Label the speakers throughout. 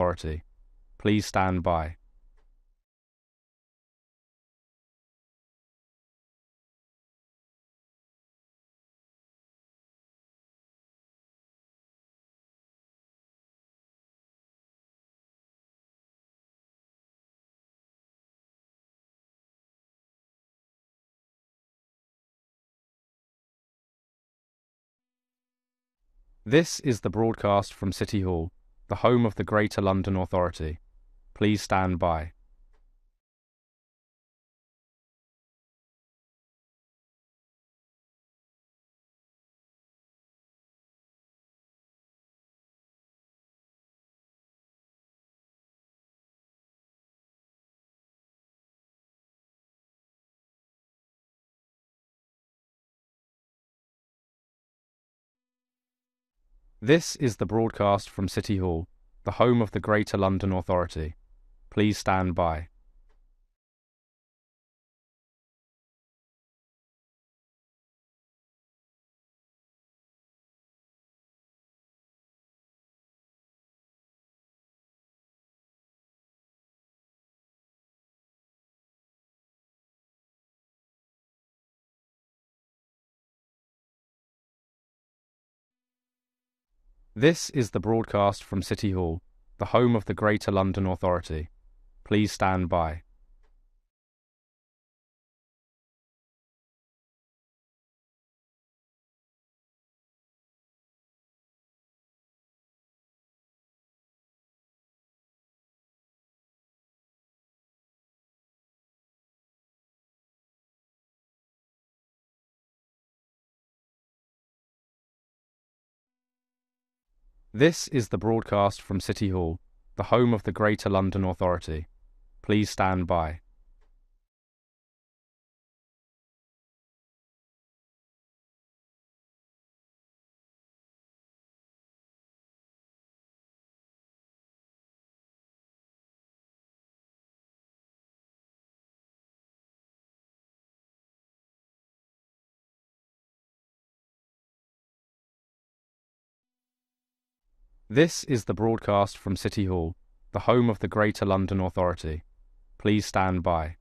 Speaker 1: Authority. Please stand by. This is the broadcast from City Hall, the home of the Greater London Authority. Please stand by. This is the broadcast from City Hall, the home of the Greater London Authority. Please stand by. This is the broadcast from City Hall, the home of the Greater London Authority. Please stand by. This is the broadcast from City Hall, the home of the Greater London Authority. Please stand by. This is the broadcast from City Hall, the home of the Greater London Authority. Please stand by.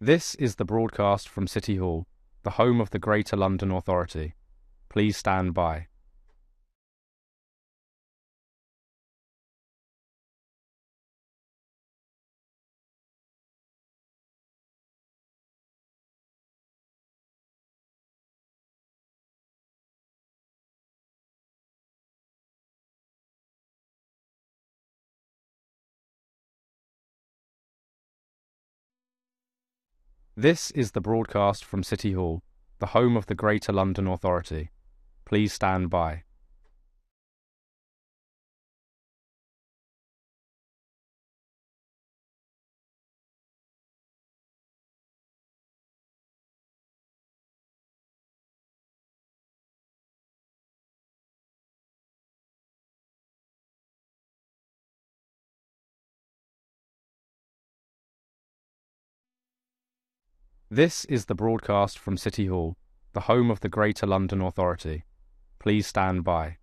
Speaker 1: This is the broadcast from City Hall, the home of the Greater London Authority. Please stand by. This is the broadcast from City Hall, the home of the Greater London Authority. Please stand by. This is the broadcast from City Hall, the home of the Greater London Authority. Please stand by.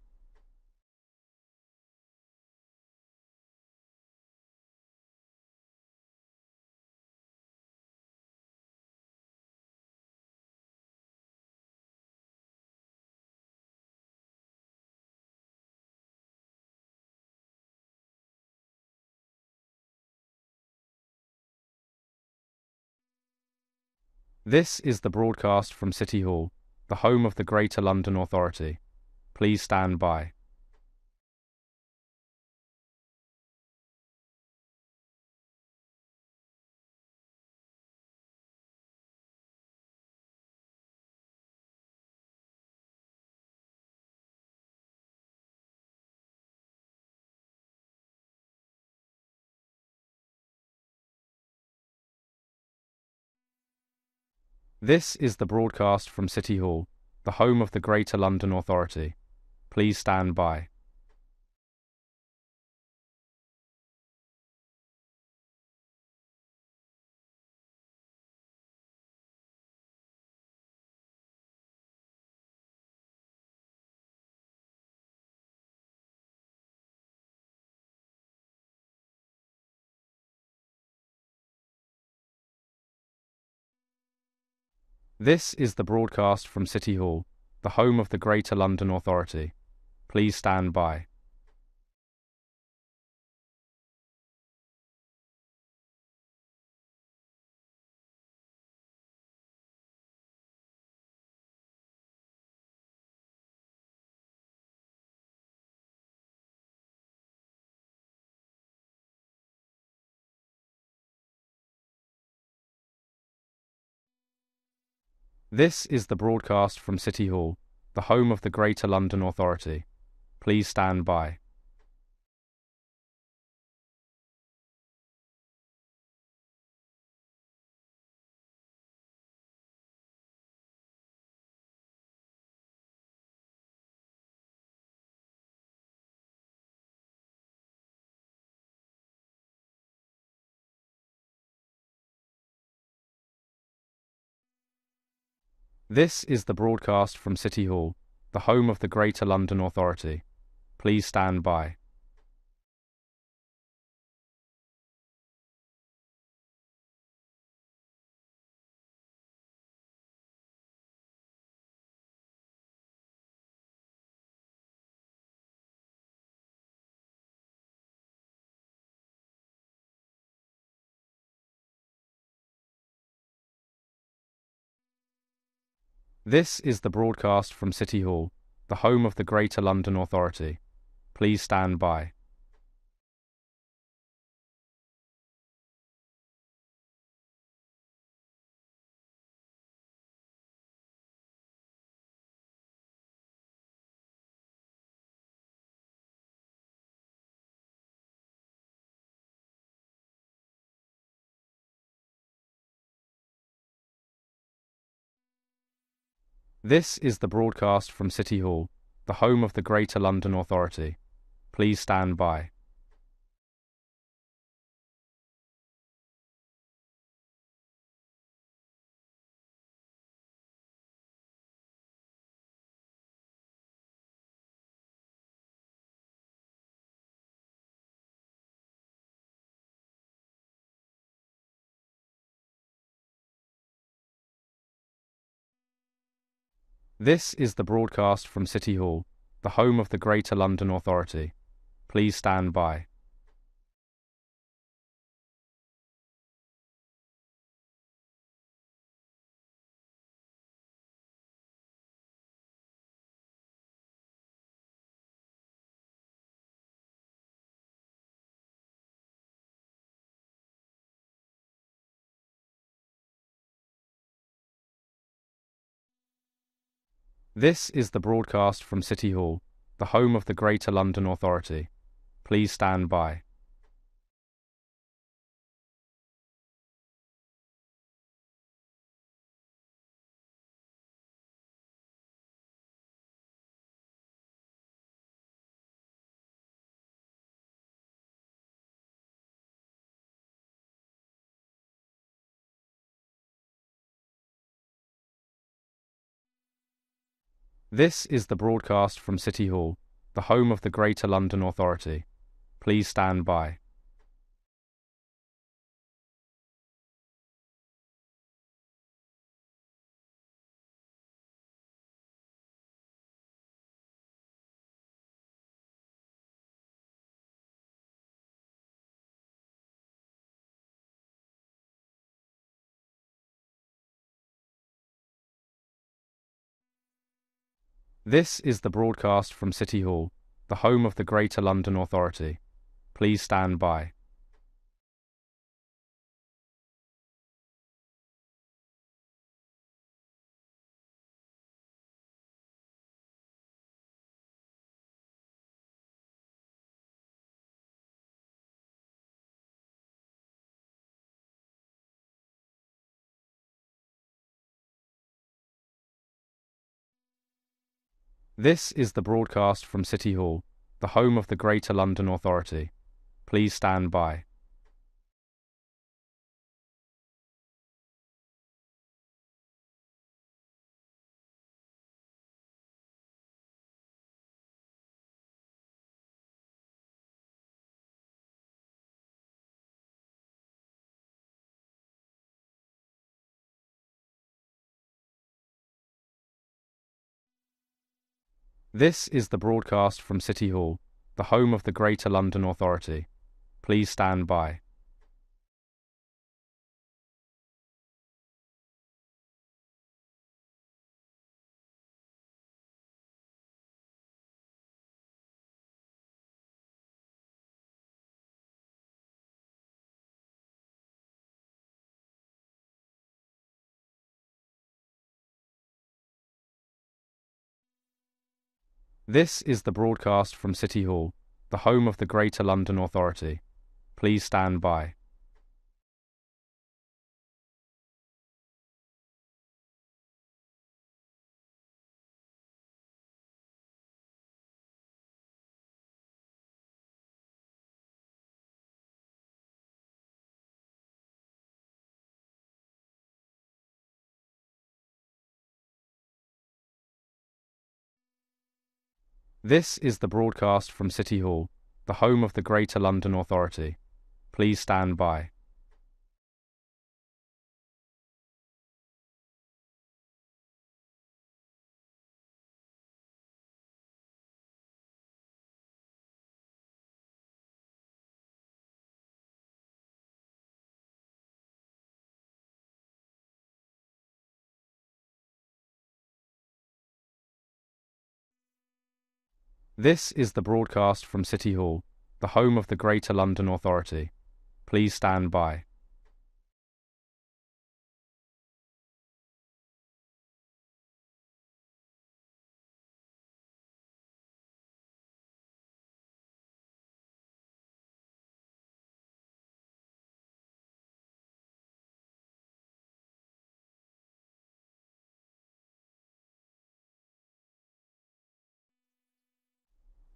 Speaker 1: This is the broadcast from City Hall, the home of the Greater London Authority. Please stand by. This is the broadcast from City Hall, the home of the Greater London Authority. Please stand by. This is the broadcast from City Hall, the home of the Greater London Authority. Please stand by. This is the broadcast from City Hall, the home of the Greater London Authority. Please stand by. This is the broadcast from City Hall, the home of the Greater London Authority. Please stand by. This is the broadcast from City Hall, the home of the Greater London Authority. Please stand by. This is the broadcast from City Hall, the home of the Greater London Authority. Please stand by. This is the broadcast from City Hall, the home of the Greater London Authority. Please stand by. This is the broadcast from City Hall, the home of the Greater London Authority. Please stand by. This is the broadcast from City Hall, the home of the Greater London Authority. Please stand by. This is the broadcast from City Hall, the home of the Greater London Authority. Please stand by. This is the broadcast from City Hall, the home of the Greater London Authority. Please stand by. This is the broadcast from City Hall, the home of the Greater London Authority. Please stand by. This is the broadcast from City Hall, the home of the Greater London Authority. Please stand by. This is the broadcast from City Hall, the home of the Greater London Authority. Please stand by. This is the broadcast from City Hall, the home of the Greater London Authority. Please stand by.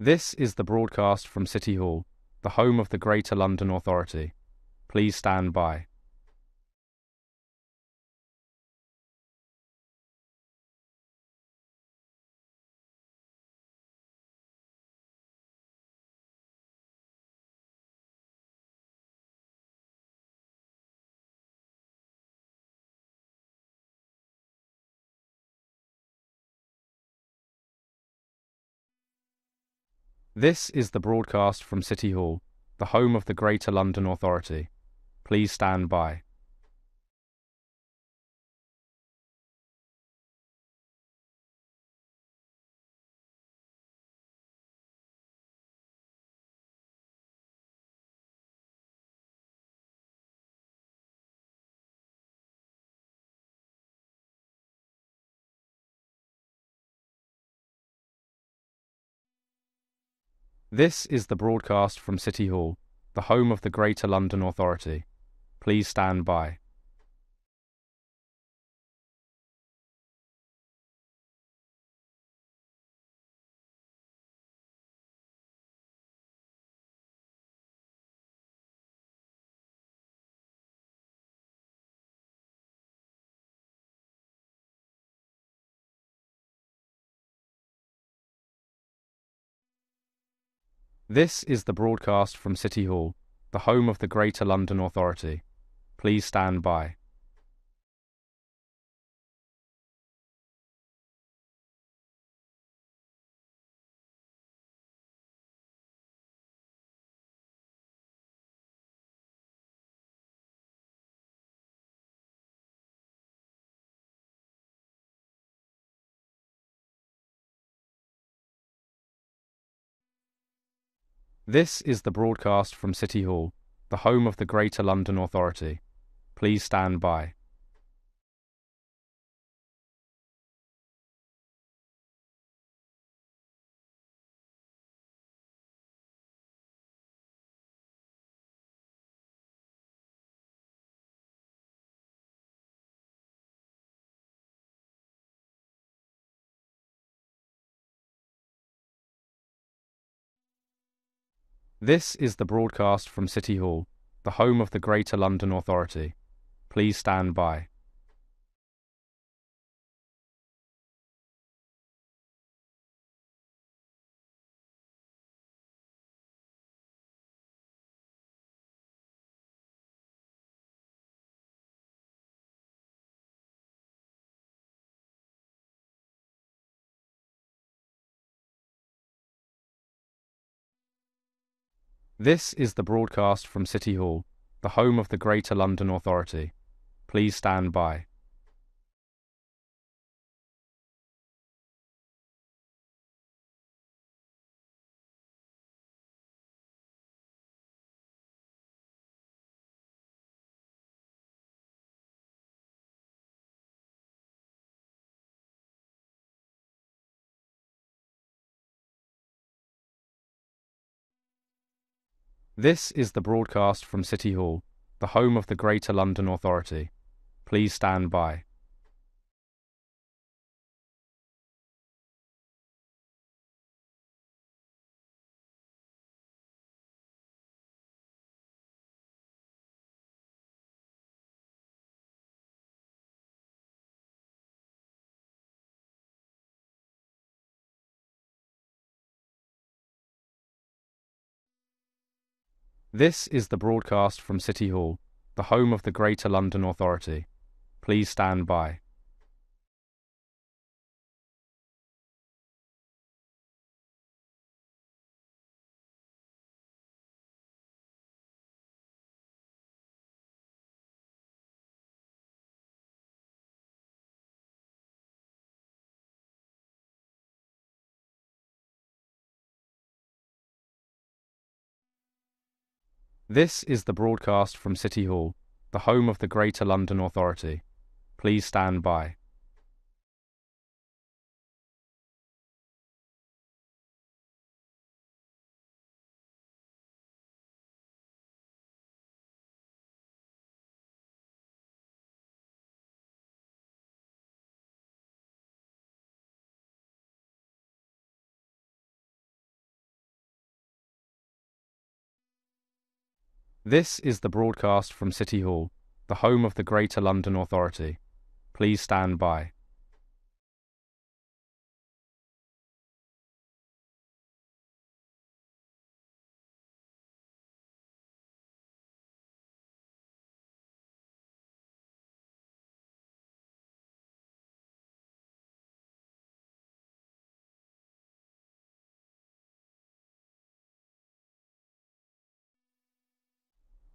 Speaker 1: This is the broadcast from City Hall, the home of the Greater London Authority. Please stand by. This is the broadcast from City Hall, the home of the Greater London Authority. Please stand by. This is the broadcast from City Hall, the home of the Greater London Authority. Please stand by. This is the broadcast from City Hall, the home of the Greater London Authority. Please stand by. This is the broadcast from City Hall, the home of the Greater London Authority. Please stand by. This is the broadcast from City Hall, the home of the Greater London Authority. Please stand by. This is the broadcast from City Hall, the home of the Greater London Authority. Please stand by. This is the broadcast from City Hall, the home of the Greater London Authority. Please stand by. This is the broadcast from City Hall, the home of the Greater London Authority. Please stand by. This is the broadcast from City Hall, the home of the Greater London Authority. Please stand by. This is the broadcast from City Hall, the home of the Greater London Authority. Please stand by.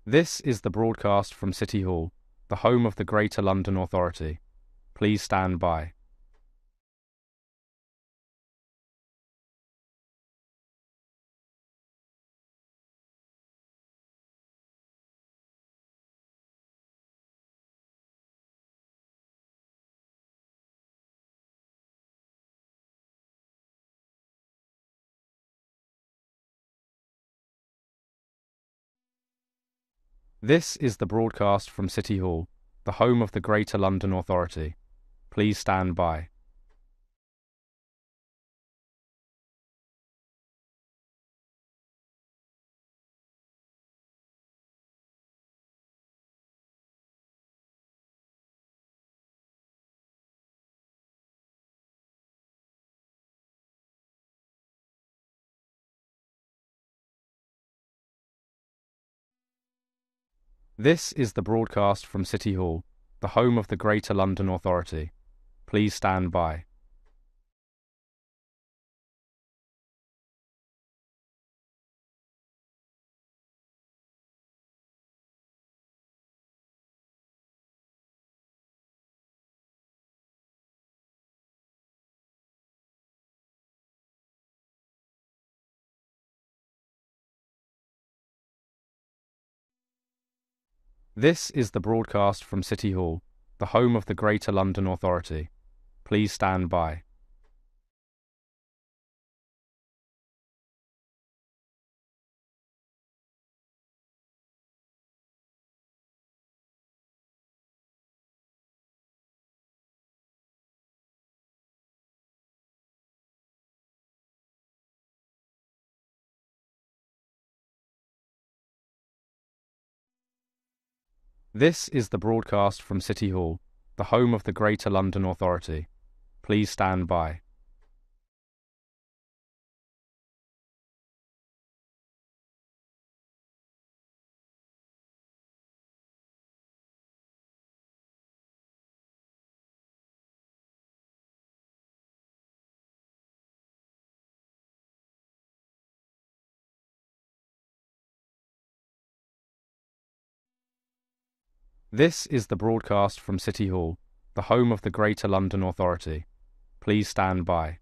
Speaker 1: This is the broadcast from City Hall, the home of the Greater London Authority. Please stand by. This is the broadcast from City Hall, the home of the Greater London Authority. Please stand by. This is the broadcast from City Hall, the home of the Greater London Authority. Please stand by. This is the broadcast from City Hall, the home of the Greater London Authority. Please stand by. This is the broadcast from City Hall, the home of the Greater London Authority. Please stand by. This is the broadcast from City Hall, the home of the Greater London Authority. Please stand by.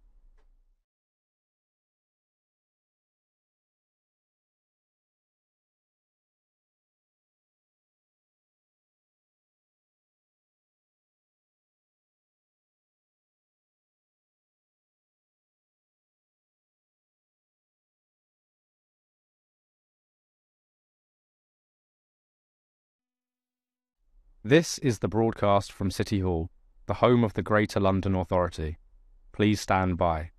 Speaker 1: This is the broadcast from City Hall, the home of the Greater London Authority. Please stand by.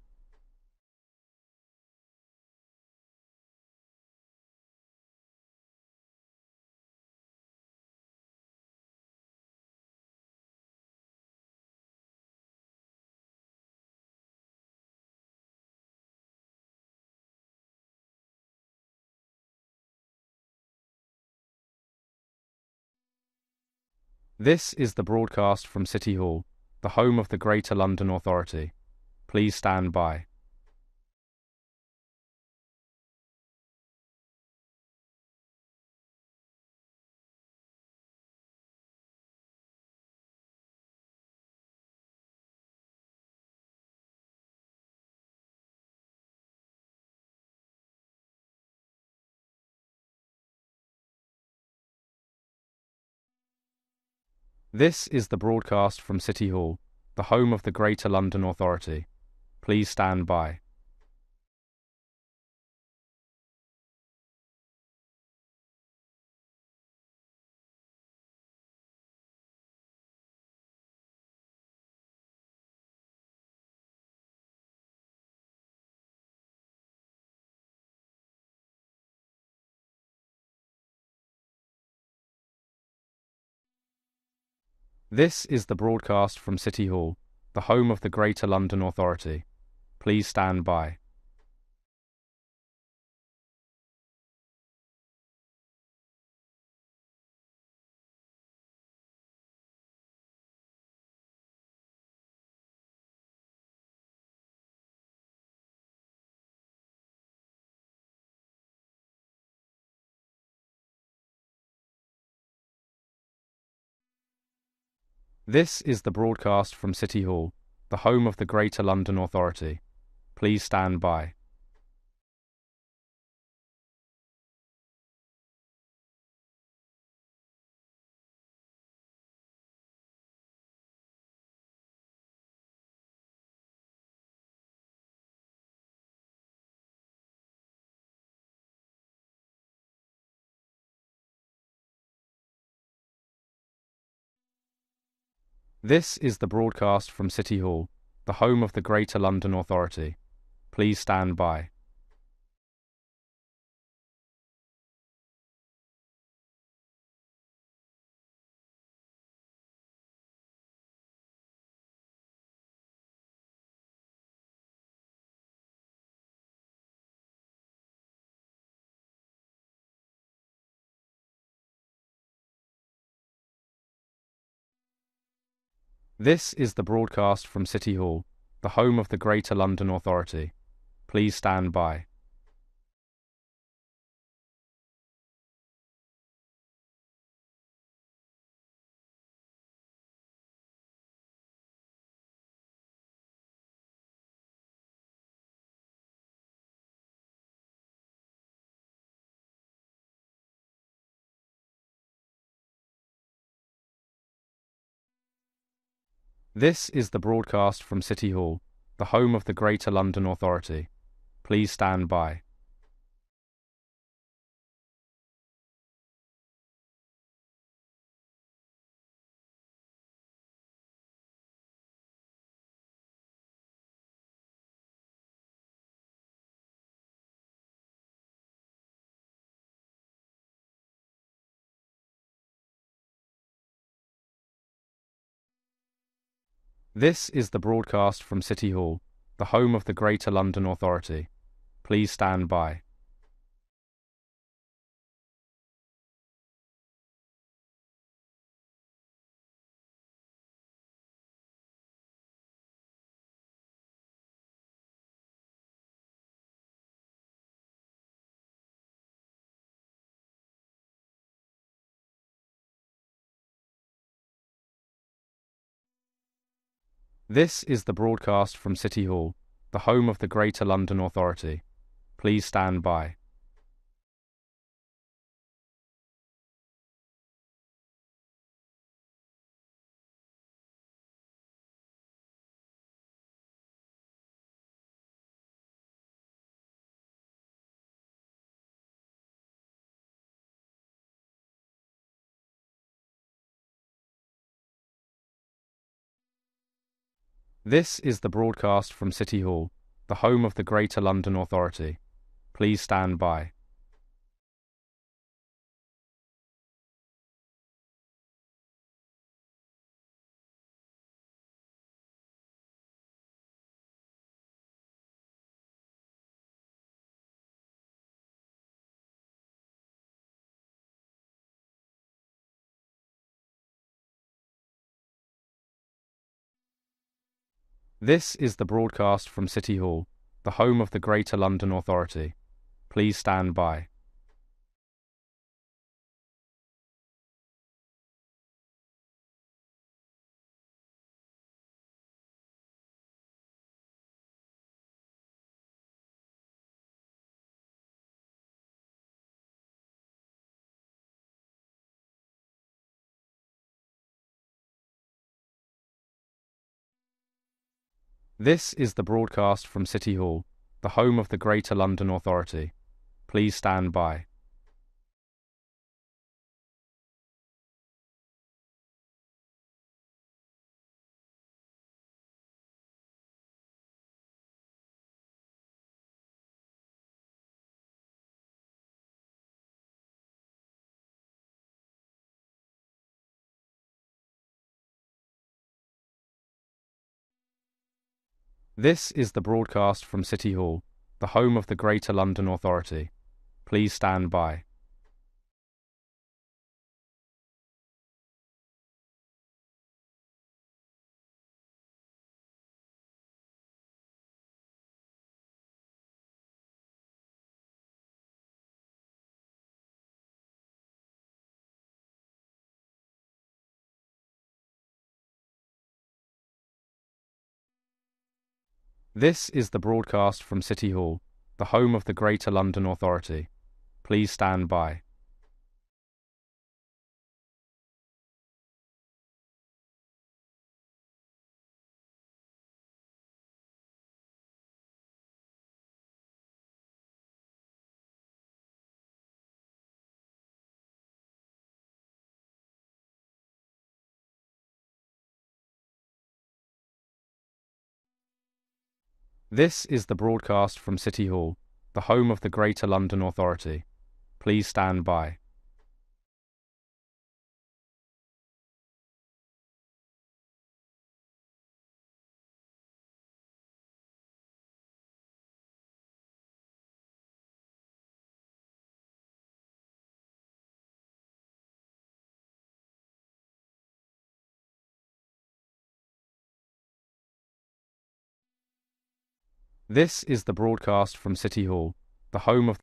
Speaker 1: This is the broadcast from City Hall, the home of the Greater London Authority. Please stand by. This is the broadcast from City Hall, the home of the Greater London Authority. Please stand by. This is the broadcast from City Hall, the home of the Greater London Authority. Please stand by. This is the broadcast from City Hall, the home of the Greater London Authority. Please stand by. This is the broadcast from City Hall, the home of the Greater London Authority. Please stand by. This is the broadcast from City Hall, the home of the Greater London Authority. Please stand by. This is the broadcast from City Hall, the home of the Greater London Authority. Please stand by. This is the broadcast from City Hall, the home of the Greater London Authority. Please stand by. This is the broadcast from City Hall, the home of the Greater London Authority. Please stand by. This is the broadcast from City Hall, the home of the Greater London Authority. Please stand by. This is the broadcast from City Hall, the home of the Greater London Authority. Please stand by. This is the broadcast from City Hall, the home of the Greater London Authority. Please stand by. This is the broadcast from City Hall, the home of the Greater London Authority. Please stand by. This is the broadcast from City Hall, the home of the Greater London Authority. Please stand by. This is the broadcast from City Hall, the home of the Greater London Authority. Please stand by. This is the broadcast from City Hall, the home of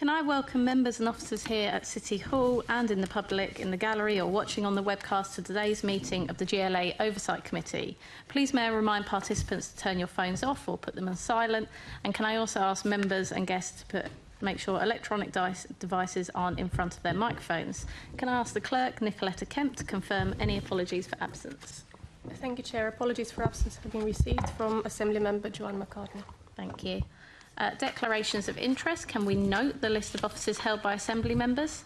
Speaker 2: Can I welcome members and officers here at City Hall and in the public in the gallery or watching on the webcast to today's meeting of the GLA Oversight Committee. Please may I remind participants to turn your phones off or put them on silent, and can I also ask members and guests to make sure electronic devices aren't in front of their microphones. Can I ask the clerk, Nicoletta Kemp, to confirm any apologies for absence?
Speaker 3: Thank you, Chair. Apologies for absence have been received from Assembly Member Joanne McCartney.
Speaker 2: Thank you. Declarations of interest. Can we note the list of offices held by Assembly members?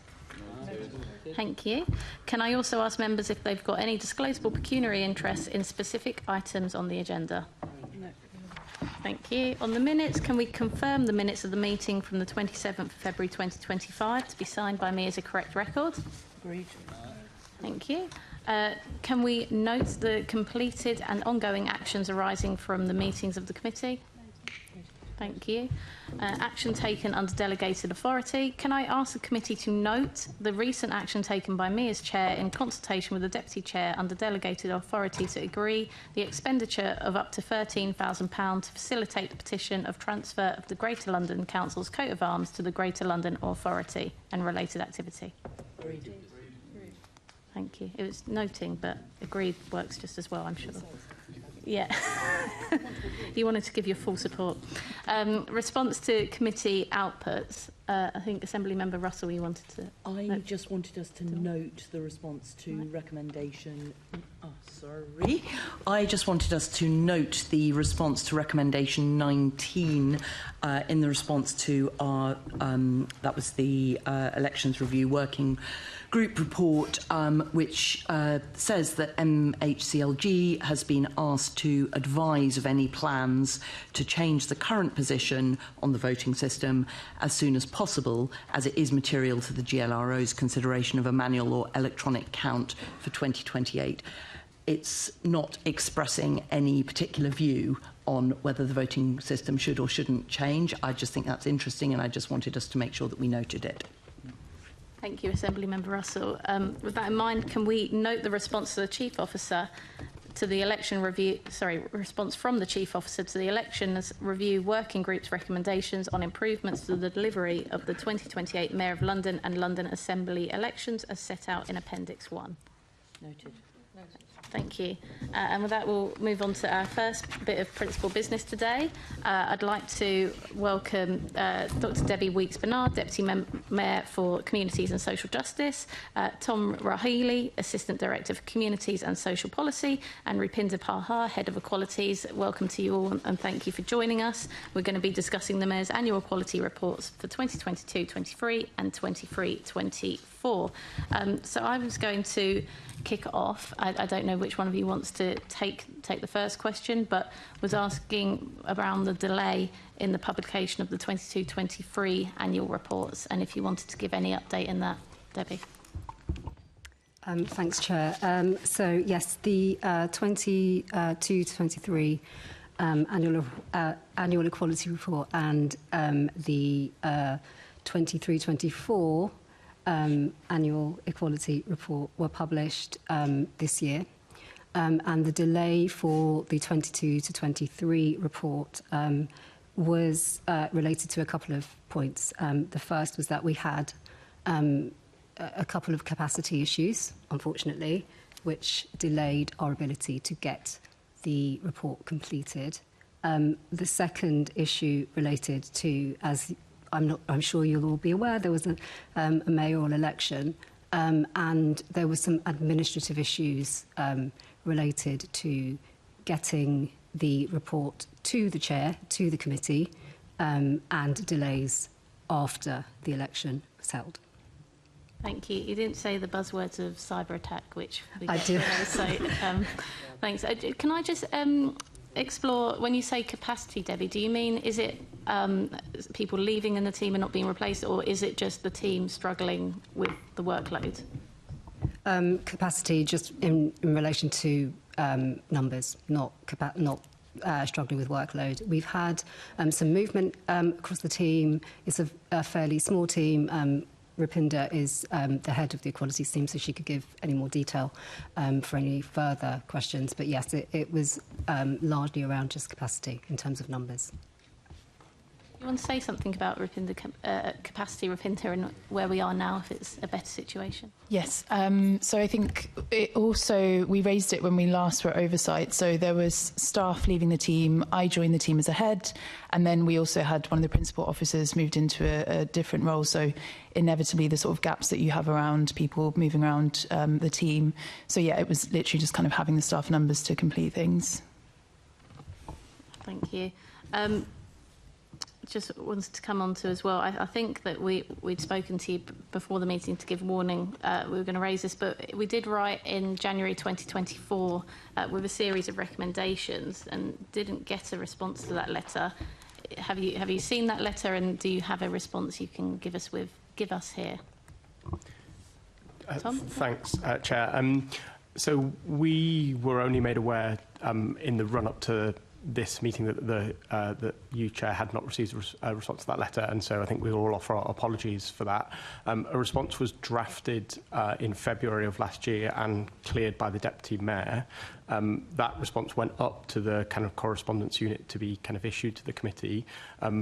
Speaker 2: Thank you. Can I also ask members if they've got any disclosable pecuniary interests in specific items on the agenda? Thank you. On the minutes, can we confirm the minutes of the meeting from the 27th of February 2025 to be signed by me as a correct record?
Speaker 4: Agreed.
Speaker 2: Thank you. Can we note the completed and ongoing actions arising from the meetings of the committee? Thank you. Action taken under delegated authority. Can I ask the committee to note the recent action taken by me as chair in consultation with the deputy chair under delegated authority to agree the expenditure of up to £13,000 to facilitate the petition of transfer of the Greater London Council's coat of arms to the Greater London Authority and related activity?
Speaker 4: Agreed.
Speaker 2: Thank you. It was noting, but agreed works just as well, I'm sure. Yeah. You wanted to give your full support. Response to committee outputs. I think Assembly Member Russell, you wanted to...
Speaker 4: I just wanted us to note the response to recommendation... I just wanted us to note the response to recommendation 19 in the response to our... that was the Elections Review Working Group report, which says that MHCLG has been asked to advise of any plans to change the current position on the voting system as soon as possible, as it is material to the GLRO's consideration of a manual or electronic count for 2028. It's not expressing any particular view on whether the voting system should or shouldn't change. I just think that's interesting, and I just wanted us to make sure that we noted it.
Speaker 2: Thank you, Assembly Member Russell. With that in mind, can we note the response to the Chief Officer to the election review, response from the Chief Officer to the Elections Review Working Group's recommendations on improvements to the delivery of the 2028 Mayor of London and London Assembly elections as set out in Appendix 1?
Speaker 4: Noted.
Speaker 2: Thank you. And with that, we'll move on to our first bit of principal business today. I'd like to welcome Dr. Debbie Weeks-Bernard, Deputy Mayor for Communities and Social Justice, Tom Rahili, Assistant Director for Communities and Social Policy, and Rupinder Pahar, Head of Equalities. Welcome to you all, and thank you for joining us. We're going to be discussing the Mayor's annual equality reports for 2022-23 and 23-24. So I was going to kick off. I don't know which one of you wants to take the first question, but was asking around the delay in the publication of the 22-23 annual reports, and if you wanted to give any update in that, Debbie.
Speaker 5: Thanks, Chair. So yes, the 22-23 annual equality report and the 23-24 annual equality report were published this year, and the delay for the 22-23 report was related to a couple of points. The first was that we had a couple of capacity issues, unfortunately, which delayed our ability to get the report completed. The second issue related to, as I'm sure you'll all be aware, there was a mayoral election, and there were some administrative issues related to getting the report to the chair, to the committee, and delays after the election was held.
Speaker 2: Thank you. You didn't say the buzzwords of cyber attack, which we
Speaker 5: I do.
Speaker 2: So, thanks. Can I just explore, when you say capacity, Debbie, do you mean, is it people leaving in the team and not being replaced, or is it just the team struggling with the workload?
Speaker 5: Capacity just in relation to numbers, not struggling with workload. We've had some movement across the team. It's a fairly small team. Rupinder is the head of the equalities team, so she could give any more detail for any further questions. But yes, it was largely around just capacity in terms of numbers.
Speaker 2: You want to say something about Rupinder, capacity Rupinder and where we are now, if it's a better situation?
Speaker 6: Yes. So I think we raised it when we last were at Oversight. So there was staff leaving the team. I joined the team as a head, and then we also had one of the principal officers moved into a different role. So inevitably the sort of gaps that you have around people moving around the team. So yeah, it was literally just kind of having the staff numbers to complete things.
Speaker 2: Thank you. Just wanted to come on to as well. I think that we'd spoken to you before the meeting to give warning we were going to raise this, but we did write in January 2024 with a series of recommendations and didn't get a response to that letter. Have you seen that letter, and do you have a response you can give us here? Tom?
Speaker 7: Thanks, Chair. So we were only made aware in the run-up to this meeting that you, Chair, had not received a response to that letter, and so I think we all offer our apologies for that. A response was drafted in February of last year and cleared by the Deputy Mayor. That response went up to the kind of correspondence unit to be kind of issued to the committee. As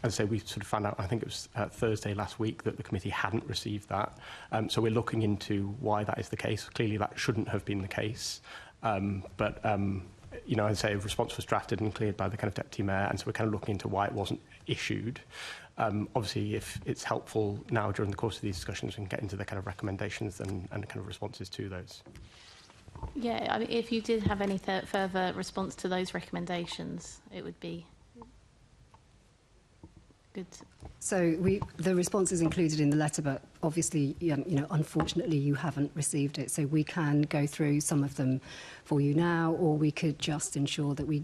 Speaker 7: I say, we sort of found out, I think it was Thursday last week, that the committee hadn't received that. So we're looking into why that is the case. Clearly, that shouldn't have been the case. You know, I'd say a response was drafted and cleared by the kind of Deputy Mayor, and so we're kind of looking into why it wasn't issued. Obviously, if it's helpful now during the course of these discussions, we can get into the kind of recommendations and kind of responses to those.
Speaker 2: Yeah, I mean, if you did have any further response to those recommendations, it would be good.
Speaker 5: So the response is included in the letter, but obviously, unfortunately, you haven't received it. So we can go through some of them for you now, or we could just ensure that we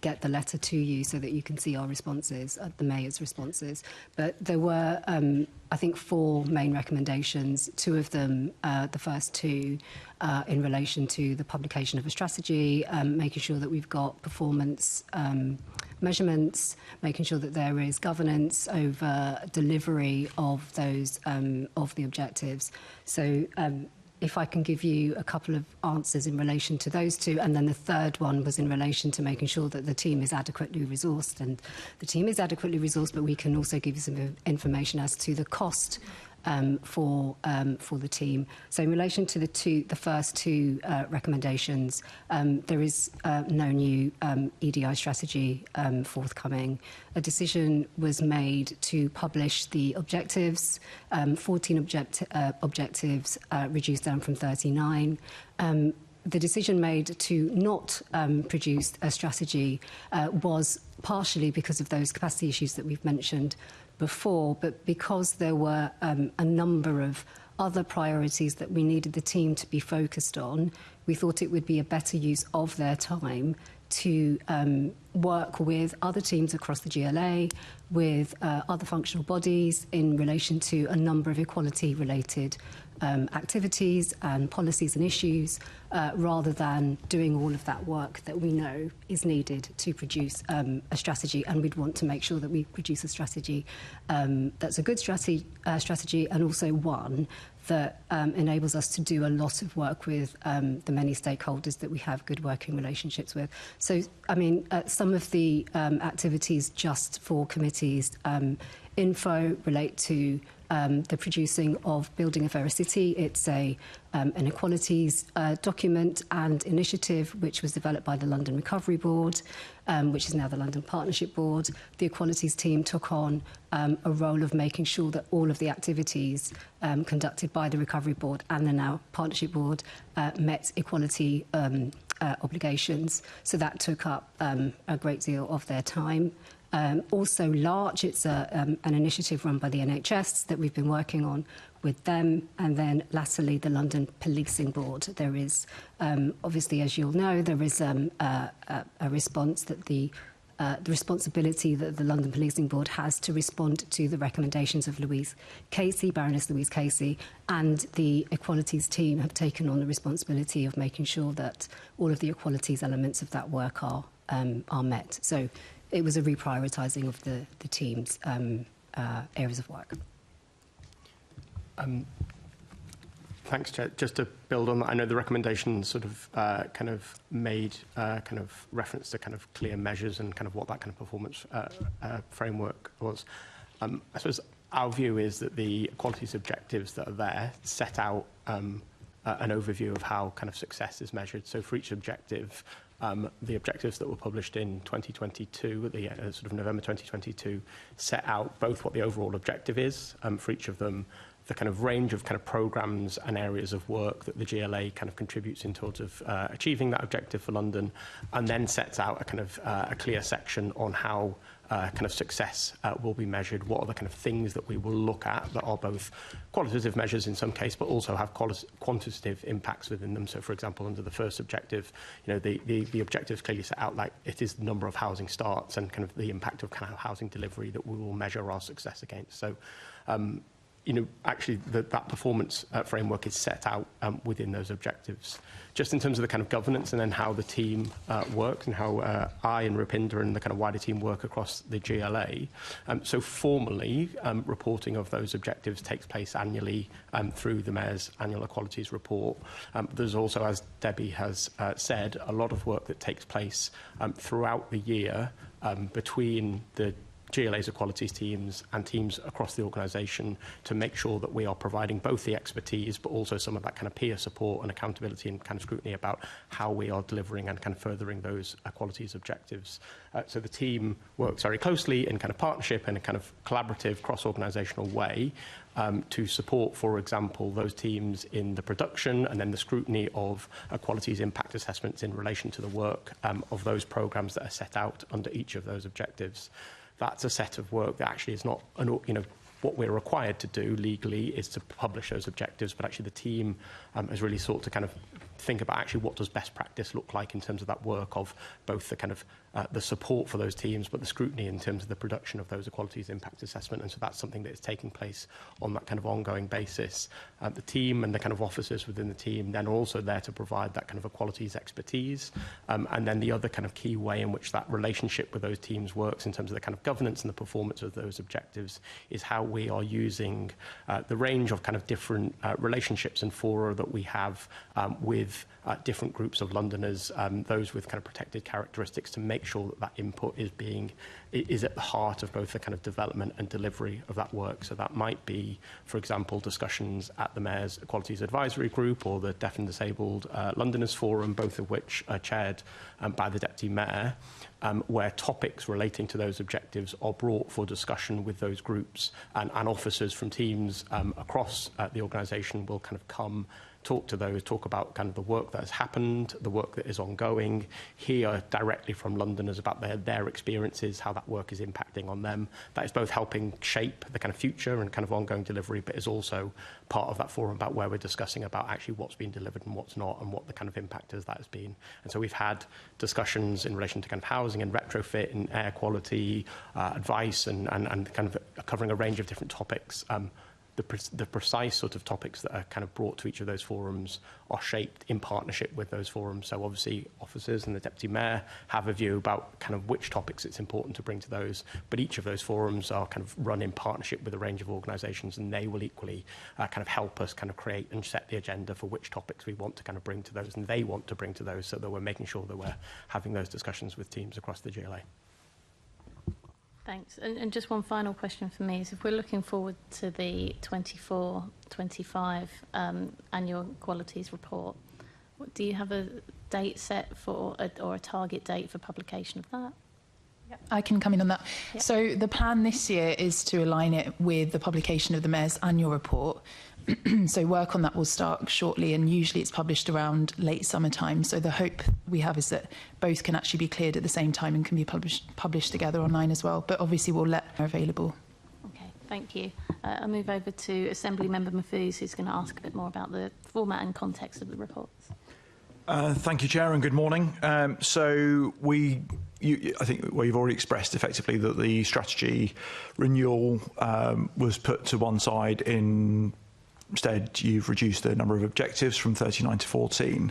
Speaker 5: get the letter to you so that you can see our responses, the Mayor's responses. But there were, I think, 4 main recommendations. 2 of them, the first 2, in relation to the publication of a strategy, making sure that we've got performance measurements, making sure that there is governance over delivery of those of the objectives. So if I can give you a couple of answers in relation to those 2, and then the third one was in relation to making sure that the team is adequately resourced, and the team is adequately resourced, but we can also give you some information as to the cost for the team. So in relation to the first 2 recommendations, there is no new EDI strategy forthcoming. A decision was made to publish the objectives, 14 objectives reduced down from 39. The decision made to not produce a strategy was partially because of those capacity issues that we've mentioned before, but because there were a number of other priorities that we needed the team to be focused on, we thought it would be a better use of their time to work with other teams across the GLA, with other functional bodies in relation to a number of equality-related activities and policies and issues, rather than doing all of that work that we know is needed to produce a strategy. And we'd want to make sure that we produce a strategy that's a good strategy and also one that enables us to do a lot of work with the many stakeholders that we have good working relationships with. So, I mean, some of the activities just for committees info relate to the producing of Building a Fairer City. It's an equalities document and initiative which was developed by the London Recovery Board, which is now the London Partnership Board. The equalities team took on a role of making sure that all of the activities conducted by the Recovery Board and the now Partnership Board met equality obligations. So that took up a great deal of their time. Also LARCH, it's an initiative run by the NHS that we've been working on with them. And then lastly, the London Policing Board. There is, obviously, as you'll know, there is a response that the responsibility that the London Policing Board has to respond to the recommendations of Baroness Louise Casey, and the equalities team have taken on the responsibility of making sure that all of the equalities elements of that work are met. So it was a reprioritising of the team's areas of work.
Speaker 7: Thanks, Chair. Just to build on that, I know the recommendation sort of kind of made kind of reference to kind of clear measures and kind of what that kind of performance framework was. I suppose our view is that the qualities objectives that are there set out an overview of how kind of success is measured. So for each objective, the objectives that were published in 2022, at the sort of November 2022, set out both what the overall objective is for each of them, the kind of range of kind of programs and areas of work that the GLA kind of contributes in towards of achieving that objective for London, and then sets out a kind of a clear section on how kind of success will be measured, what are the kind of things that we will look at that are both qualitative measures in some case, but also have quantitative impacts within them. So, for example, under the first objective, you know, the objectives clearly set out like it is the number of housing starts and kind of the impact of kind of housing delivery that we will measure our success against. So, you know, actually that performance framework is set out within those objectives. Just in terms of the kind of governance and then how the team works and how I and Rupinder and the kind of wider team work across the GLA. So formally, reporting of those objectives takes place annually through the Mayor's annual equalities report. There's also, as Debbie has said, a lot of work that takes place throughout the year between the GLA's equalities teams and teams across the organisation to make sure that we are providing both the expertise but also some of that kind of peer support and accountability and kind of scrutiny about how we are delivering and kind of furthering those equalities objectives. So the team works very closely in kind of partnership and a kind of collaborative cross-organisational way to support, for example, those teams in the production and then the scrutiny of equalities impact assessments in relation to the work of those programmes that are set out under each of those objectives. That's a set of work that actually is not, you know, what we're required to do legally is to publish those objectives, but actually the team has really sought to kind of think about actually what does best practice look like in terms of that work of both the kind of the support for those teams, but the scrutiny in terms of the production of those equalities impact assessment. And so that's something that is taking place on that kind of ongoing basis. The team and the kind of officers within the team then are also there to provide that kind of equalities expertise. And then the other kind of key way in which that relationship with those teams works in terms of the kind of governance and the performance of those objectives is how we are using the range of kind of different relationships and fora that we have with different groups of Londoners, those with kind of protected characteristics, to make sure that that input is at the heart of both the kind of development and delivery of that work. So that might be, for example, discussions at the Mayor's Equalities Advisory Group or the Deaf and Disabled Londoners Forum, both of which are chaired by the Deputy Mayor, where topics relating to those objectives are brought for discussion with those groups, and officers from teams across the organisation will kind of come, talk to those, talk about kind of the work that has happened, the work that is ongoing, hear directly from Londoners about their experiences, how that work is impacting on them. That is both helping shape the kind of future and kind of ongoing delivery, but is also part of that forum about where we're discussing about actually what's been delivered and what's not, and what the kind of impact is that has been. And so we've had discussions in relation to kind of housing and retrofit and air quality, advice and kind of covering a range of different topics. The precise sort of topics that are kind of brought to each of those forums are shaped in partnership with those forums. So obviously officers and the Deputy Mayor have a view about kind of which topics it's important to bring to those, but each of those forums are kind of run in partnership with a range of organisations, and they will equally kind of help us kind of create and set the agenda for which topics we want to kind of bring to those, and they want to bring to those, so that we're making sure that we're having those discussions with teams across the GLA.
Speaker 2: Thanks. And just one final question for me is, if we're looking forward to the 24-25 annual qualities report, do you have a date set for, or a target date for publication of that?
Speaker 6: Yep. I can come in on that.
Speaker 2: Yep.
Speaker 6: So the plan this year is to align it with the publication of the Mayor's annual report. So work on that will start shortly, and usually it's published around late summertime. So the hope we have is that both can actually be cleared at the same time and can be published together online as well. But obviously we'll let them available.
Speaker 2: Okay, thank you. I'll move over to Assembly Member Mahfouz, who's going to ask a bit more about the format and context of the reports.
Speaker 8: Thank you, Chair, and good morning. So I think you've already expressed effectively that the strategy renewal was put to one side. Instead, you've reduced the number of objectives from 39 to 14.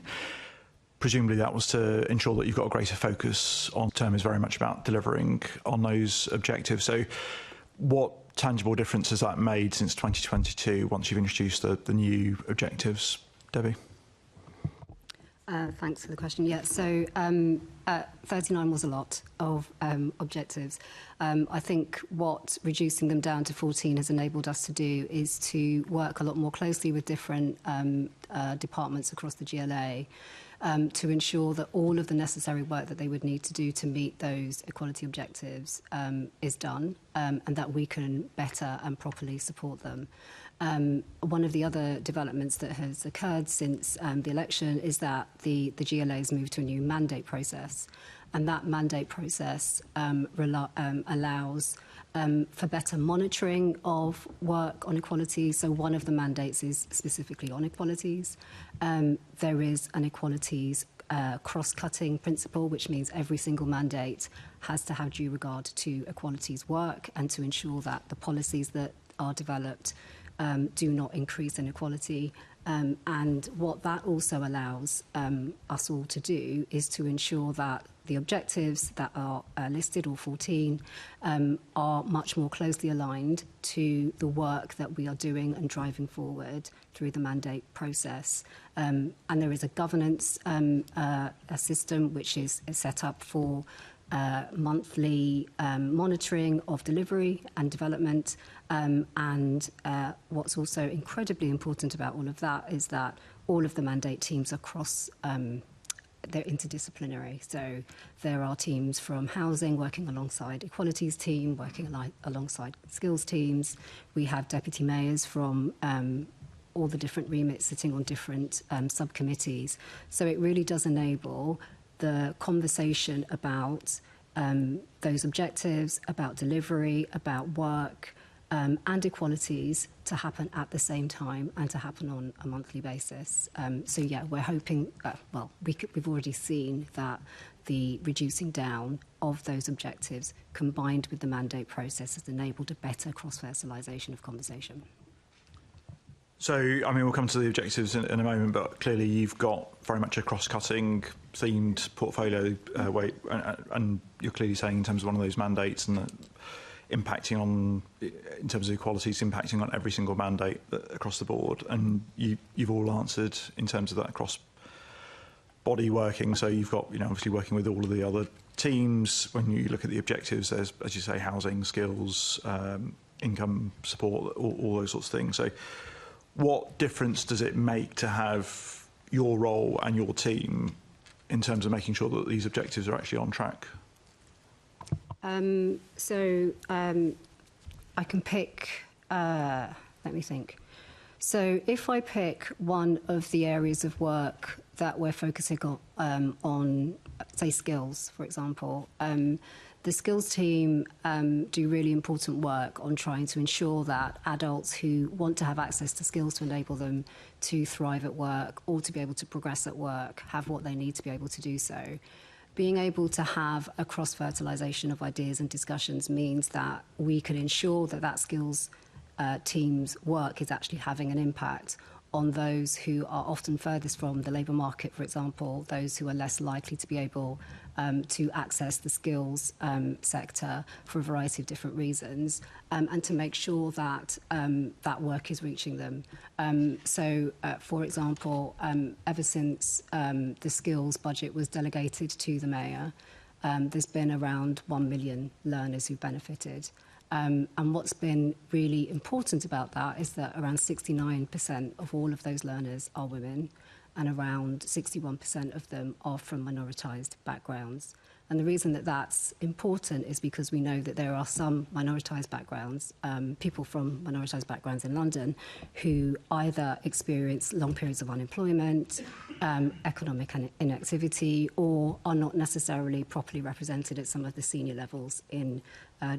Speaker 8: Presumably that was to ensure that you've got a greater focus on term is very much about delivering on those objectives. So what tangible difference has that made since 2022 once you've introduced the new objectives? Debbie?
Speaker 5: Thanks for the question. Yeah, so 39 was a lot of objectives. I think what reducing them down to 14 has enabled us to do is to work a lot more closely with different departments across the GLA to ensure that all of the necessary work that they would need to do to meet those equality objectives is done, and that we can better and properly support them. One of the other developments that has occurred since the election is that the GLA has moved to a new mandate process, and that mandate process allows for better monitoring of work on equality. So one of the mandates is specifically on equalities. There is an equalities cross-cutting principle, which means every single mandate has to have due regard to equalities work and to ensure that the policies that are developed do not increase inequality. And what that also allows us all to do is to ensure that the objectives that are listed, all 14, are much more closely aligned to the work that we are doing and driving forward through the mandate process. And there is a governance a system which is set up for monthly monitoring of delivery and development. And what's also incredibly important about all of that is that all of the mandate teams are they're interdisciplinary. So there are teams from housing working alongside equalities team, working alongside skills teams. We have deputy mayors from all the different remits sitting on different subcommittees. So it really does enable the conversation about those objectives, about delivery, about work, and equalities to happen at the same time and to happen on a monthly basis. So yeah, we're hoping, we've already seen that the reducing down of those objectives combined with the mandate process has enabled a better cross-fertilisation of conversation.
Speaker 8: So, I mean, we'll come to the objectives in a moment, but clearly you've got very much a cross-cutting, themed portfolio weight, and you're clearly saying in terms of one of those mandates and impacting on, in terms of equalities, impacting on every single mandate across the board. And you've all answered in terms of that cross-body working. So you've got, obviously working with all of the other teams. When you look at the objectives, there's, as you say, housing, skills, income support, all those sorts of things. So what difference does it make to have your role and your team in terms of making sure that these objectives are actually on track?
Speaker 5: I can pick, let me think. So if I pick one of the areas of work that we're focusing on, say, skills, for example, the skills team do really important work on trying to ensure that adults who want to have access to skills to enable them to thrive at work or to be able to progress at work have what they need to be able to do so. Being able to have a cross-fertilisation of ideas and discussions means that we can ensure that skills team's work is actually having an impact on those who are often furthest from the labour market, for example, those who are less likely to be able to access the skills sector for a variety of different reasons, and to make sure that that work is reaching them. For example, ever since the skills budget was delegated to the mayor, there's been around 1 million learners who've benefited. And what's been really important about that is that around 69% of all of those learners are women, and around 61% of them are from minoritised backgrounds. And the reason that that's important is because we know that there are some minoritised backgrounds, people from minoritised backgrounds in London, who either experience long periods of unemployment, economic inactivity, or are not necessarily properly represented at some of the senior levels in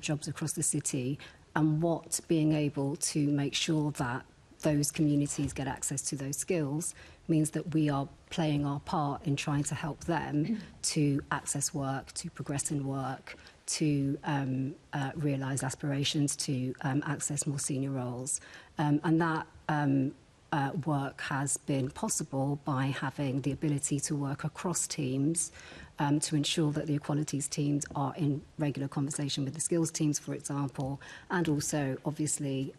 Speaker 5: jobs across the city. And what being able to make sure that those communities get access to those skills means that we are playing our part in trying to help them to access work, to progress in work, to realise aspirations, to access more senior roles. And that work has been possible by having the ability to work across teams to ensure that the equalities teams are in regular conversation with the skills teams, for example, and also obviously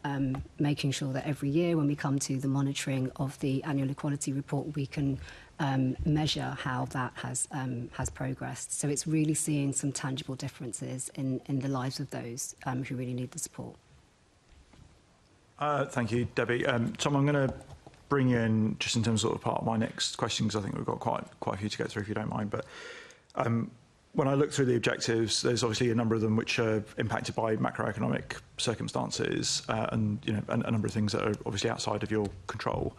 Speaker 5: making sure that every year when we come to the monitoring of the annual equality report, we can measure how that has progressed. So it's really seeing some tangible differences in the lives of those who really need the support.
Speaker 8: Thank you, Debbie. Tom, I'm going to bring you in just in terms of, part of my next question, because I think we've got quite a few to get through, if you don't mind. But when I look through the objectives, there's obviously a number of them which are impacted by macroeconomic circumstances, and a number of things that are obviously outside of your control.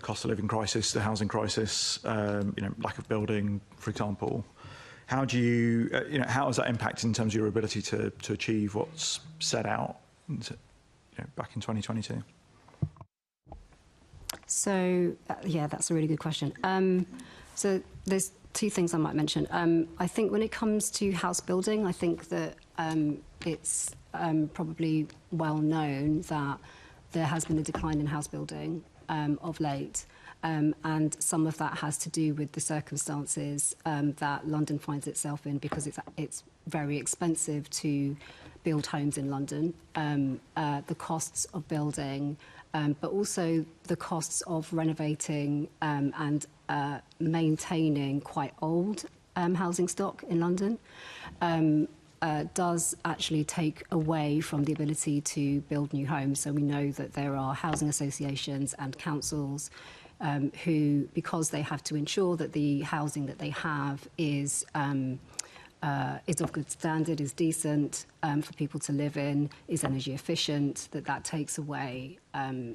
Speaker 8: Cost of living crisis, the housing crisis, lack of building, for example. How do you, how does that impact in terms of your ability to achieve what's set out back in 2022?
Speaker 5: So, yeah, that's a really good question. So there's two things I might mention. I think when it comes to house building, I think that it's probably well known that there has been a decline in house building of late. And some of that has to do with the circumstances that London finds itself in, because it's very expensive to build homes in London. The costs of building, but also the costs of renovating and maintaining quite old housing stock in London does actually take away from the ability to build new homes. So we know that there are housing associations and councils who, because they have to ensure that the housing that they have is of good standard, is decent for people to live in, is energy efficient, that takes away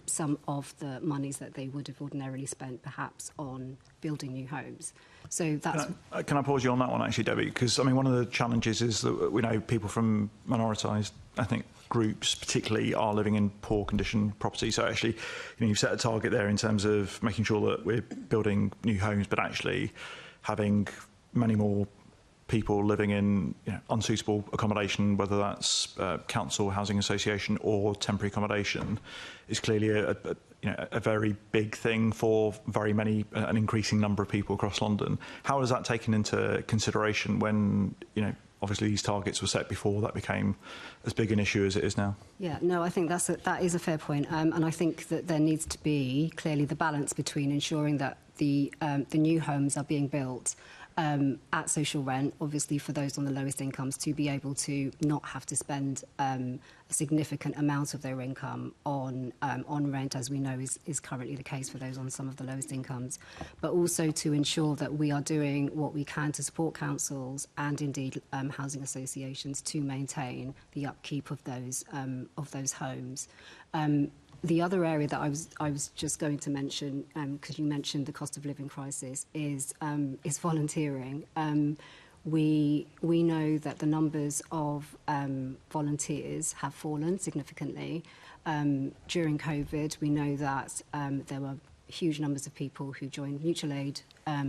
Speaker 5: some of the monies that they would have ordinarily spent perhaps on building new homes. So that's...
Speaker 8: Can I pause you on that one, actually, Debbie? Because, I mean, one of the challenges is that we know people from minoritised ethnic groups particularly are living in poor condition property. So actually, you've set a target there in terms of making sure that we're building new homes, but actually having many more people living in unsuitable accommodation, whether that's council, housing association or temporary accommodation, is clearly a very big thing for very many, an increasing number of people across London. How is that taken into consideration when, obviously these targets were set before that became as big an issue as it is now?
Speaker 5: Yeah, no, I think that is a fair point. And I think that there needs to be clearly the balance between ensuring that the new homes are being built at social rent, obviously for those on the lowest incomes, to be able to not have to spend a significant amount of their income on rent, as we know is currently the case for those on some of the lowest incomes, but also to ensure that we are doing what we can to support councils and indeed housing associations to maintain the upkeep of those homes. The other area that I was just going to mention, because you mentioned the cost of living crisis, is volunteering. We know that the numbers of volunteers have fallen significantly. During COVID, we know that there were huge numbers of people who joined mutual aid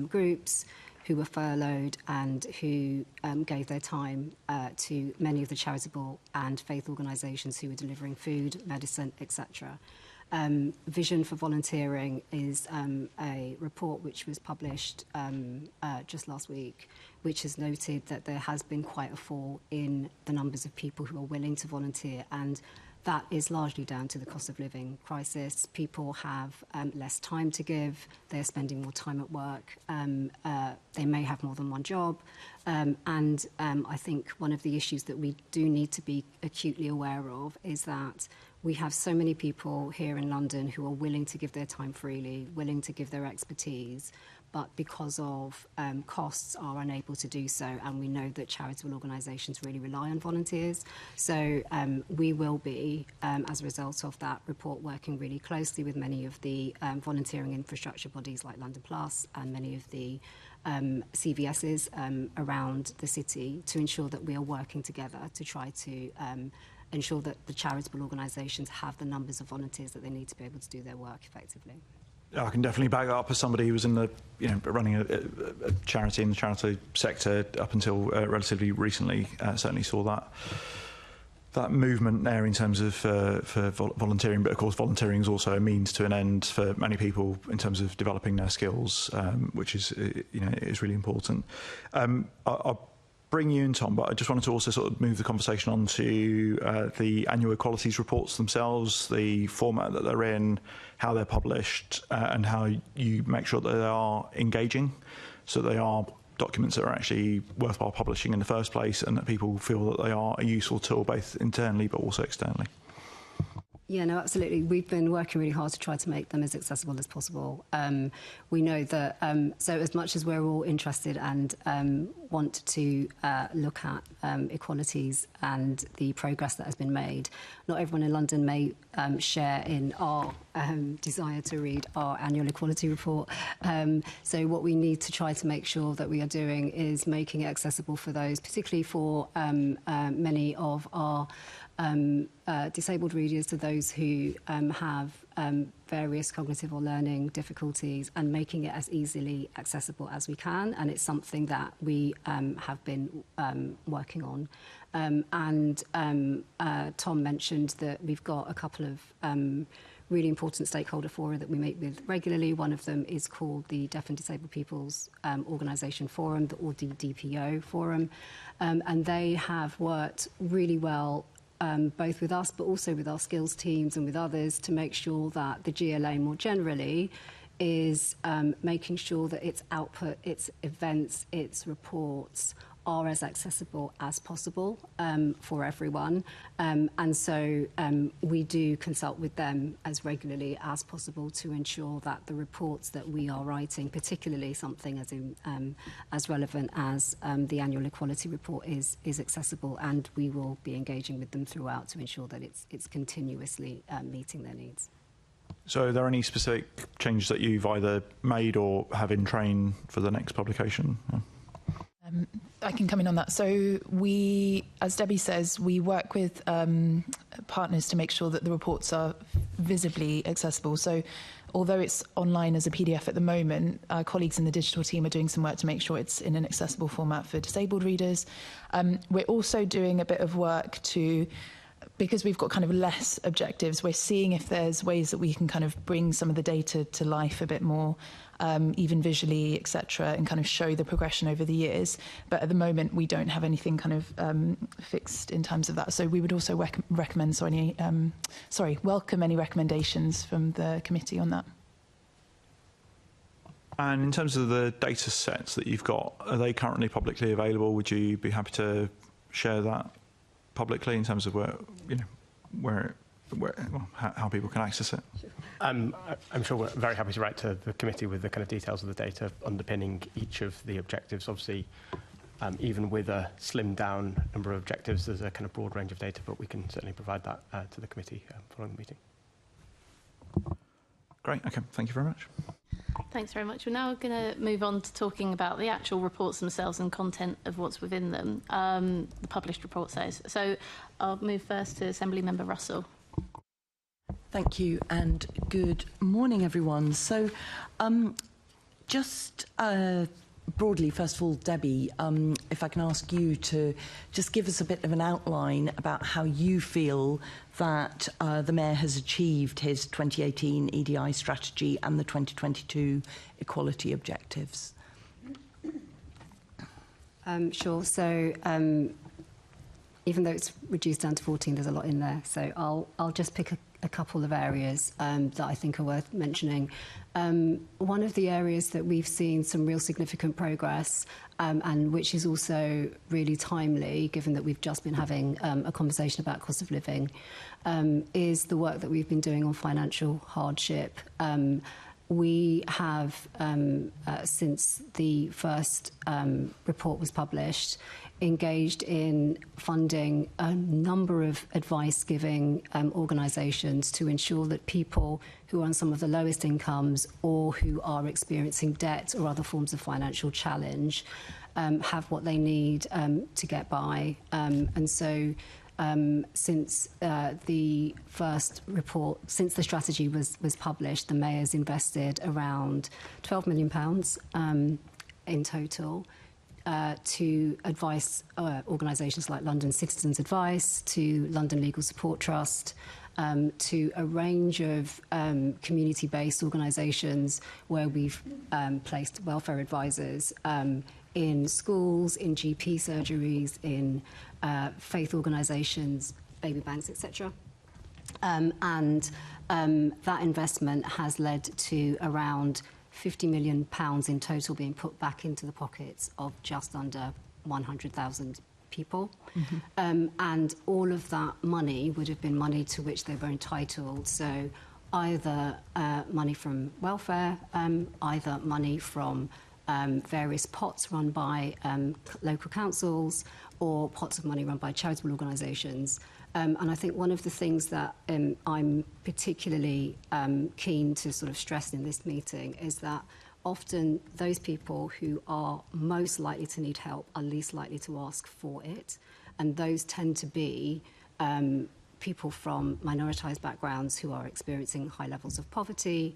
Speaker 5: groups, who were furloughed and who gave their time to many of the charitable and faith organisations who were delivering food, medicine, etc. Vision for Volunteering is a report which was published just last week, which has noted that there has been quite a fall in the numbers of people who are willing to volunteer, and that is largely down to the cost of living crisis. People have less time to give, they're spending more time at work, they may have more than one job, and I think one of the issues that we do need to be acutely aware of is that we have so many people here in London who are willing to give their time freely, willing to give their expertise, but because of costs are unable to do so, and we know that charitable organisations really rely on volunteers. So we will be, as a result of that report, working really closely with many of the volunteering infrastructure bodies like London Plus and many of the CVSs around the city to ensure that we are working together to try to ensure that the charitable organisations have the numbers of volunteers that they need to be able to do their work effectively.
Speaker 8: I can definitely back that up as somebody who was in the, running a charity in the charity sector up until relatively recently. Certainly saw that that movement there in terms of for volunteering, but of course volunteering is also a means to an end for many people in terms of developing their skills, which is is really important. I'll bring you in, Tom, but I just wanted to also sort of move the conversation on to the annual equalities reports themselves, the format that they're in, how they're published, and how you make sure that they are engaging, so they are documents that are actually worthwhile publishing in the first place, and that people feel that they are a useful tool both internally but also externally.
Speaker 5: Yeah, no, absolutely. We've been working really hard to try to make them as accessible as possible. We know that, so as much as we're all interested and want to look at equalities and the progress that has been made, not everyone in London may share in our desire to read our annual equality report. So what we need to try to make sure that we are doing is making it accessible for those, particularly for many of our disabled readers, to those who have various cognitive or learning difficulties, and making it as easily accessible as we can. And it's something that we have been working on. Tom mentioned that we've got a couple of really important stakeholder fora that we meet with regularly. One of them is called the Deaf and Disabled People's Organisation Forum, or the DPO Forum. And they have worked really well both with us but also with our skills teams and with others to make sure that the GLA more generally is making sure that its output, its events, its reports are as accessible as possible for everyone. And so we do consult with them as regularly as possible to ensure that the reports that we are writing, particularly something as relevant as the annual equality report, is accessible, and we will be engaging with them throughout to ensure that it's continuously meeting their needs.
Speaker 8: So are there any specific changes that you've either made or have in train for the next publication?
Speaker 6: I can come in on that. So we, as Debbie says, we work with partners to make sure that the reports are visibly accessible. So although it's online as a PDF at the moment, our colleagues in the digital team are doing some work to make sure it's in an accessible format for disabled readers. We're also doing a bit of work to, because we've got kind of less objectives, we're seeing if there's ways that we can kind of bring some of the data to life a bit more, even visually, etc., and kind of show the progression over the years. But at the moment, we don't have anything kind of fixed in terms of that. So we would also welcome any recommendations from the committee on that.
Speaker 8: And in terms of the data sets that you've got, are they currently publicly available? Would you be happy to share that publicly in terms of how people can access it?
Speaker 7: I'm sure we're very happy to write to the committee with the kind of details of the data underpinning each of the objectives. Obviously, even with a slimmed down number of objectives, there's a kind of broad range of data, but we can certainly provide that to the committee following the meeting.
Speaker 8: Great, okay, thank you very much.
Speaker 2: Thanks very much. We're now going to move on to talking about the actual reports themselves and content of what's within them, the published report says. So I'll move first to Assembly Member Russell.
Speaker 4: Thank you, and good morning, everyone. So just broadly, first of all, Debbie, if I can ask you to just give us a bit of an outline about how you feel that the Mayor has achieved his 2018 EDI strategy and the 2022 equality objectives.
Speaker 5: Sure. So even though it's reduced down to 14, there's a lot in there. So I'll just pick a couple of areas that I think are worth mentioning. One of the areas that we've seen some real significant progress, and which is also really timely, given that we've just been having a conversation about cost of living, is the work that we've been doing on financial hardship. We have, since the first report was published, engaged in funding a number of advice-giving organisations to ensure that people who are on some of the lowest incomes or who are experiencing debt or other forms of financial challenge have what they need to get by. And so since the first report, since the strategy was published, the Mayor's invested around £12 million in total to advice organisations like London Citizens Advice, to London Legal Support Trust, to a range of community-based organisations where we've placed welfare advisors in schools, in GP surgeries, in faith organisations, baby banks, etc. That investment has led to around £50 million in total being put back into the pockets of just under 100,000 people. And all of that money would have been money to which they were entitled. So either money from welfare, either money from various pots run by local councils, or pots of money run by charitable organisations. And I think one of the things that I'm particularly keen to sort of stress in this meeting is that often those people who are most likely to need help are least likely to ask for it. And those tend to be people from minoritised backgrounds who are experiencing high levels of poverty,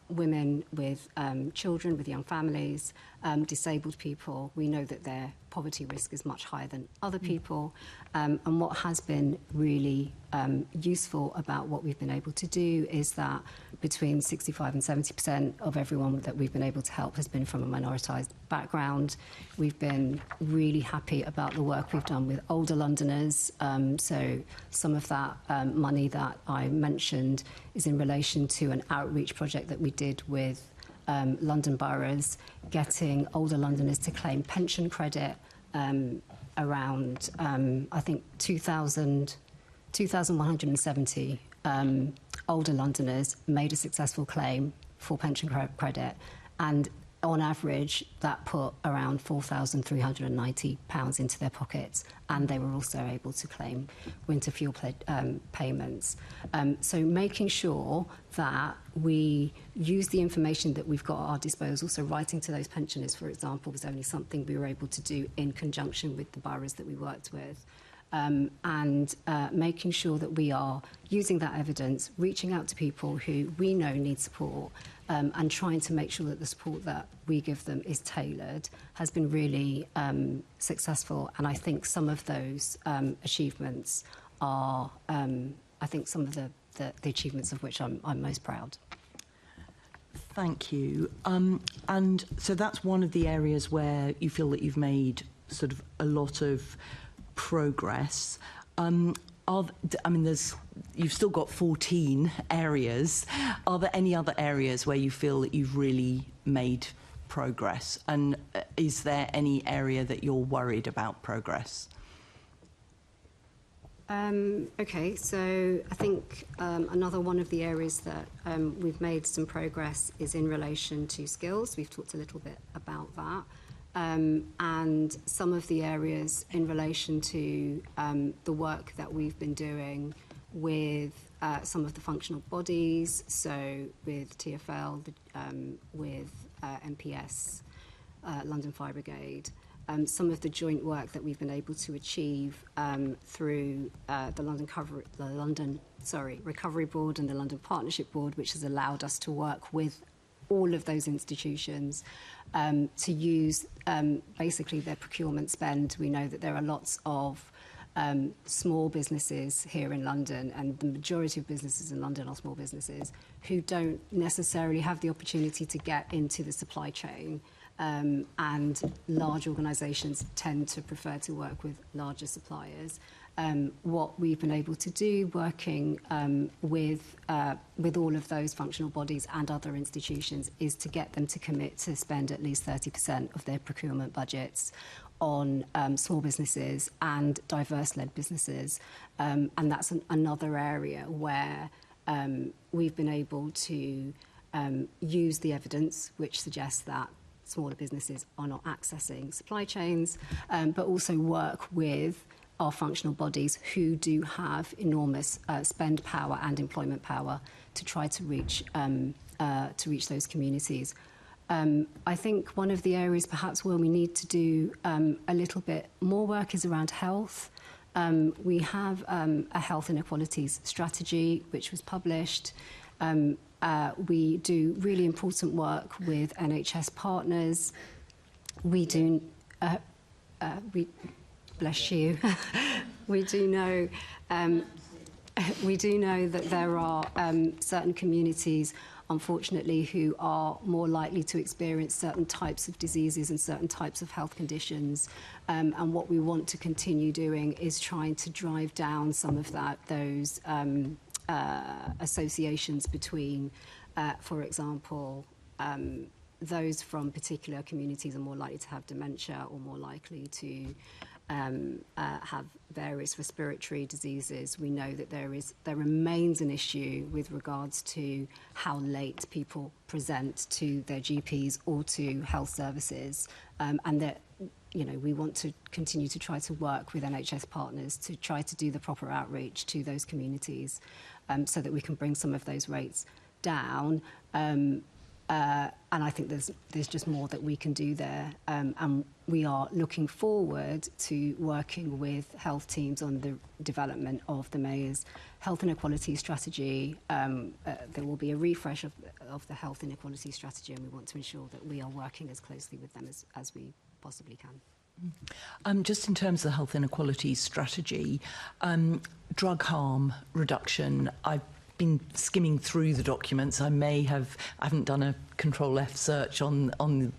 Speaker 5: women with children, with young families, disabled people. We know that their poverty risk is much higher than other people. And what has been really useful about what we've been able to do is that between 65 and 70% of everyone that we've been able to help has been from a minoritised background. We've been really happy about the work we've done with older Londoners. So some of that money that I mentioned is in relation to an outreach project that we did with London boroughs, getting older Londoners to claim pension credit. Around, I think, 2,170 older Londoners made a successful claim for pension credit, and on average that put around £4,390 into their pockets, and they were also able to claim winter fuel payments. So making sure that we use the information that we've got at our disposal, so writing to those pensioners, for example, was only something we were able to do in conjunction with the boroughs that we worked with. And making sure that we are using that evidence, reaching out to people who we know need support, and trying to make sure that the support that we give them is tailored, has been really successful. And I think some of those achievements are, I think, some of the achievements of which I'm most proud.
Speaker 4: Thank you. And so that's one of the areas where you feel that you've made sort of a lot of progress. You've still got 14 areas. Are there any other areas where you feel that you've really made progress? And is there any area that you're worried about progress?
Speaker 5: Okay, so I think another one of the areas that we've made some progress is in relation to skills. We've talked a little bit about that. And some of the areas in relation to the work that we've been doing with some of the functional bodies, so with TfL, with MPS, London Fire Brigade, some of the joint work that we've been able to achieve through the London Recovery Board and the London Partnership Board, which has allowed us to work with all of those institutions to use basically their procurement spend. We know that there are lots of small businesses here in London, and the majority of businesses in London are small businesses who don't necessarily have the opportunity to get into the supply chain, and large organisations tend to prefer to work with larger suppliers. What we've been able to do, working with all of those functional bodies and other institutions, is to get them to commit to spend at least 30% of their procurement budgets on small businesses and diverse-led businesses. And that's another area where we've been able to use the evidence which suggests that smaller businesses are not accessing supply chains, but also work with our functional bodies who do have enormous spend power and employment power to try to reach those communities. I think one of the areas perhaps where we need to do a little bit more work is around health. We have a health inequalities strategy which was published. We do really important work with NHS partners we do, we bless you. we do know that there are certain communities, unfortunately, who are more likely to experience certain types of diseases and certain types of health conditions. And what we want to continue doing is trying to drive down some of those associations between, for example, those from particular communities are more likely to have dementia or more likely to have various respiratory diseases. We know that there remains an issue with regards to how late people present to their GPs or to health services, and that we want to continue to try to work with NHS partners to try to do the proper outreach to those communities, so that we can bring some of those rates down. And I think there's just more that we can do there. And we are looking forward to working with health teams on the development of the Mayor's health inequality strategy. There will be a refresh of the health inequality strategy, and we want to ensure that we are working as closely with them as we possibly can.
Speaker 4: Just in terms of the health inequality strategy, drug harm reduction, I've been skimming through the documents. I haven't done a Control F search on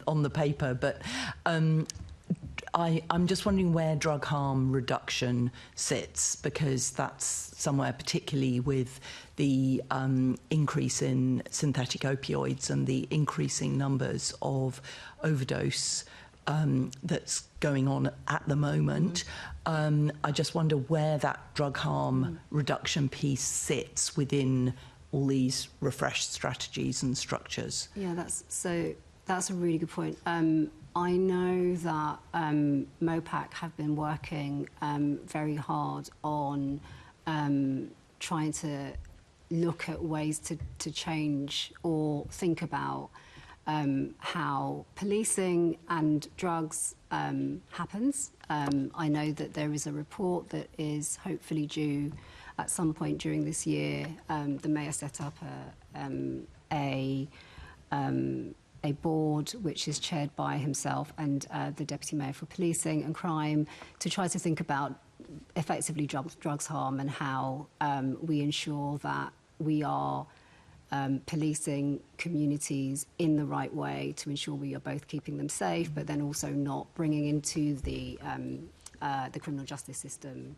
Speaker 4: the paper, but I'm just wondering where drug harm reduction sits, because that's somewhere, particularly with the increase in synthetic opioids and the increasing numbers of overdose that's going on at the moment. I just wonder where that drug harm reduction piece sits within all these refreshed strategies and structures.
Speaker 5: Yeah, that's a really good point. I know that MOPAC have been working very hard on trying to look at ways to change or think about how policing and drugs happens. I know that there is a report that is hopefully due at some point during this year. The Mayor set up a board which is chaired by himself and the Deputy Mayor for Policing and Crime to try to think about effectively drugs harm and how we ensure that we are policing communities in the right way to ensure we are both keeping them safe, but then also not bringing into the criminal justice system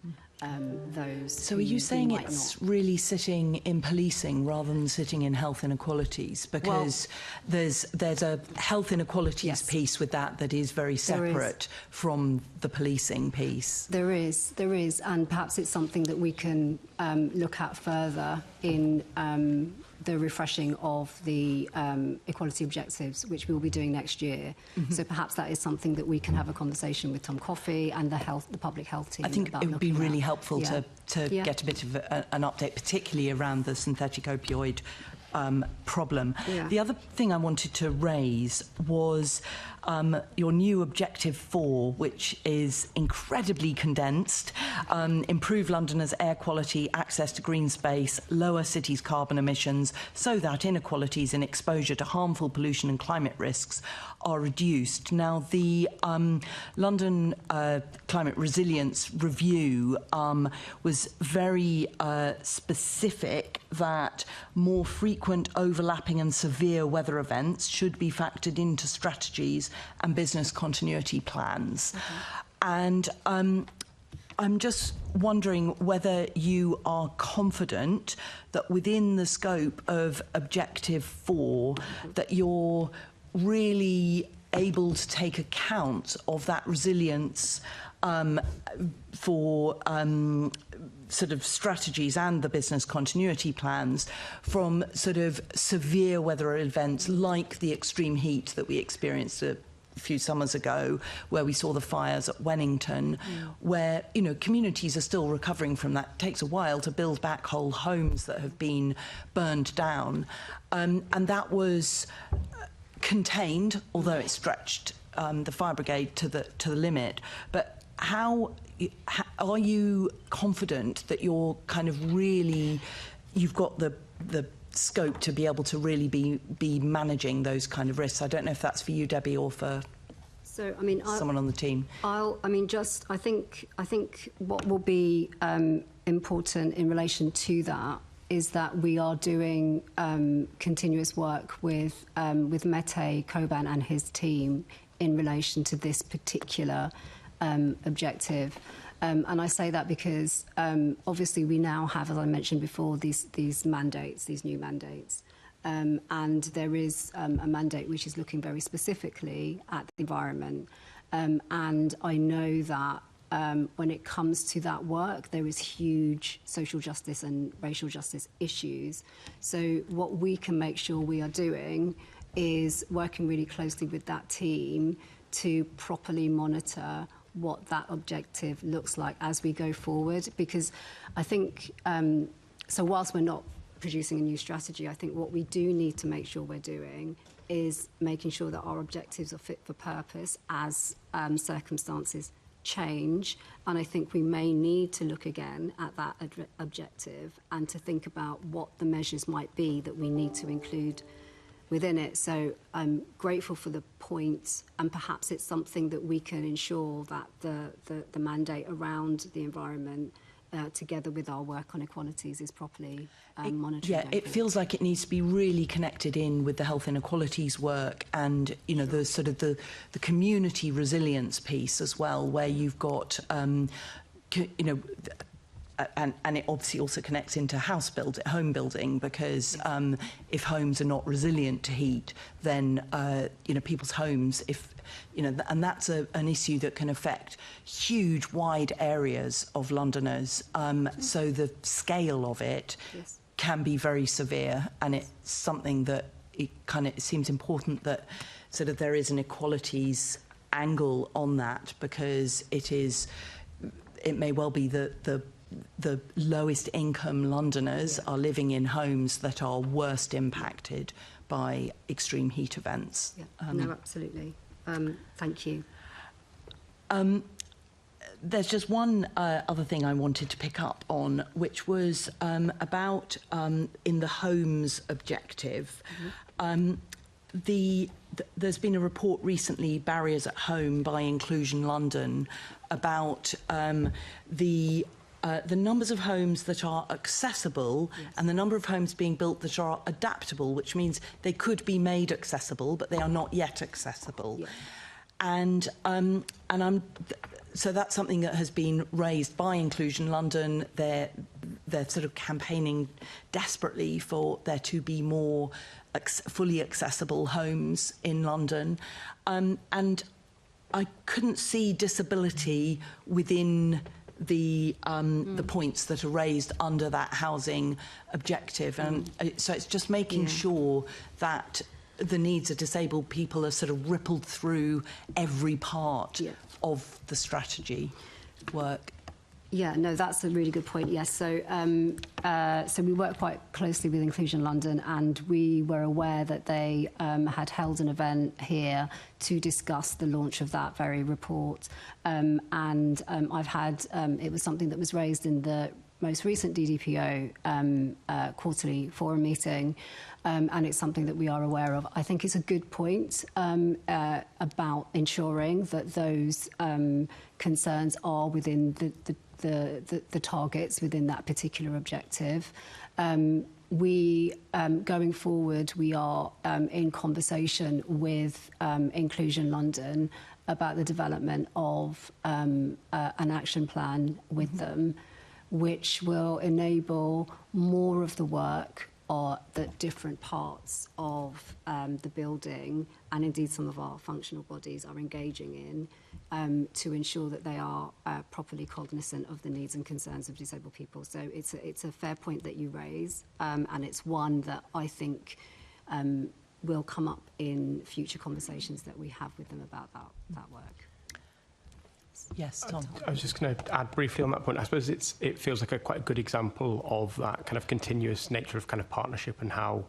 Speaker 5: those.
Speaker 4: So are you saying it's really sitting in policing rather than sitting in health inequalities? Because there's a health inequalities piece with that is very separate from the policing piece.
Speaker 5: There is, and perhaps it's something that we can look at further in the refreshing of the equality objectives, which we will be doing next year. So perhaps that is something that we can have a conversation with Tom Coffey and the public health team.
Speaker 4: I think it would be really helpful to get a bit of an update, particularly around the synthetic opioid problem. The other thing I wanted to raise was your new Objective 4, which is incredibly condensed. Improve Londoners' air quality, access to green space, lower cities' carbon emissions, so that inequalities in exposure to harmful pollution and climate risks are reduced. Now, the London Climate Resilience Review was very specific that more frequent overlapping and severe weather events should be factored into strategies and business continuity plans. And I'm just wondering whether you are confident that within the scope of Objective 4 that you're really able to take account of that resilience for sort of strategies and the business continuity plans from sort of severe weather events like the extreme heat that we experienced a few summers ago, where we saw the fires at Wennington, where, you know, communities are still recovering from that. It takes a while to build back whole homes that have been burned down. And that was contained, although it stretched the fire brigade to the limit. But how are you confident that you're kind of really, you've got the scope to be able to really be managing those kind of risks? I don't know if that's for you, Debbie, or for
Speaker 5: So, I mean,
Speaker 4: someone on the team.
Speaker 5: I think what will be important in relation to that is that we are doing continuous work with Mete Coban and his team in relation to this particular objective. And I say that because obviously we now have, as I mentioned before, these mandates, these new mandates. And there is a mandate which is looking very specifically at the environment. And I know that when it comes to that work, there is huge social justice and racial justice issues. So what we can make sure we are doing is working really closely with that team to properly monitor what that objective looks like as we go forward. Because I think, so whilst we're not producing a new strategy, I think what we do need to make sure we're doing is making sure that our objectives are fit for purpose as circumstances change. And I think we may need to look again at that objective and to think about what the measures might be that we need to include within it. So I'm grateful for the points, and perhaps it's something that we can ensure that the mandate around the environment together with our work on equalities is properly monitored.
Speaker 4: Yeah, it feels like it needs to be really connected in with the health inequalities work and, you know, the sort of the community resilience piece as well, where you've got, you know, and it obviously also connects into home building, because if homes are not resilient to heat, then you know, people's homes, if you know, and that's an issue that can affect huge, wide areas of Londoners. So the scale of it can be very severe, and it's something that it seems important that sort of there is an equalities angle on that, because it may well be the lowest income Londoners are living in homes that are worst impacted by extreme heat events.
Speaker 5: Yeah. No, absolutely. Thank you.
Speaker 4: There's just one other thing I wanted to pick up on, which was about in the homes objective. There's been a report recently, Barriers at Home by Inclusion London, about the numbers of homes that are accessible and the number of homes being built that are adaptable, which means they could be made accessible, but they are not yet accessible. Yeah. And so that's something that has been raised by Inclusion London. They're sort of campaigning desperately for there to be more fully accessible homes in London. And I couldn't see disability within the points that are raised under that housing objective. And so it's just making sure that the needs of disabled people are sort of rippled through every part of the strategy work.
Speaker 5: Yeah, no, that's a really good point. Yes, so we work quite closely with Inclusion London, and we were aware that they had held an event here to discuss the launch of that very report. And I've had it was something that was raised in the most recent DDPO quarterly forum meeting, and it's something that we are aware of. I think it's a good point about ensuring that those concerns are within the targets within that particular objective. We, going forward, we are in conversation with Inclusion London about the development of an action plan with them, which will enable more of the work that different parts of the building, and indeed some of our functional bodies, are engaging in to ensure that they are properly cognizant of the needs and concerns of disabled people. So it's a fair point that you raise, and it's one that I think will come up in future conversations that we have with them about that work.
Speaker 4: Yes, Tom.
Speaker 7: I was just going to add briefly on that point. I suppose it feels like quite a good example of that kind of continuous nature of kind of partnership, and how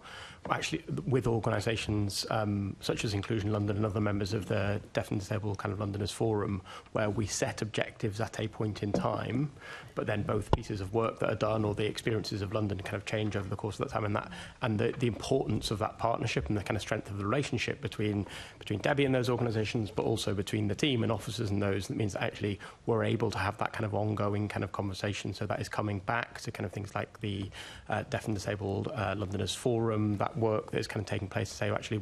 Speaker 7: actually with organisations such as Inclusion London and other members of the Deaf and Disabled kind of Londoners Forum, where we set objectives at a point in time, but then both pieces of work that are done or the experiences of London kind of change over the course of that time, and the importance of that partnership and the kind of strength of the relationship between Debbie and those organisations, but also between the team and officers and those. That means that actually we're able to have that kind of ongoing kind of conversation. So that is coming back to kind of things like the Deaf and Disabled Londoners Forum, that work that is kind of taking place to say, actually,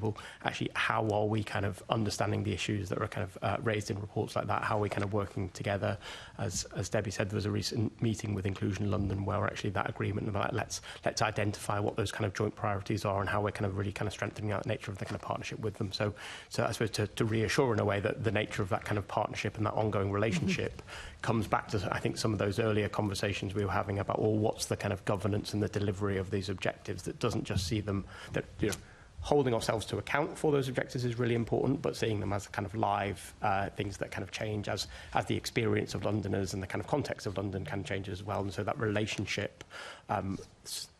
Speaker 7: how are we kind of understanding the issues that are kind of raised in reports like that? How are we kind of working together? As Debbie said, there was a recent meeting with Inclusion London where actually that agreement about let's identify what those kind of joint priorities are and how we're kind of really kind of strengthening that nature of the kind of partnership with them. So I suppose to reassure in a way that the nature of that kind of partnership and that ongoing relationship comes back to, I think, some of those earlier conversations we were having about, well, what's the kind of governance and the delivery of these objectives that doesn't just see them, that, you know, holding ourselves to account for those objectives is really important, but seeing them as kind of live things that kind of change as the experience of Londoners and the kind of context of London can change as well. And so that relationship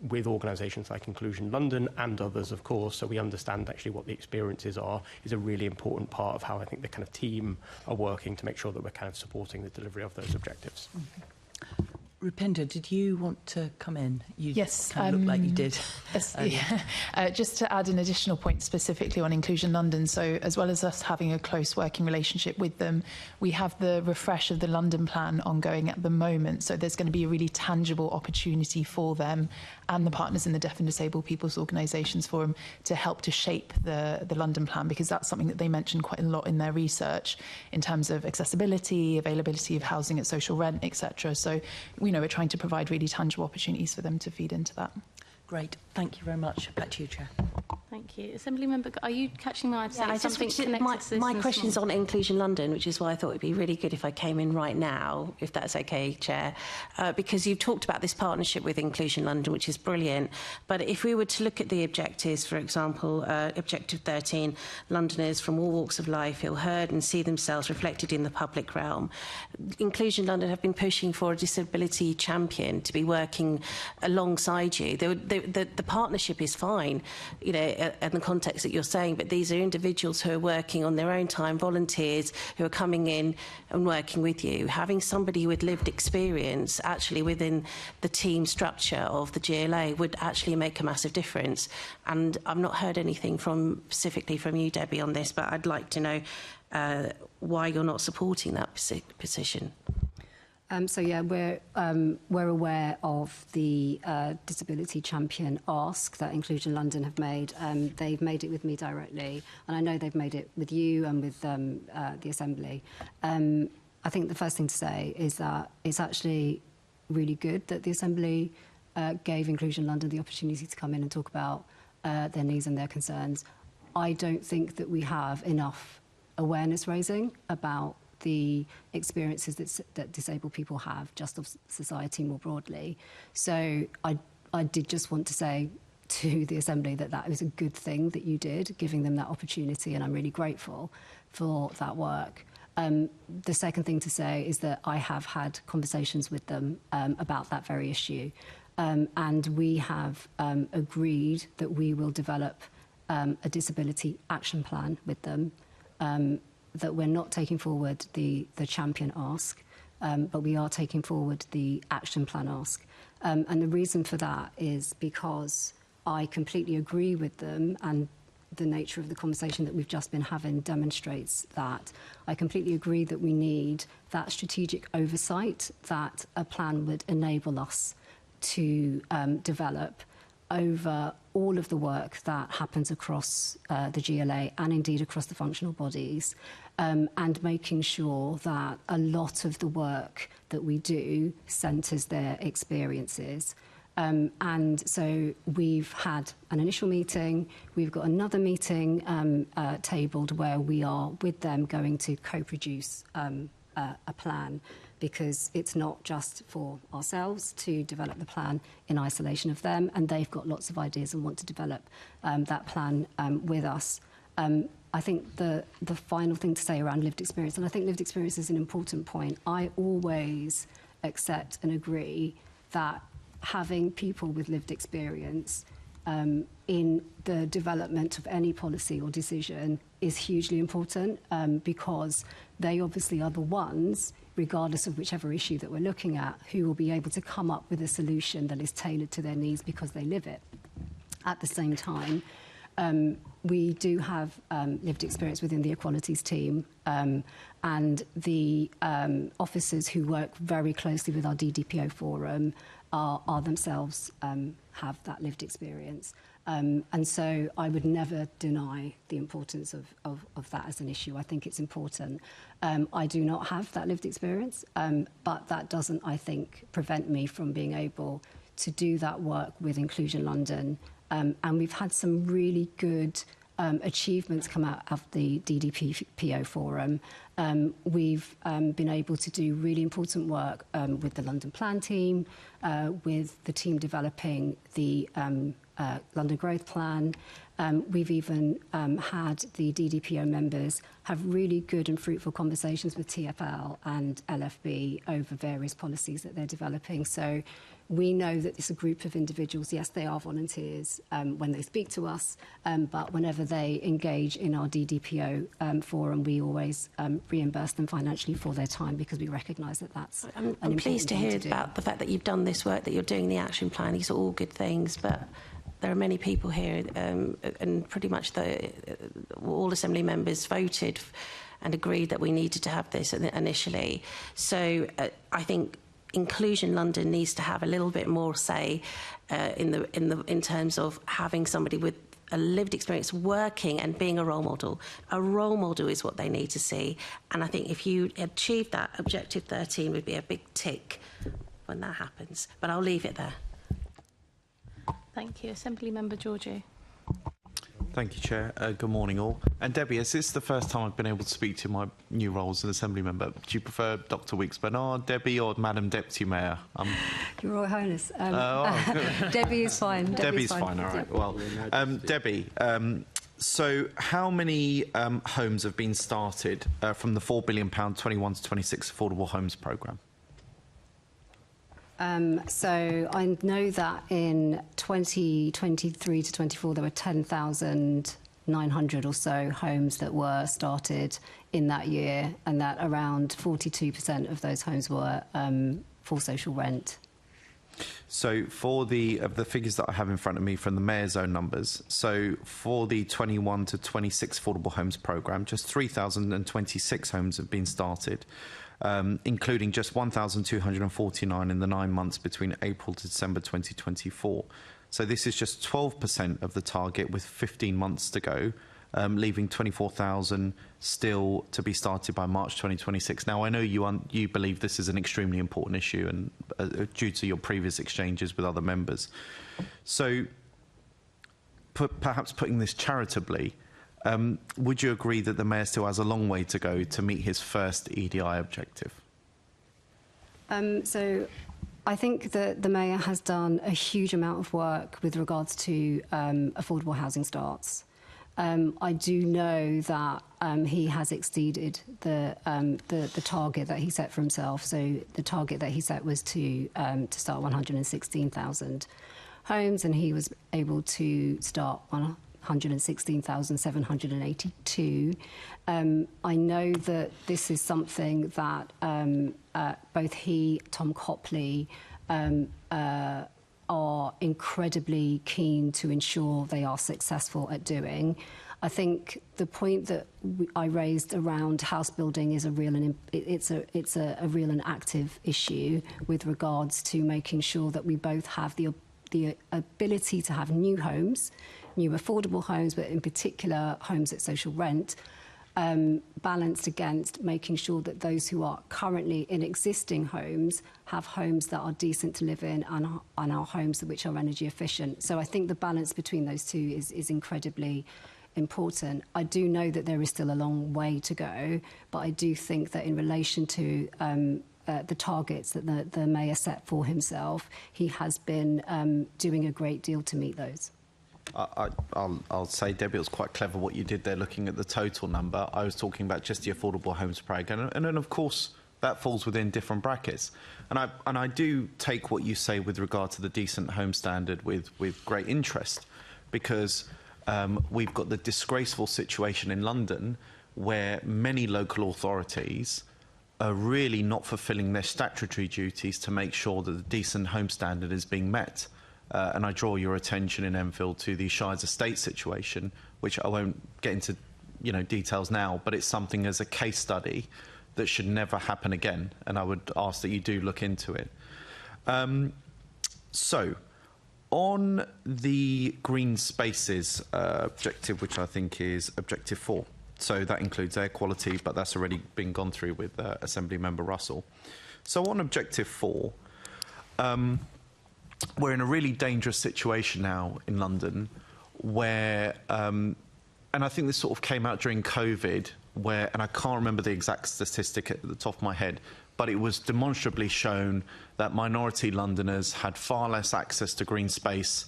Speaker 7: with organisations like Inclusion London and others, of course, so we understand actually what the experiences are, is a really important part of how I think the kind of team are working to make sure that we're kind of supporting the delivery of those objectives.
Speaker 4: Rupinder, did you want to come in? You
Speaker 6: yes,
Speaker 4: kind of looked like you did.
Speaker 6: Yes, just to add an additional point specifically on Inclusion London, so as well as us having a close working relationship with them, we have the refresh of the London plan ongoing at the moment, so there's going to be a really tangible opportunity for them and the partners in the Deaf and Disabled People's Organisations Forum to help to shape the London plan, because that's something that they mentioned quite a lot in their research in terms of accessibility, availability of housing at social rent, etc. So we're trying to provide really tangible opportunities for them to feed into that.
Speaker 4: Great, thank you very much. Back to you, Chair.
Speaker 2: Thank you. Assembly Member, are you catching my eye?
Speaker 3: Yeah, my question's on Inclusion London, which is why I thought it'd be really good if I came in right now, if that's okay, Chair, because you've talked about this partnership with Inclusion London, which is brilliant. But if we were to look at the objectives, for example, Objective 13, Londoners from all walks of life feel heard and see themselves reflected in the public realm. Inclusion London have been pushing for a disability champion to be working alongside you. The partnership is fine, you know, in the context that you're saying, but these are individuals who are working on their own time, volunteers who are coming in and working with you. Having somebody with lived experience actually within the team structure of the GLA would actually make a massive difference. And I've not heard anything specifically from you, Debbie, on this, but I'd like to know why you're not supporting that position.
Speaker 5: So yeah, we're aware of the Disability Champion ask that Inclusion London have made. They've made it with me directly, and I know they've made it with you and with the Assembly. I think the first thing to say is that it's actually really good that the Assembly gave Inclusion London the opportunity to come in and talk about their needs and their concerns. I don't think that we have enough awareness raising about the experiences that disabled people have, just of society more broadly. So I did just want to say to the Assembly that was a good thing that you did, giving them that opportunity, and I'm really grateful for that work. The second thing to say is that I have had conversations with them about that very issue, and we have agreed that we will develop a disability action plan with them, that we're not taking forward the champion ask, but we are taking forward the action plan ask. And the reason for that is because I completely agree with them, and the nature of the conversation that we've just been having demonstrates that. I completely agree that we need that strategic oversight that a plan would enable us to develop over all of the work that happens across the GLA and indeed across the functional bodies, and making sure that a lot of the work that we do centres their experiences. And so we've had an initial meeting, we've got another meeting tabled where we are with them going to co-produce a plan, because it's not just for ourselves to develop the plan in isolation of them, and they've got lots of ideas and want to develop that plan with us. I think the final thing to say around lived experience, and I think lived experience is an important point, I always accept and agree that having people with lived experience in the development of any policy or decision is hugely important, because they obviously are the ones, regardless of whichever issue that we're looking at, who will be able to come up with a solution that is tailored to their needs because they live it. At the same time, we do have lived experience within the equalities team, and the officers who work very closely with our DDPO forum are themselves have that lived experience. And so I would never deny the importance of that as an issue. I think it's important. I do not have that lived experience, but that doesn't, I think, prevent me from being able to do that work with Inclusion London. And we've had some really good achievements come out of the DDPO forum. We've been able to do really important work with the London Plan team, with the team developing the London Growth Plan. We've even had the DDPO members have really good and fruitful conversations with TfL and LFB over various policies that they're developing. So we know that it's a group of individuals. Yes, they are volunteers when they speak to us, but whenever they engage in our DDPO forum, we always reimburse them financially for their time, because we recognise that that's
Speaker 3: I'm pleased to hear about the fact that you've done this work, that you're doing the action plan. These are all good things, but there are many people here, and pretty much all Assembly members voted and agreed that we needed to have this initially. So I think Inclusion London needs to have a little bit more say in terms of having somebody with a lived experience working and being a role model. A role model is what they need to see, and I think if you achieve that, Objective 13 would be a big tick when that happens. But I'll leave it there.
Speaker 2: Thank you. Assembly Member Georgiou.
Speaker 9: Thank you, Chair. Good morning, all. And Debbie, is this the first time I've been able to speak to my new role as an Assembly Member? Do you prefer Dr Weeks-Bernard, Debbie, or Madam Deputy Mayor?
Speaker 5: Your Royal Highness. Debbie is fine.
Speaker 9: Debbie's fine, all right. Well, Debbie, so how many homes have been started from the £4 billion 21 to 26 affordable homes programme?
Speaker 5: So I know that in 2023 to 24 there were 10,900 or so homes that were started in that year, and that around 42% of those homes were for social rent.
Speaker 9: So for the figures that I have in front of me from the Mayor's own numbers, so for the 21 to 26 affordable homes programme, just 3,026 homes have been started. Including just 1,249 in the 9 months between April to December 2024. So this is just 12% of the target, with 15 months to go, leaving 24,000 still to be started by March 2026. Now, I know you believe this is an extremely important issue, and due to your previous exchanges with other members. So perhaps putting this charitably, would you agree that the Mayor still has a long way to go to meet his first EDI objective?
Speaker 5: So I think that the Mayor has done a huge amount of work with regards to affordable housing starts. I do know that he has exceeded the target that he set for himself. So the target that he set was to start 116,000 homes, and he was able to start 116,782. I know that this is something that both he, Tom Copley, are incredibly keen to ensure they are successful at doing. I think the point that I raised around house building is a real and real and active issue with regards to making sure that we both have the ability to have new homes, new affordable homes, but in particular homes at social rent, balanced against making sure that those who are currently in existing homes have homes that are decent to live in and are homes which are energy efficient. So I think the balance between those two is incredibly important. I do know that there is still a long way to go, but I do think that in relation to the targets that the Mayor set for himself, he has been doing a great deal to meet those.
Speaker 9: I'll say, Debbie, it was quite clever what you did there, looking at the total number. I was talking about just the affordable homes programme, and then of course that falls within different brackets. And I do take what you say with regard to the decent home standard with great interest. because we've got the disgraceful situation in London where many local authorities are really not fulfilling their statutory duties to make sure that the decent home standard is being met. And I draw your attention in Enfield to the Shires Estate situation, which I won't get into details now, but it's something as a case study that should never happen again, and I would ask that you do look into it. So, on the green spaces objective, which I think is objective 4, so that includes air quality, but that's already been gone through with Assembly Member Russell. So on objective 4, we're in a really dangerous situation now in London where, and I think this sort of came out during COVID, where, and I can't remember the exact statistic at the top of my head, but it was demonstrably shown that minority Londoners had far less access to green space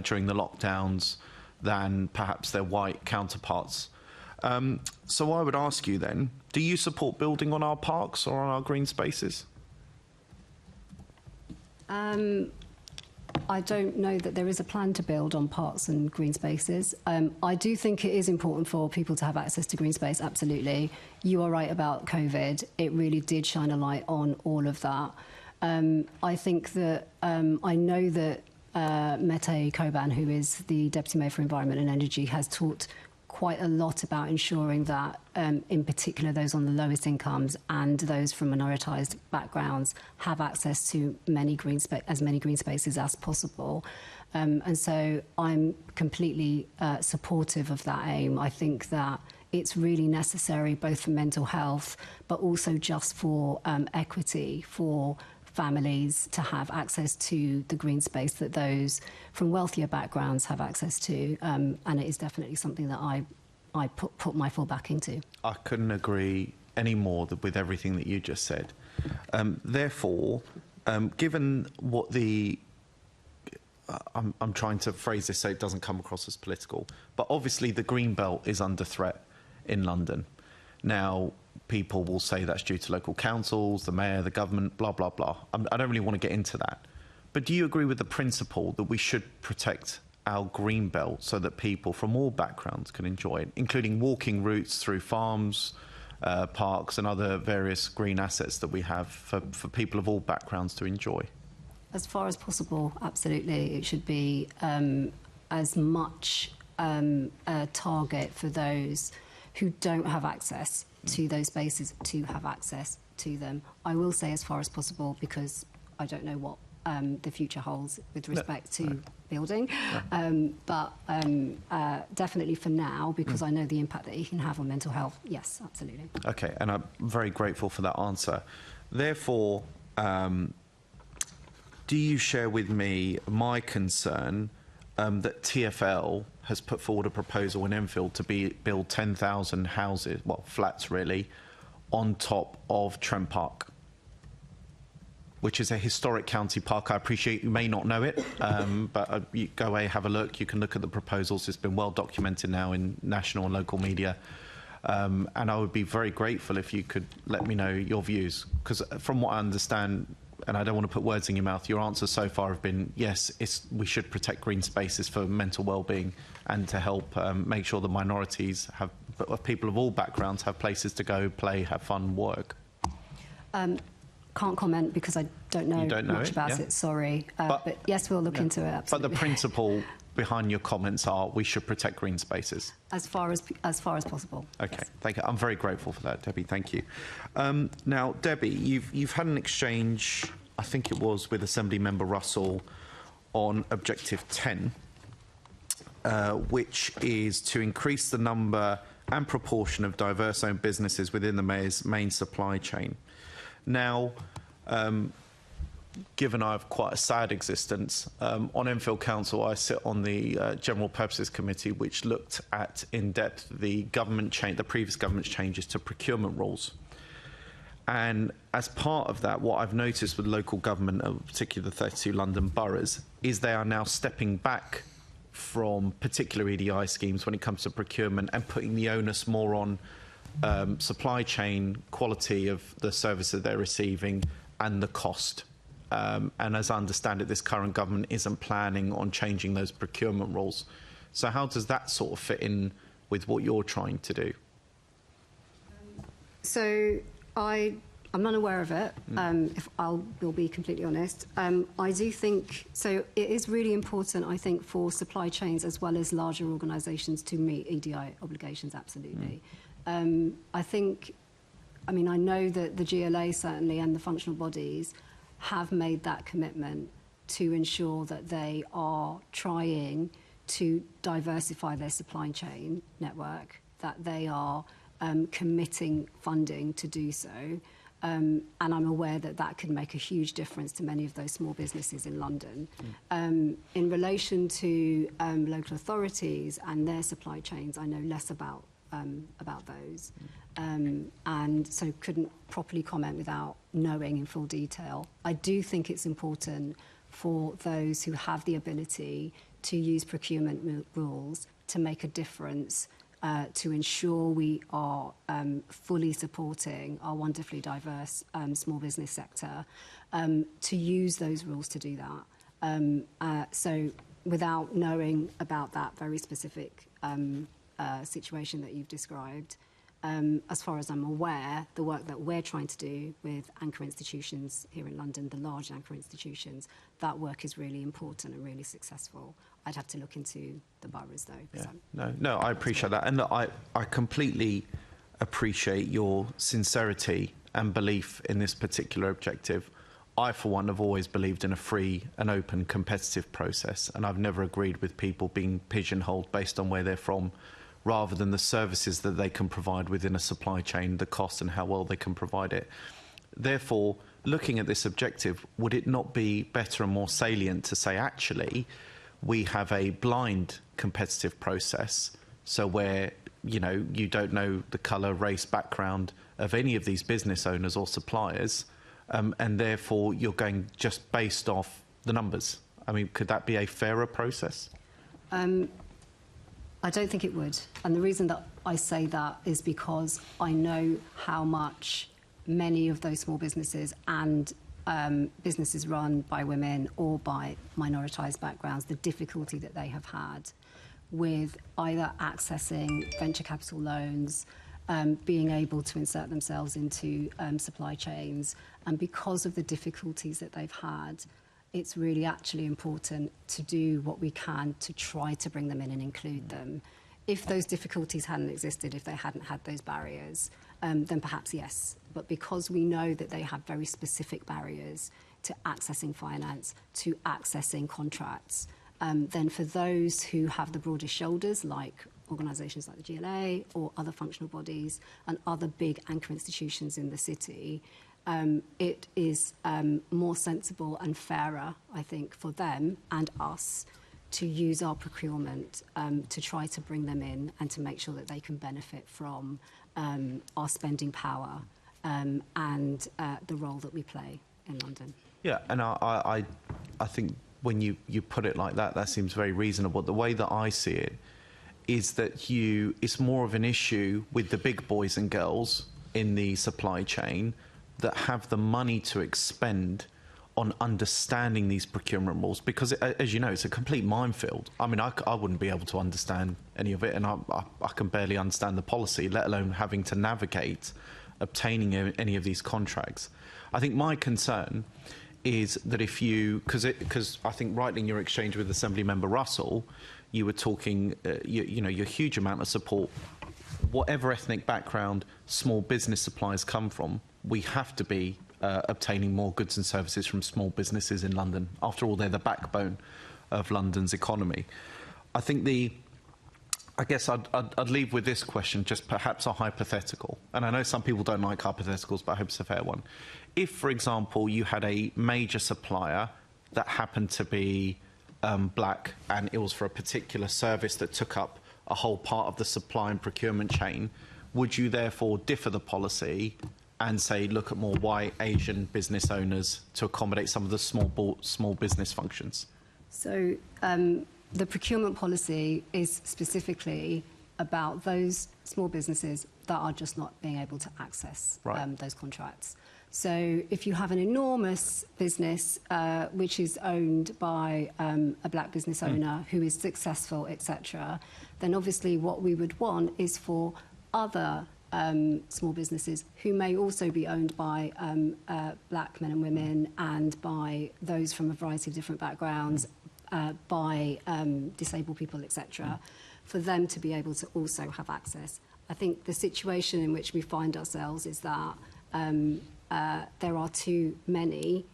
Speaker 9: during the lockdowns than perhaps their white counterparts. So I would ask you then, do you support building on our parks or on our green spaces?
Speaker 5: I don't know that there is a plan to build on parks and green spaces. I do think it is important for people to have access to green space, absolutely. You are right about COVID. It really did shine a light on all of that. I think that, I know that Mete Koban, who is the Deputy Mayor for Environment and Energy, has talked quite a lot about ensuring that, in particular, those on the lowest incomes and those from minoritised backgrounds have access to as many green spaces as possible. And so I'm completely supportive of that aim. I think that it's really necessary both for mental health, but also just for equity, for families to have access to the green space that those from wealthier backgrounds have access to, and it is definitely something that I put my full backing to. I
Speaker 9: couldn't agree any more with everything that you just said. Therefore, given what I'm trying to phrase this so it doesn't come across as political, but obviously the green belt is under threat in London. Now, people will say that's due to local councils, the mayor, the government, blah, blah, blah. I don't really want to get into that. But do you agree with the principle that we should protect our green belt so that people from all backgrounds can enjoy it, including walking routes through farms, parks and other various green assets that we have for people of all backgrounds to enjoy?
Speaker 5: As far as possible, absolutely. It should be as much a target for those who don't have access to those spaces to have access to them. I will say as far as possible because I don't know what the future holds with respect to building, but definitely for now, because I know the impact that it can have on mental health. Yes, absolutely.
Speaker 9: Okay, and I'm very grateful for that answer. Therefore, do you share with me my concern that TfL has put forward a proposal in Enfield to build 10,000 houses, well, flats really, on top of Trent Park, which is a historic county park. I appreciate you may not know it, but you go away, have a look. You can look at the proposals. It's been well documented now in national and local media. And I would be very grateful if you could let me know your views, because from what I understand, and I don't want to put words in your mouth, your answers so far have been, yes, we should protect green spaces for mental well-being and to help make sure the minorities have, people of all backgrounds have places to go, play, have fun, work.
Speaker 5: Can't comment because I don't know much about it, sorry. But yes, we'll look into it, absolutely.
Speaker 9: But the principle behind your comments are we should protect green spaces.
Speaker 5: As far as possible.
Speaker 9: Okay,
Speaker 5: yes.
Speaker 9: Thank you. I'm very grateful for that, Debbie. Thank you. Now, Debbie, you've had an exchange, I think it was with Assembly Member Russell, on Objective 10, which is to increase the number and proportion of diverse-owned businesses within the Mayor's main supply chain. Now, given I have quite a sad existence, on Enfield Council I sit on the General Purposes Committee, which looked at in depth the previous government's changes to procurement rules. And as part of that, what I've noticed with local government, particularly the 32 London boroughs, is they are now stepping back from particular EDI schemes when it comes to procurement and putting the onus more on supply chain, quality of the services they're receiving and the cost. And as I understand it, this current government isn't planning on changing those procurement rules. So how does that sort of fit in with what you're trying to do?
Speaker 5: So I'm not aware of it, if will be completely honest. I do think, so it is really important, I think, for supply chains as well as larger organisations to meet EDI obligations, absolutely. I know that the GLA certainly and the functional bodies have made that commitment to ensure that they are trying to diversify their supply chain network, that they are committing funding to do so. And I'm aware that that could make a huge difference to many of those small businesses in London. In relation to local authorities and their supply chains, I know less about those. And so couldn't properly comment without knowing in full detail. I do think it's important for those who have the ability to use procurement rules to make a difference, to ensure we are fully supporting our wonderfully diverse small business sector, to use those rules to do that. So without knowing about that very specific situation that you've described, as far as I'm aware, the work that we're trying to do with anchor institutions here in London, the large anchor institutions, that work is really important and really successful. I'd have to look into the boroughs, though.
Speaker 9: Yeah. No, I appreciate that. And I completely appreciate your sincerity and belief in this particular objective. I, for one, have always believed in a free and open competitive process, and I've never agreed with people being pigeonholed based on where they're from, rather than the services that they can provide within a supply chain, the cost and how well they can provide it. Therefore, looking at this objective, would it not be better and more salient to say, actually, we have a blind competitive process, so where, you don't know the colour, race, background of any of these business owners or suppliers, and therefore you're going just based off the numbers? I mean, could that be a fairer process?
Speaker 5: I don't think it would. And the reason that I say that is because I know how much many of those small businesses and businesses run by women or by minoritized backgrounds, the difficulty that they have had with either accessing venture capital loans, being able to insert themselves into supply chains. And because of the difficulties that they've had, it's really actually important to do what we can to try to bring them in and include them. If those difficulties hadn't existed, if they hadn't had those barriers, then perhaps yes. But because we know that they have very specific barriers to accessing finance, to accessing contracts, then for those who have the broadest shoulders, like organisations like the GLA or other functional bodies and other big anchor institutions in the city, it is more sensible and fairer, I think, for them and us to use our procurement to try to bring them in and to make sure that they can benefit from our spending power and the role that we play in London.
Speaker 9: Yeah, and I think when you put it like that, that seems very reasonable. The way that I see it is that it's more of an issue with the big boys and girls in the supply chain that have the money to expend on understanding these procurement rules, because as you know, it's a complete minefield. I mean, I wouldn't be able to understand any of it, and I can barely understand the policy, let alone having to navigate obtaining any of these contracts. I think my concern is that if because I think rightly in your exchange with Assembly Member Russell, you were talking, your huge amount of support, whatever ethnic background small business suppliers come from, we have to be obtaining more goods and services from small businesses in London. After all, they're the backbone of London's economy. I think I guess I'd leave with this question, just perhaps a hypothetical. And I know some people don't like hypotheticals, but I hope it's a fair one. If, for example, you had a major supplier that happened to be black, and it was for a particular service that took up a whole part of the supply and procurement chain, would you therefore differ the policy and say, look at more white, Asian business owners to accommodate some of the small business functions? So
Speaker 5: the procurement policy is specifically about those small businesses that are just not being able to access those contracts. So if you have an enormous business which is owned by a black business owner who is successful, etc., then obviously what we would want is for other small businesses who may also be owned by black men and women and by those from a variety of different backgrounds, by disabled people, etc., for them to be able to also have access. I think the situation in which we find ourselves is that there are too many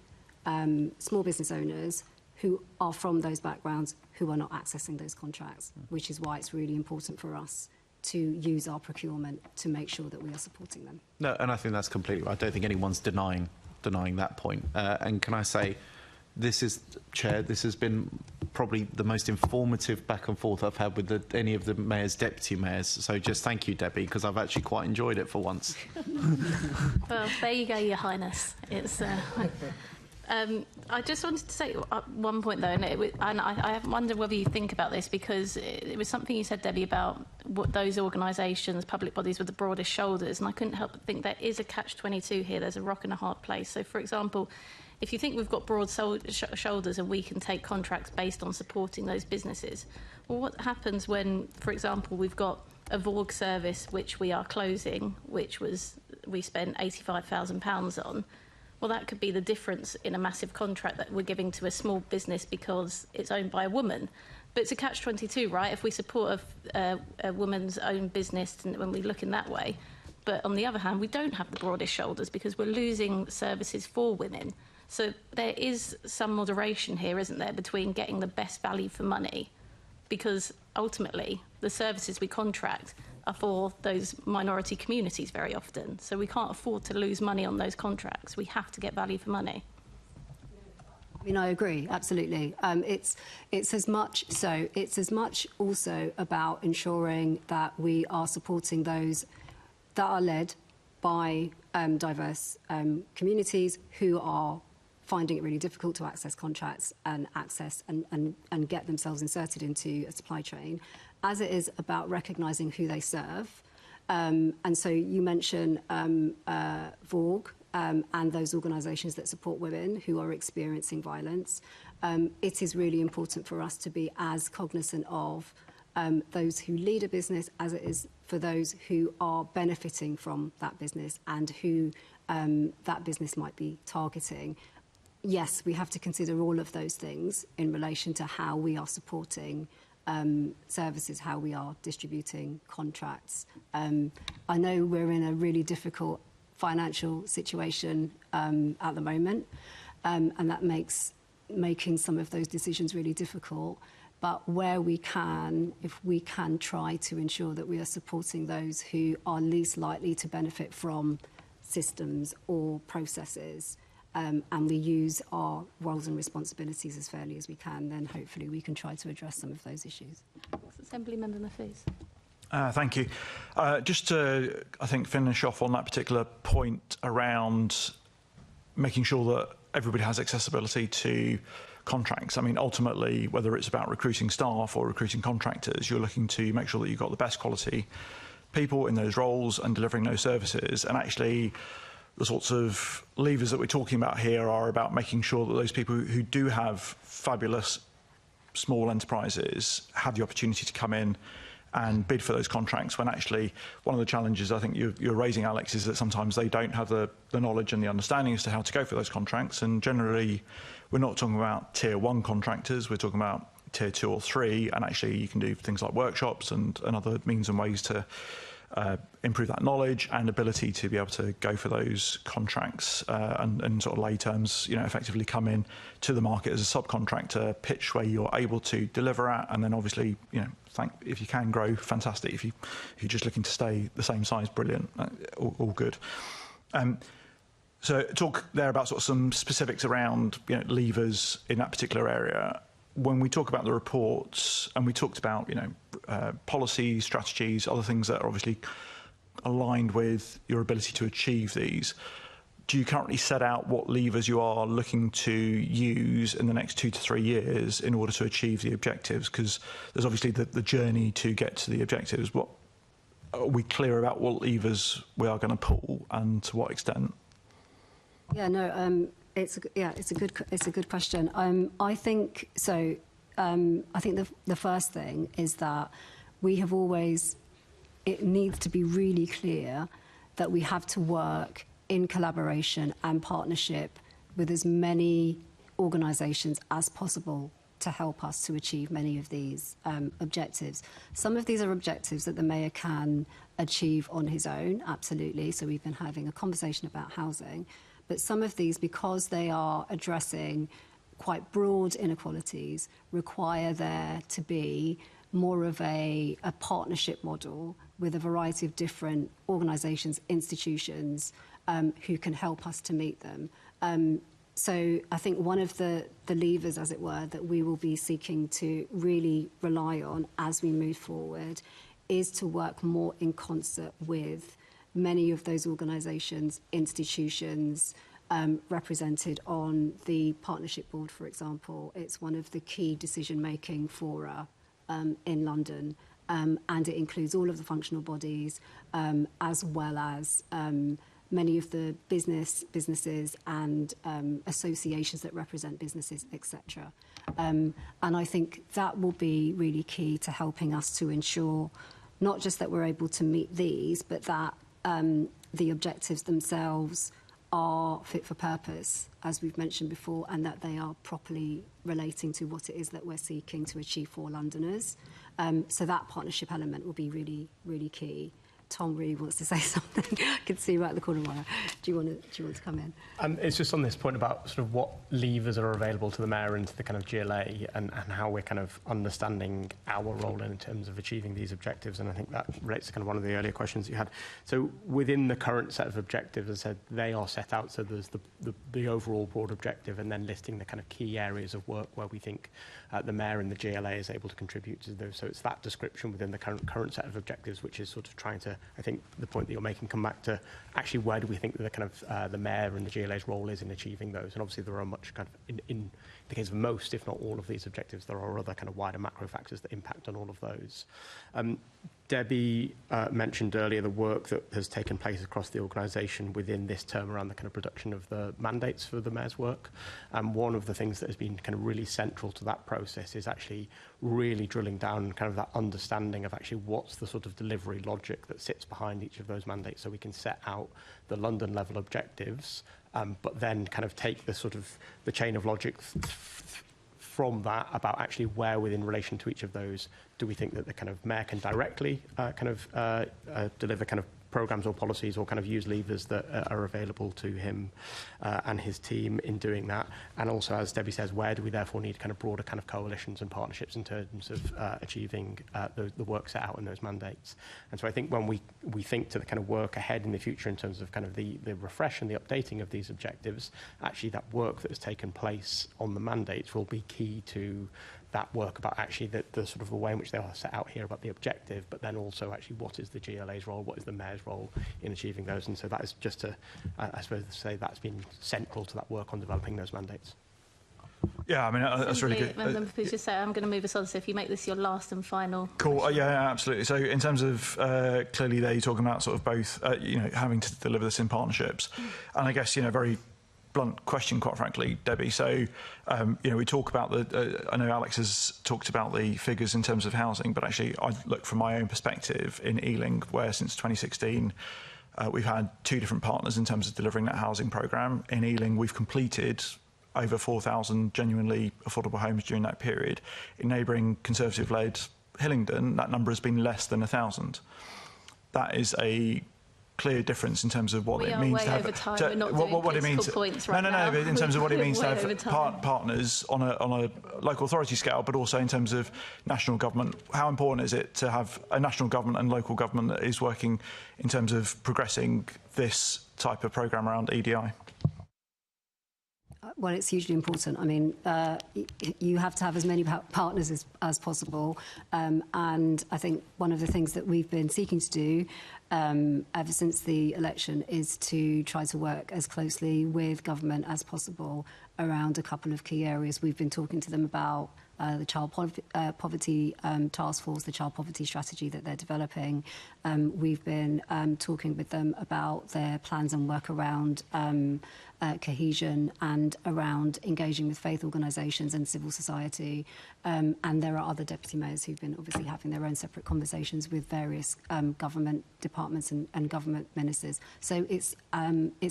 Speaker 5: small business owners who are from those backgrounds who are not accessing those contracts, which is why it's really important for us to use our procurement to make sure that we are supporting them.
Speaker 9: No, and I think that's completely right. I don't think anyone's denying that point. And can I say, Chair, this has been probably the most informative back and forth I've had with any of the mayors, deputy mayors. So just thank you, Debbie, because I've actually quite enjoyed it for once.
Speaker 2: Well, there you go, Your Highness. It's. I just wanted to say one point, though, and I wonder whether you think about this, because it was something you said, Debbie, about what those organisations, public bodies with the broadest shoulders, and I couldn't help but think there is a catch-22 here. There's a rock and a hard place. So, for example, if you think we've got broad shoulders and we can take contracts based on supporting those businesses, well, what happens when, for example, we've got a VORG service which we are closing, which we spent £85,000 on? Well, that could be the difference in a massive contract that we're giving to a small business because it's owned by a woman. But it's a catch-22, right? If we support a woman's own business and when we look in that way. But on the other hand, we don't have the broadest shoulders because we're losing services for women. So there is some moderation here, isn't there, between getting the best value for money, because ultimately the services we contract are for those minority communities very often. So we can't afford to lose money on those contracts. We have to get value for money.
Speaker 5: I mean, I agree, absolutely. It's as much also about ensuring that we are supporting those that are led by diverse communities who are finding it really difficult to access contracts and and get themselves inserted into a supply chain, as it is about recognising who they serve. And so you mentioned VORG and those organisations that support women who are experiencing violence. It is really important for us to be as cognisant of those who lead a business as it is for those who are benefiting from that business and who that business might be targeting. Yes, we have to consider all of those things in relation to how we are supporting services, how we are distributing contracts. I know we're in a really difficult financial situation at the moment, and that makes making some of those decisions really difficult. But where we can, if we can try to ensure that we are supporting those who are least likely to benefit from systems or processes, and we use our roles and responsibilities as fairly as we can, then hopefully we can try to address some of those issues.
Speaker 2: Assembly Member Nafis.
Speaker 8: Thank you. Just to, I think, finish off on that particular point around making sure that everybody has accessibility to contracts. I mean, ultimately, whether it's about recruiting staff or recruiting contractors, you're looking to make sure that you've got the best quality people in those roles and delivering those services. And actually, the sorts of levers that we're talking about here are about making sure that those people who do have fabulous small enterprises have the opportunity to come in and bid for those contracts, when actually one of the challenges I think you're raising, Alex, is that sometimes they don't have the knowledge and the understanding as to how to go for those contracts. And generally, we're not talking about tier 1 contractors, we're talking about tier 2 or 3, and actually you can do things like workshops and other means and ways to improve that knowledge and ability to be able to go for those contracts and sort of lay terms, you know, effectively come in to the market as a subcontractor, pitch where you're able to deliver at, and then obviously, you know, if you can grow, fantastic. If you're just looking to stay the same size, brilliant, all good. So talk there about sort of some specifics around, you know, levers in that particular area. When we talk about the reports, and we talked about, you know, policies, strategies, other things that are obviously aligned with your ability to achieve these, do you currently set out what levers you are looking to use in the next 2 to 3 years in order to achieve the objectives? Because there's obviously the journey to get to the objectives. What are we clear about what levers we are going to pull and to what extent?
Speaker 5: Yeah, no, it's a good question. I think so. I think the first thing is that we have always. It needs to be really clear that we have to work in collaboration and partnership with as many organisations as possible to help us to achieve many of these objectives. Some of these are objectives that the Mayor can achieve on his own, absolutely. So we've been having a conversation about housing. But some of these, because they are addressing quite broad inequalities, require there to be more of a partnership model with a variety of different organisations, institutions who can help us to meet them. So I think one of the levers, as it were, that we will be seeking to really rely on as we move forward is to work more in concert with many of those organisations, institutions, represented on the partnership board, for example. It's one of the key decision-making fora in London, and it includes all of the functional bodies, as well as many of the businesses and associations that represent businesses, etc. And I think that will be really key to helping us to ensure not just that we're able to meet these, but that the objectives themselves are fit for purpose, as we've mentioned before, and that they are properly relating to what it is that we're seeking to achieve for Londoners. So that partnership element will be really, really key. Tom really wants to say something. I can see right at the corner of my eye. Do you want to come in?
Speaker 7: It's just on this point about sort of what levers are available to the Mayor and to the kind of GLA and how we're kind of understanding our role in terms of achieving these objectives. And I think that relates to kind of one of the earlier questions you had. So within the current set of objectives, as I said, they are set out. So there's the overall broad objective and then listing the kind of key areas of work where we think the Mayor and the GLA is able to contribute to those. So it's that description within the current set of objectives, which is sort of trying to, I think the point that you're making, come back to actually where do we think that the kind of the Mayor and the GLA's role is in achieving those. And obviously there are much kind of, in the case of most, if not all of these objectives, there are other kind of wider macro factors that impact on all of those. Debbie mentioned earlier the work that has taken place across the organisation within this term around the kind of production of the mandates for the Mayor's work. And one of the things that has been kind of really central to that process is actually really drilling down kind of that understanding of actually what's the sort of delivery logic that sits behind each of those mandates, so we can set out the London level objectives, but then kind of take the sort of the chain of logic from that about actually where within relation to each of those do we think that the kind of Mayor can directly deliver kind of programmes or policies or kind of use levers that are available to him and his team in doing that. And also, as Debbie says, where do we therefore need kind of broader kind of coalitions and partnerships in terms of achieving the work set out in those mandates. And so I think when we think to the kind of work ahead in the future in terms of kind of the refresh and the updating of these objectives, actually that work that has taken place on the mandates will be key to that work about actually the sort of the way in which they are set out here about the objective, but then also actually what is the GLA's role, what is the Mayor's role in achieving those. And so that is just to, I suppose, to say that's been central to that work on developing those mandates.
Speaker 8: Yeah, I mean, that's really good.
Speaker 2: And please just say, I'm going to move us on, so if you make this your last and final.
Speaker 8: Cool, yeah, absolutely. So in terms of, clearly there you're talking about sort of both, having to deliver this in partnerships. And I guess, very blunt question, quite frankly, Debbie. So, we talk about I know Alex has talked about the figures in terms of housing, but actually I look from my own perspective in Ealing, where since 2016, we've had two different partners in terms of delivering that housing programme. In Ealing, we've completed over 4,000 genuinely affordable homes during that period. In neighbouring Conservative-led Hillingdon, that number has been less than 1,000. That is a clear difference in terms of what it means to have
Speaker 2: what it means points right
Speaker 8: no, but in terms of what it means to have partners on a local authority scale, but also in terms of national government. How important is it to have a national government and local government that is working in terms of progressing this type of programme around EDI?
Speaker 5: Well, it's hugely important. I mean, you have to have as many partners as possible. And I think one of the things that we've been seeking to do ever since the election is to try to work as closely with government as possible around a couple of key areas. We've been talking to them about the Child Poverty Task Force, the Child Poverty Strategy that they're developing. We've been talking with them about their plans and work around cohesion and around engaging with faith organisations and civil society. And there are other deputy mayors who've been obviously having their own separate conversations with various government departments and government ministers. So it's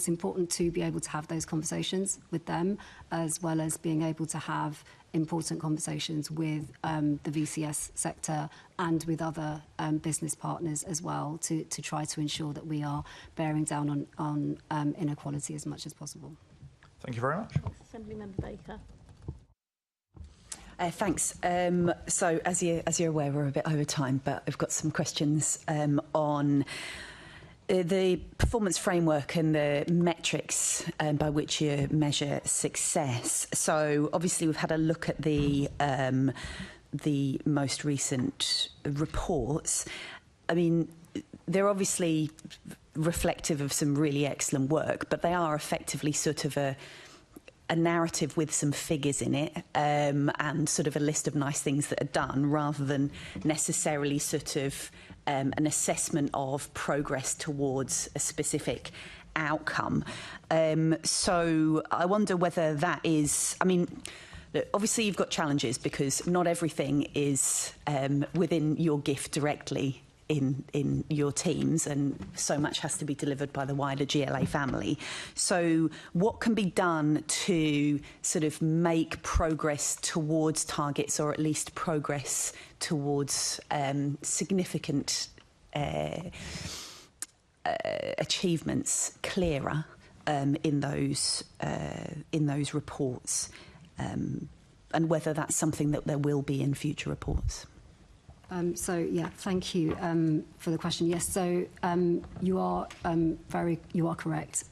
Speaker 5: important to be able to have those conversations with them, as well as being able to have important conversations with the VCS sector and with other business partners as well to try to ensure that we are bearing down on inequality as much as possible.
Speaker 8: Thank you very much.
Speaker 2: Assemblymember Baker.
Speaker 10: Thanks. So as you're aware, we're a bit over time, but I've got some questions on the performance framework and the metrics by which you measure success. So obviously we've had a look at the most recent reports. I mean, they're obviously reflective of some really excellent work, but they are effectively sort of a narrative with some figures in it and sort of a list of nice things that are done, rather than necessarily sort of an assessment of progress towards a specific outcome. So I wonder whether that is, I mean, obviously you've got challenges because not everything is within your gift directly in your teams, and so much has to be delivered by the wider GLA family. So what can be done to sort of make progress towards targets, or at least progress towards significant achievements clearer in those reports, and whether that's something that there will be in future reports?
Speaker 5: Thank you for the question. Yes, so you are correct.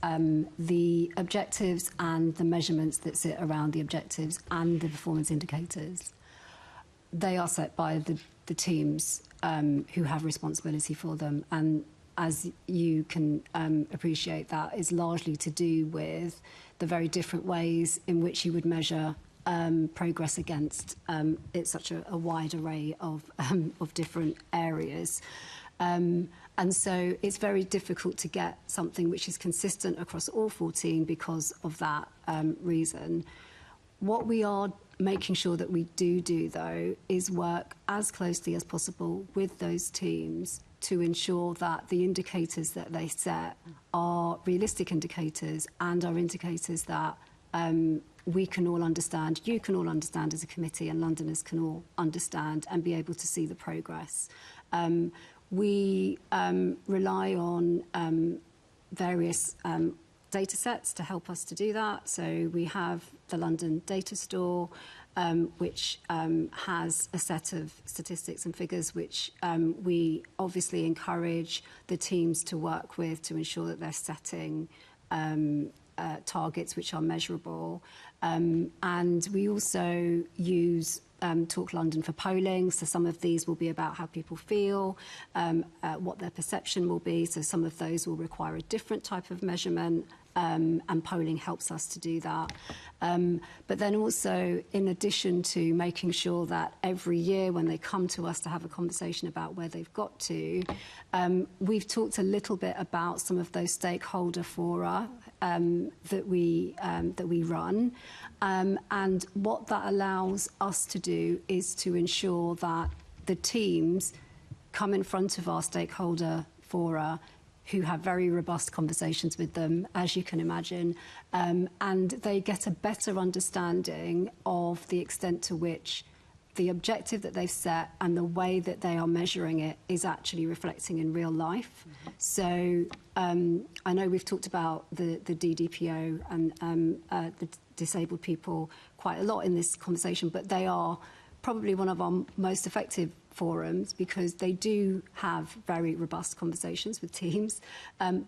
Speaker 5: The objectives and the measurements that sit around the objectives and the performance indicators, they are set by the teams who have responsibility for them. And as you can appreciate, that is largely to do with the very different ways in which you would measure progress against it's such a wide array of different areas. And so it's very difficult to get something which is consistent across all 14 because of that reason. What we are making sure that we do, though, is work as closely as possible with those teams to ensure that the indicators that they set are realistic indicators and are indicators that we can all understand, you can all understand as a committee, and Londoners can all understand and be able to see the progress. We rely on various data sets to help us to do that. So we have the London Data Store, which has a set of statistics and figures which we obviously encourage the teams to work with to ensure that they're setting targets which are measurable. And we also use Talk London for polling. So some of these will be about how people feel, what their perception will be. So some of those will require a different type of measurement, and polling helps us to do that. But then also, in addition to making sure that every year when they come to us to have a conversation about where they've got to, we've talked a little bit about some of those stakeholder fora that we run. And what that allows us to do is to ensure that the teams come in front of our stakeholder fora, who have very robust conversations with them, as you can imagine, and they get a better understanding of the extent to which the objective that they've set and the way that they are measuring it is actually reflecting in real life. Mm-hmm. So I know we've talked about the DDPO and the disabled people quite a lot in this conversation, but they are probably one of our most effective forums because they do have very robust conversations with teams,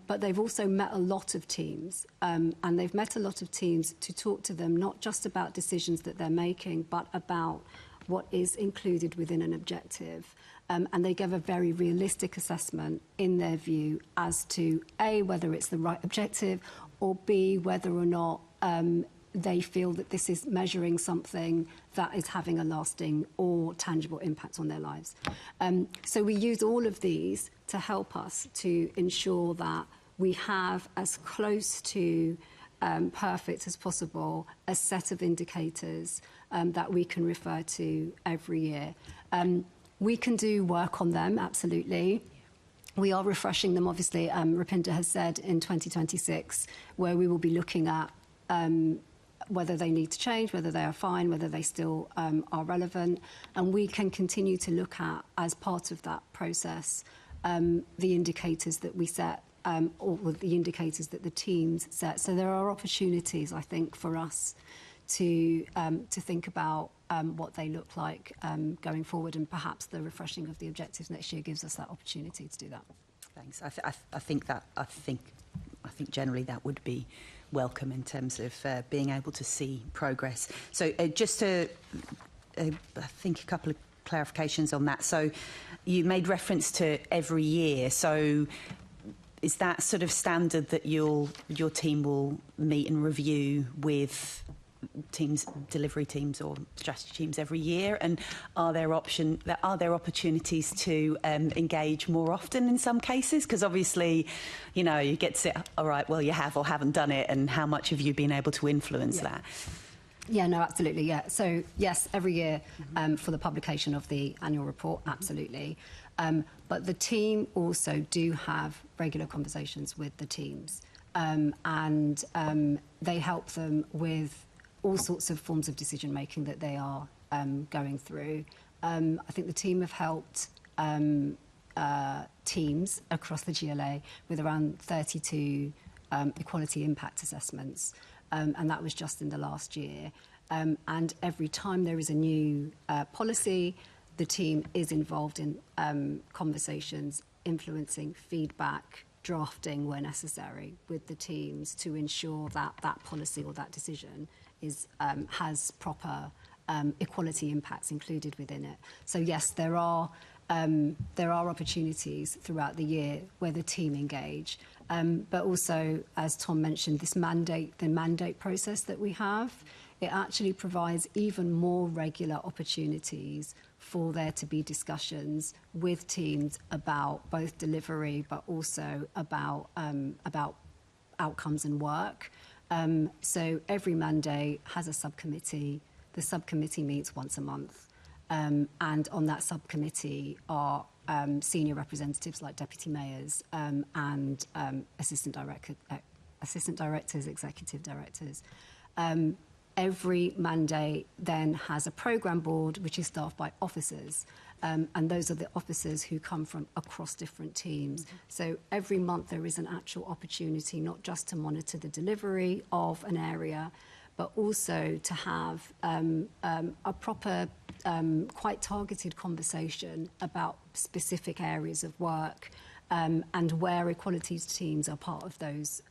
Speaker 5: but they've also met a lot of teams, and they've met a lot of teams to talk to them not just about decisions that they're making, but about what is included within an objective. And they give a very realistic assessment in their view as to A, whether it's the right objective, or B, whether or not they feel that this is measuring something that is having a lasting or tangible impact on their lives. So we use all of these to help us to ensure that we have as close to perfect as possible a set of indicators that we can refer to every year. We can do work on them, absolutely. We are refreshing them, obviously, Rupinder has said, in 2026, where we will be looking at whether they need to change, whether they are fine, whether they still are relevant. And we can continue to look at, as part of that process, the indicators that we set, or the indicators that the teams set. So there are opportunities, I think, for us to think about what they look like going forward, and perhaps the refreshing of the objectives next year gives us that opportunity to do that.
Speaker 10: Thanks. I think generally that would be welcome in terms of being able to see progress. So just to, I think, a couple of clarifications on that. So you made reference to every year. So is that sort of standard that your team will meet and review with teams, delivery teams or strategy teams every year? And are there opportunities to engage more often in some cases? Because obviously, you know, you get to say, all right, well, you have or haven't done it, and how much have you been able to influence that?
Speaker 5: Yeah, no, absolutely, yeah. So, yes, every year for the publication of the annual report, absolutely. But the team also do have regular conversations with the teams, and they help them with all sorts of forms of decision-making that they are going through. I think the team have helped teams across the GLA with around 32 equality impact assessments, and that was just in the last year. And every time there is a new policy, the team is involved in conversations, influencing feedback, drafting where necessary with the teams to ensure that that policy or that decision has proper equality impacts included within it. So yes, there are opportunities throughout the year where the team engage, but also, as Tom mentioned, the mandate process that we have, it actually provides even more regular opportunities for there to be discussions with teams about both delivery, but also about outcomes and work. So every mandate has a subcommittee. The subcommittee meets once a month. And on that subcommittee are senior representatives like deputy mayors and assistant directors, executive directors. Every mandate then has a programme board which is staffed by officers. And those are the officers who come from across different teams. So every month there is an actual opportunity not just to monitor the delivery of an area, but also to have a proper, quite targeted conversation about specific areas of work and where equalities teams are part of those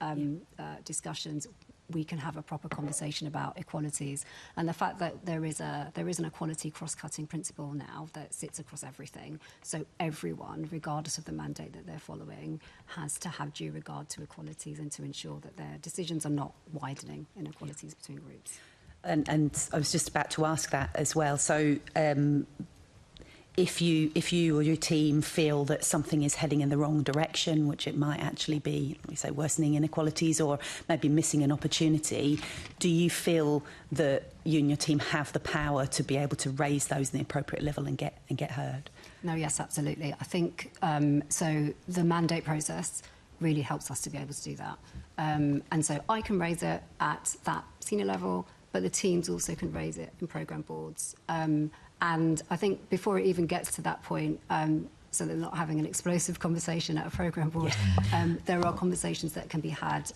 Speaker 5: discussions. We can have a proper conversation about equalities, and the fact that there is an equality cross-cutting principle now that sits across everything. So everyone, regardless of the mandate that they're following, has to have due regard to equalities and to ensure that their decisions are not widening inequalities between groups.
Speaker 10: And I was just about to ask that as well. So if you or your team feel that something is heading in the wrong direction, which it might actually be, we say, worsening inequalities or maybe missing an opportunity, do you feel that you and your team have the power to be able to raise those in the appropriate level and get heard?
Speaker 5: No, yes, absolutely. I think so. The mandate process really helps us to be able to do that, and so I can raise it at that senior level, but the teams also can raise it in programme boards. And I think before it even gets to that point, so they're not having an explosive conversation at a programme board, there are conversations that can be had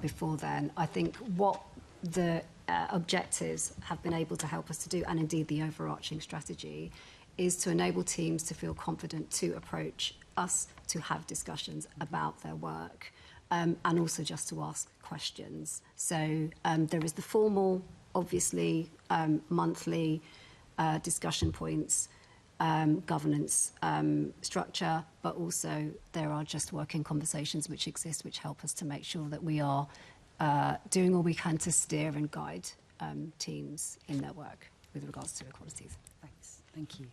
Speaker 5: before then. I think what the objectives have been able to help us to do, and indeed the overarching strategy, is to enable teams to feel confident to approach us to have discussions about their work, and also just to ask questions. So there is the formal, obviously, monthly discussion points, governance structure, but also there are just working conversations which exist which help us to make sure that we are doing all we can to steer and guide teams in their work with regards to equalities.
Speaker 10: Thanks. Thank you.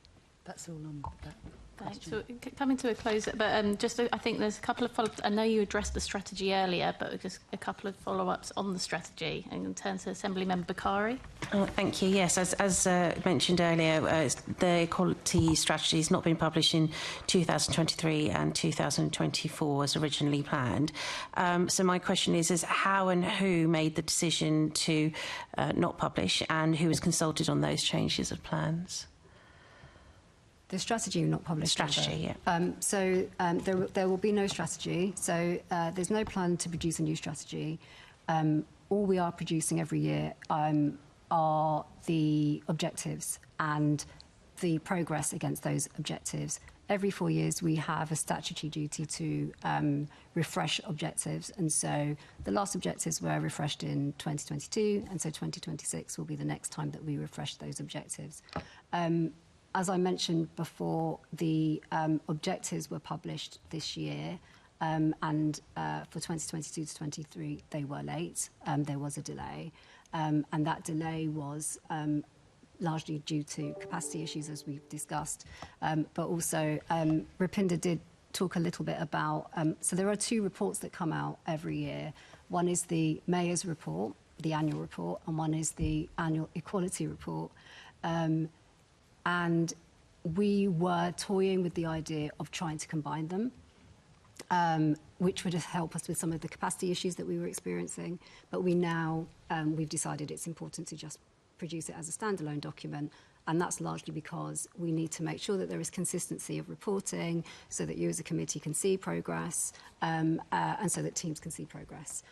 Speaker 10: That's all on that.
Speaker 2: Thanks. So coming to a close, but I think there's a couple of follow-ups. I know you addressed the strategy earlier, but just a couple of follow-ups on the strategy. And in terms of Assemblymember Bakari.
Speaker 3: Thank you. Yes, as mentioned earlier, the equality strategy has not been published in 2023 and 2024 as originally planned. So my question is how and who made the decision to not publish, and who was consulted on those changes of plans?
Speaker 5: The strategy not published.
Speaker 3: Strategy,
Speaker 5: yeah. There will be no strategy. So there's no plan to produce a new strategy. All we are producing every year are the objectives and the progress against those objectives. Every 4 years, we have a statutory duty to refresh objectives. And so the last objectives were refreshed in 2022, and so 2026 will be the next time that we refresh those objectives. As I mentioned before, the objectives were published this year, and for 2022 to 23, they were late. There was a delay, and that delay was largely due to capacity issues, as we've discussed. But also, Rupinder did talk a little bit about, so there are 2 reports that come out every year. One is the Mayor's report, the annual report, and one is the annual equality report. And we were toying with the idea of trying to combine them, which would help us with some of the capacity issues that we were experiencing. But we've decided it's important to just produce it as a standalone document. And that's largely because we need to make sure that there is consistency of reporting so that you as a committee can see progress, and so that teams can see progress.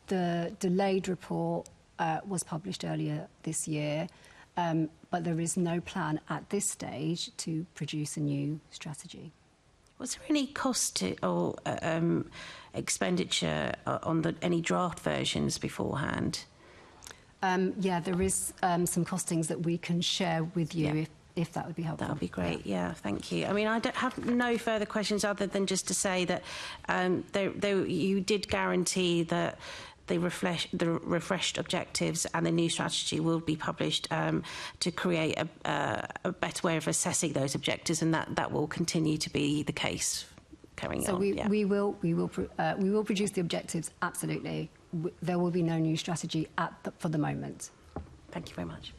Speaker 5: The delayed report was published earlier this year, but there is no plan at this stage to produce a new strategy.
Speaker 3: Was there any cost or expenditure on any draft versions beforehand?
Speaker 5: Yeah, there is some costings that we can share with you if that would be helpful.
Speaker 3: That would be great, yeah, thank you. I mean, I have no further questions other than just to say that you did guarantee that the refreshed objectives and the new strategy will be published to create a better way of assessing those objectives, and that will continue to be the case carrying on.
Speaker 5: So we will produce the objectives, absolutely. There will be no new strategy for the moment.
Speaker 3: Thank you very much.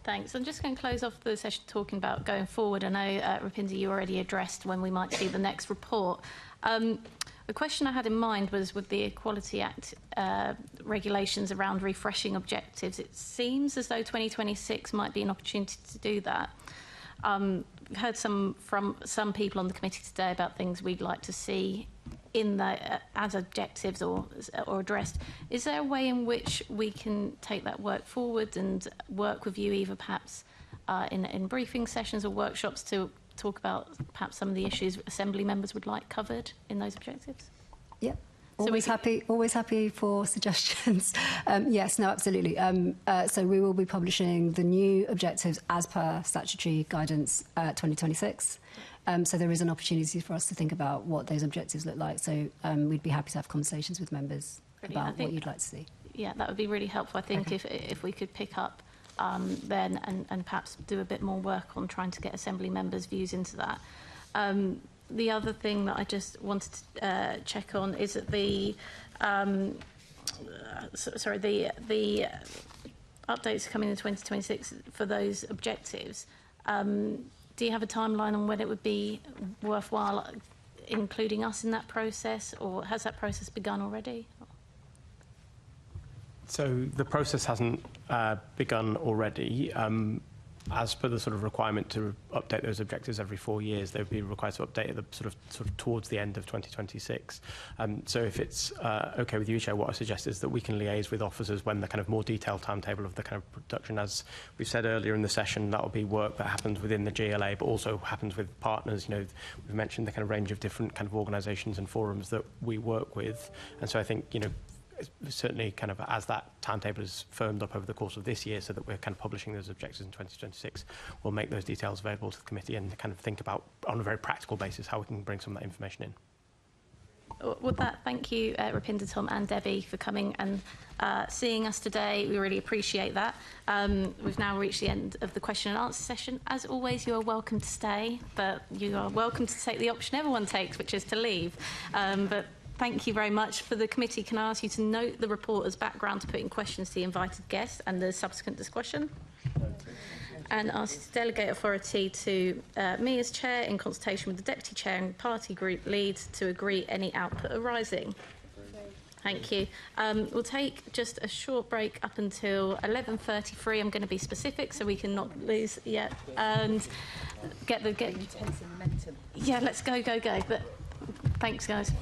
Speaker 2: Thanks. I'm just going to close off the session talking about going forward. I know, Rupinder, you already addressed when we might see the next report. The question I had in mind was with the Equality Act regulations around refreshing objectives. It seems as though 2026 might be an opportunity to do that. We've heard from some people on the committee today about things we'd like to see in the as objectives or addressed. Is there a way in which we can take that work forward and work with you, either perhaps in briefing sessions or workshops, to talk about perhaps some of the issues Assembly members would like covered in those objectives?
Speaker 5: Yeah. Always happy for suggestions. Yes, no, absolutely. So we will be publishing the new objectives as per statutory guidance 2026. So there is an opportunity for us to think about what those objectives look like. So we'd be happy to have conversations with members about what you'd like to see. Yeah,
Speaker 2: that would be really helpful. I think if we could pick up then and perhaps do a bit more work on trying to get Assembly members' views into that. The other thing that I just wanted to check on is that the updates coming in 2026 for those objectives. Do you have a timeline on when it would be worthwhile including us in that process, or has that process begun already?
Speaker 7: So the process hasn't begun already. As per the sort of requirement to update those objectives every 4 years, they would be required to update at the sort of towards the end of 2026. So if it's okay with you, Chair, what I suggest is that we can liaise with officers when the kind of more detailed timetable of the kind of production, as we've said earlier in the session, that will be work that happens within the GLA, but also happens with partners. You know, we've mentioned the kind of range of different kind of organisations and forums that we work with, and so I think, you know, certainly kind of as that timetable is firmed up over the course of this year so that we're kind of publishing those objectives in 2026, we'll make those details available to the committee and kind of think about on a very practical basis how we can bring some of that information in.
Speaker 2: with that, thank you, Rupinder, Tom and Debbie, for coming and seeing us today. We really appreciate that. We've now reached the end of the question and answer session. As always, you are welcome to stay, but you are welcome to take the option everyone takes, which is to leave. But thank you very much. For the committee, can I ask you to note the report as background to putting questions to the invited guests and the subsequent discussion? And ask to delegate authority to me as chair in consultation with the deputy chair and party group lead to agree any output arising. Thank you. We'll take just a short break up until 11:33. I'm going to be specific so we can not lose yet and get the momentum. Yeah, let's go. But thanks, guys.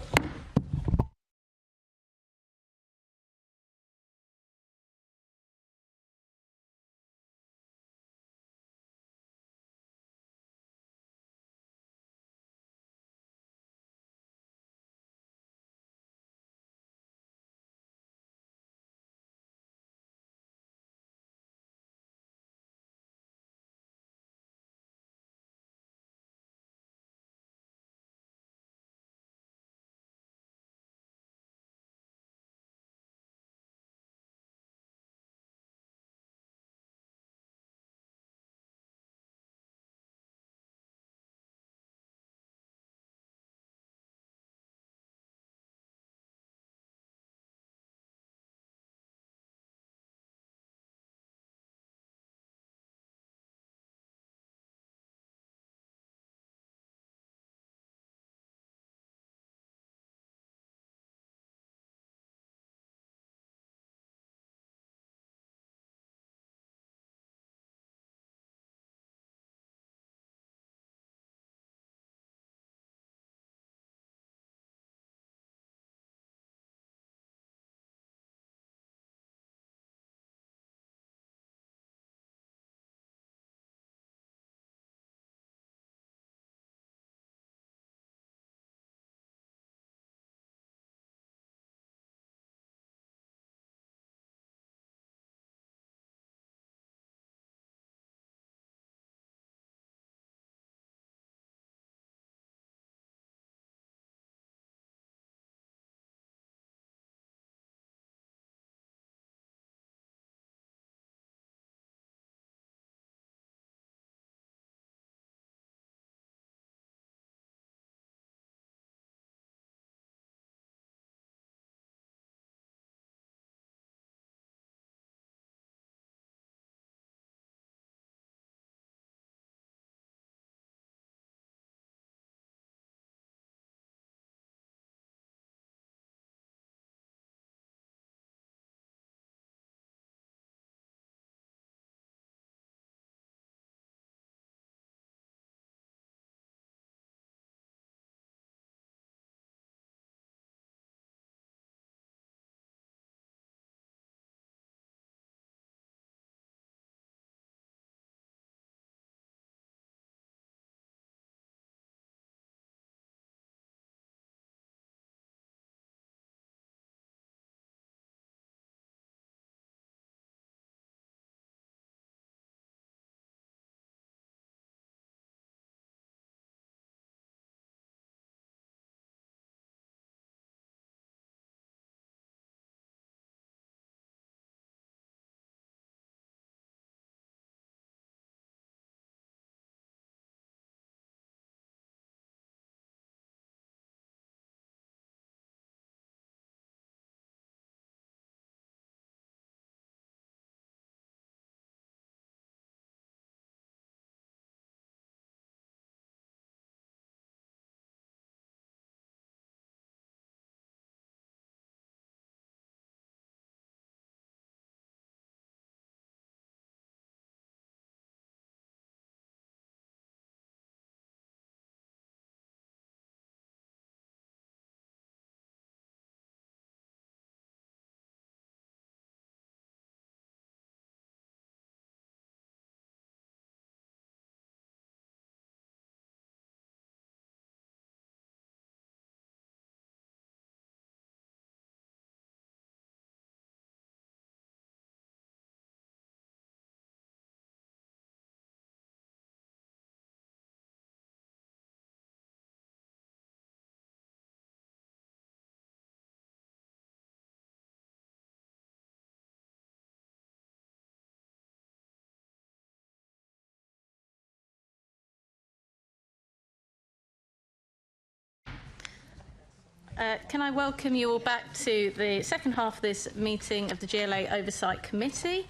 Speaker 2: Can I welcome you all back to the second half of this meeting of the GLA Oversight Committee.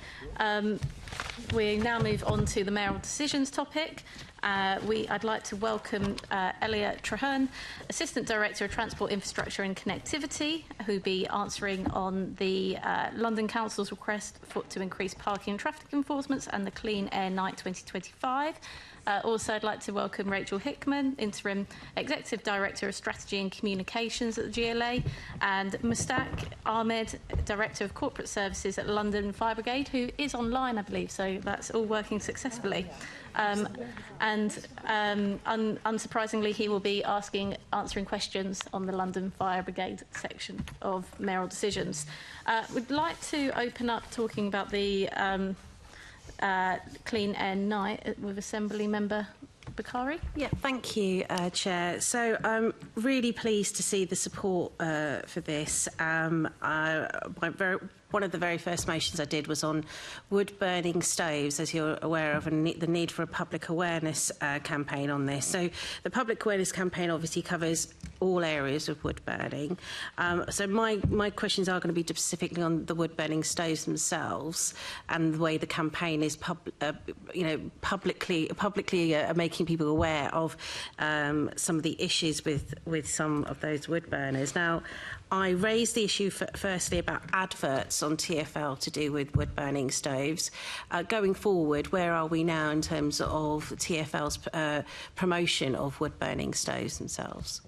Speaker 2: We now move on to the mayoral decisions topic. I'd like to welcome Elliot Traherne, Assistant Director of Transport Infrastructure and Connectivity, who'll be answering on the London Council's request to increase parking and traffic enforcement and the Clean Air Night 2025. Also, I'd like to welcome Rachel Hickman, Interim Executive Director of Strategy and Communications at the GLA, and Mustaq Ahmed, Director of Corporate Services at London Fire Brigade, who is online, I believe, so that's all working successfully. Unsurprisingly, he will be answering questions on the London Fire Brigade section of mayoral decisions. We'd like to open up talking about the Clean Air Night with Assembly Member Bakari.
Speaker 3: Yeah, thank you, Chair. So I'm really pleased to see the support for this. One of the very first motions I did was on wood-burning stoves, as you're aware of, and the need for a public awareness campaign on this. So the public awareness campaign obviously covers all areas of wood burning. So my questions are going to be specifically on the wood-burning stoves themselves and the way the campaign is publicly making people aware of some of the issues with some of those wood burners. Now, I raised the issue firstly about adverts on TfL to do with wood-burning stoves. Going forward, where are we now in terms of TfL's promotion of wood-burning stoves themselves?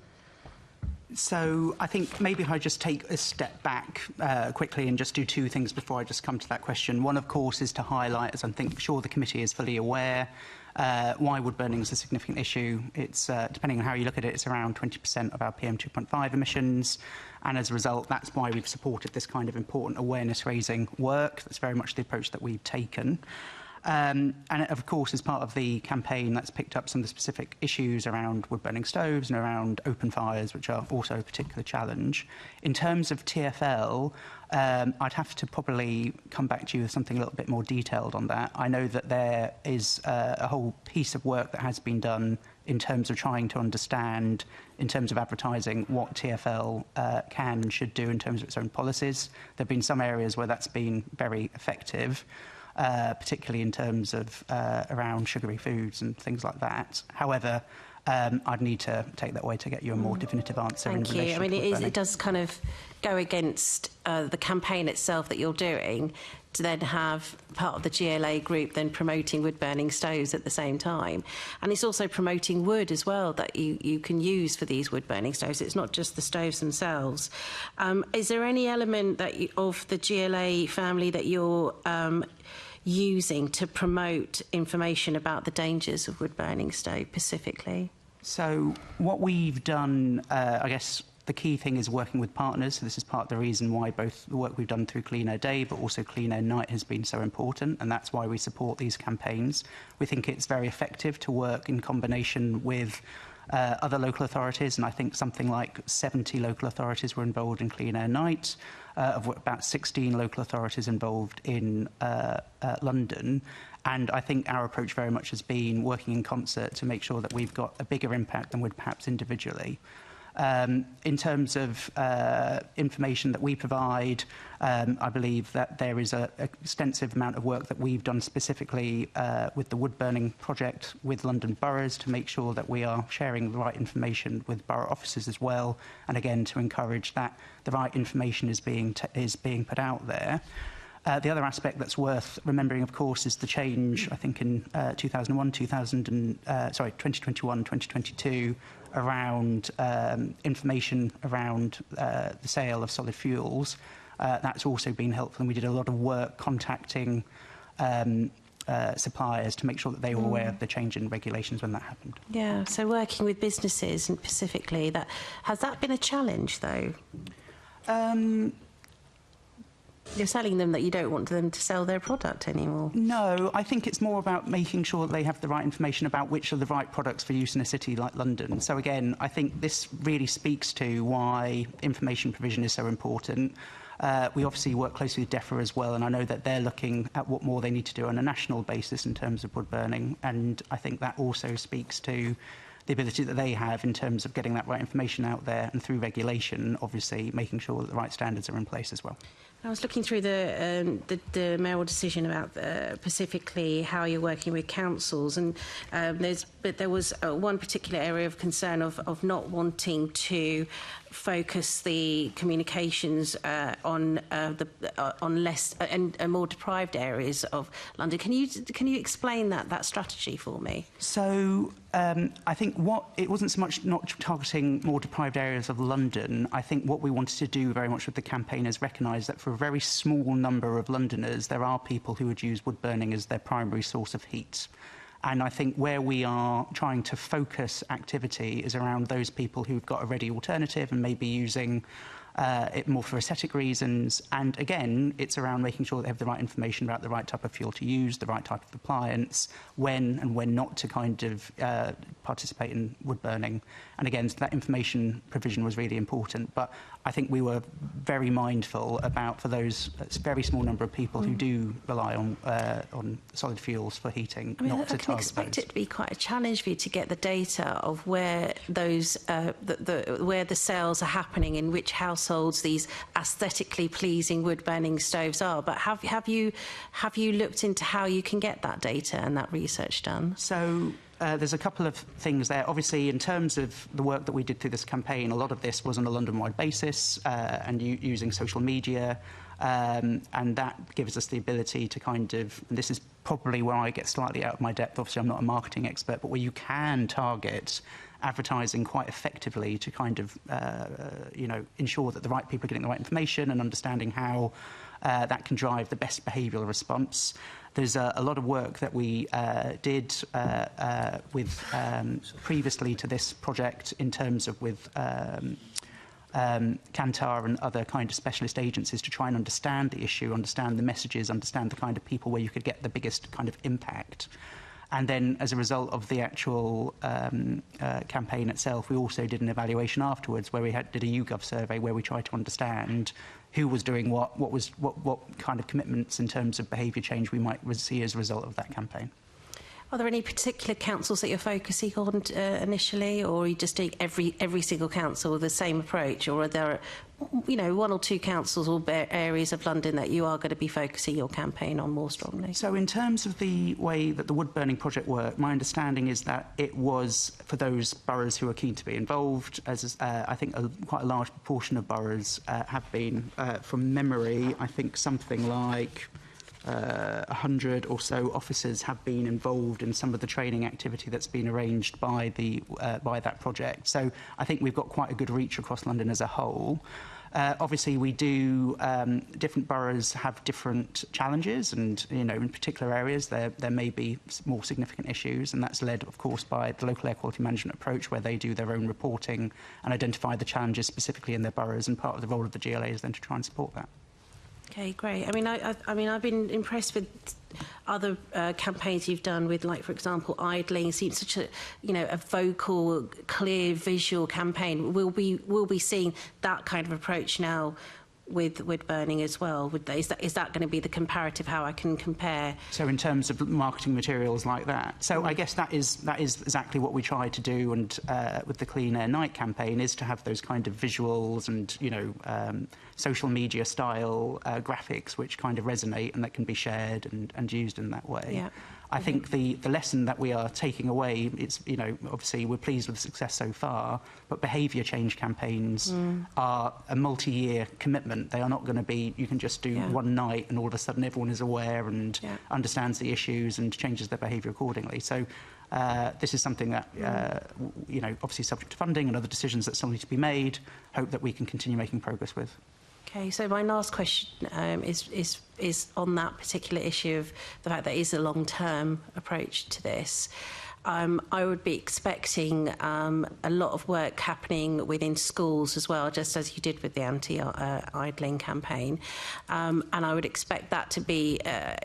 Speaker 11: So I think maybe if I just take a step back quickly and just do two things before I just come to that question. One, of course, is to highlight, as I'm sure the committee is fully aware, why wood burning is a significant issue. It's, depending on how you look at it, it's around 20% of our PM2.5 emissions. And as a result, that's why we've supported this kind of important awareness-raising work. That's very much the approach that we've taken. And of course, as part of the campaign, that's picked up some of the specific issues around wood-burning stoves and around open fires, which are also a particular challenge. In terms of TfL, I'd have to probably come back to you with something a little bit more detailed on that. I know that there is a whole piece of work that has been done in terms of trying to understand, in terms of advertising, what TfL can and should do in terms of its own policies. There have been some areas where that's been very effective. Particularly in terms of around sugary foods and things like that. However, I'd need to take that away to get you a more definitive answer.
Speaker 3: Thank you. I mean, it does kind of go against the campaign itself that you're doing to then have part of the GLA group then promoting wood-burning stoves at the same time. And it's also promoting wood as well that you can use for these wood-burning stoves. It's not just the stoves themselves. Is there any element that of the GLA family that you're using to promote information about the dangers of wood-burning stove specifically?
Speaker 11: So what we've done, I guess the key thing is working with partners. So this is part of the reason why both the work we've done through Clean Air Day but also Clean Air Night has been so important, and that's why we support these campaigns. We think it's very effective to work in combination with other local authorities, and I think something like 70 local authorities were involved in Clean Air Night, of about 16 local authorities involved in London. And I think our approach very much has been working in concert to make sure that we've got a bigger impact than would perhaps individually. In terms of information that we provide, I believe that there is an extensive amount of work that we've done specifically with the wood-burning project with London boroughs to make sure that we are sharing the right information with borough officers as well, and again to encourage that the right information is being put out there. The other aspect that's worth remembering, of course, is the change, I think, in 2021, 2022, around information around the sale of solid fuels. That's also been helpful, and we did a lot of work contacting suppliers to make sure that they were aware of the change in regulations when that happened.
Speaker 3: Yeah, so working with businesses and specifically, has that been a challenge, though? You're telling them that you don't want them to sell their product anymore.
Speaker 11: No, I think it's more about making sure that they have the right information about which are the right products for use in a city like London. So again, I think this really speaks to why information provision is so important. We obviously work closely with DEFRA as well, and I know that they're looking at what more they need to do on a national basis in terms of wood burning, and I think that also speaks to the ability that they have in terms of getting that right information out there, and through regulation, obviously making sure that the right standards are in place as well.
Speaker 3: I was looking through the mayoral decision about specifically how you're working with councils, and there was one particular area of concern of not wanting to focus the communications on less and more deprived areas of London. Can you explain that strategy for me?
Speaker 11: So I think it wasn't so much not targeting more deprived areas of London. I think what we wanted to do very much with the campaign is recognise that for a very small number of Londoners, there are people who would use wood burning as their primary source of heat. And I think where we are trying to focus activity is around those people who've got a ready alternative and maybe using it more for aesthetic reasons. And again, it's around making sure they have the right information about the right type of fuel to use, the right type of appliance, when and when not to kind of participate in wood burning. And again, so that information provision was really important. But I think we were very mindful about, for those very small number of people who do rely on solid fuels for heating, not to target those. I can expect
Speaker 3: it to be quite a challenge for you to get the data of where those where the sales are happening, in which households these aesthetically pleasing wood burning stoves are. But have you looked into how you can get that data and that research done?
Speaker 11: So there's a couple of things there. Obviously, in terms of the work that we did through this campaign, a lot of this was on a London-wide basis and using social media. And that gives us the ability to kind of, and this is probably where I get slightly out of my depth, obviously I'm not a marketing expert, but where you can target advertising quite effectively to kind of, ensure that the right people are getting the right information and understanding how that can drive the best behavioural response. There's a lot of work that we did with previously to this project in terms of with Kantar and other kind of specialist agencies to try and understand the issue, understand the messages, understand the kind of people where you could get the biggest kind of impact. And then, as a result of the actual campaign itself, we also did an evaluation afterwards where we did a YouGov survey where we tried to understand who was doing what kind of commitments in terms of behaviour change we might see as a result of that campaign.
Speaker 3: Are there any particular councils that you're focusing on initially, or are you just doing every single council with the same approach, or are there, one or two councils or areas of London that you are going to be focusing your campaign on more strongly?
Speaker 11: So in terms of the way that the wood burning project worked, my understanding is that it was for those boroughs who are keen to be involved, as I think quite a large proportion of boroughs have been. From memory, I think something like 100 or so officers have been involved in some of the training activity that's been arranged by that project. So I think we've got quite a good reach across London as a whole. Obviously, we do. Different boroughs have different challenges, and in particular areas there may be more significant issues, and that's led, of course, by the local air quality management approach, where they do their own reporting and identify the challenges specifically in their boroughs. And part of the role of the GLA is then to try and support that.
Speaker 3: Okay, great. I mean, I've been impressed with other campaigns you've done with, like, for example, idling. It seems such a vocal, clear, visual campaign. We'll be seeing that kind of approach now with wood burning as well. Is that going to be the comparative, how I can compare? So in terms of marketing materials like that. So I guess that is exactly what we try to do, and with the Clean Air Night campaign, is to have those kind of visuals and social media style graphics which kind of resonate and that can be shared and used in that way. Yeah. I think the lesson that we are taking away, it's, obviously we're pleased with the success so far, but behaviour change campaigns are a multi-year commitment. They are not going to be, you can just do one night and all of a sudden everyone is aware and understands the issues and changes their behaviour accordingly. So this is something that, obviously subject to funding and other decisions that still need to be made, hope that we can continue making progress with. Okay, so my last question is on that particular issue of the fact that it is a long-term approach to this. I would be expecting a lot of work happening within schools as well, just as you did with the anti-idling campaign. And I would expect that to be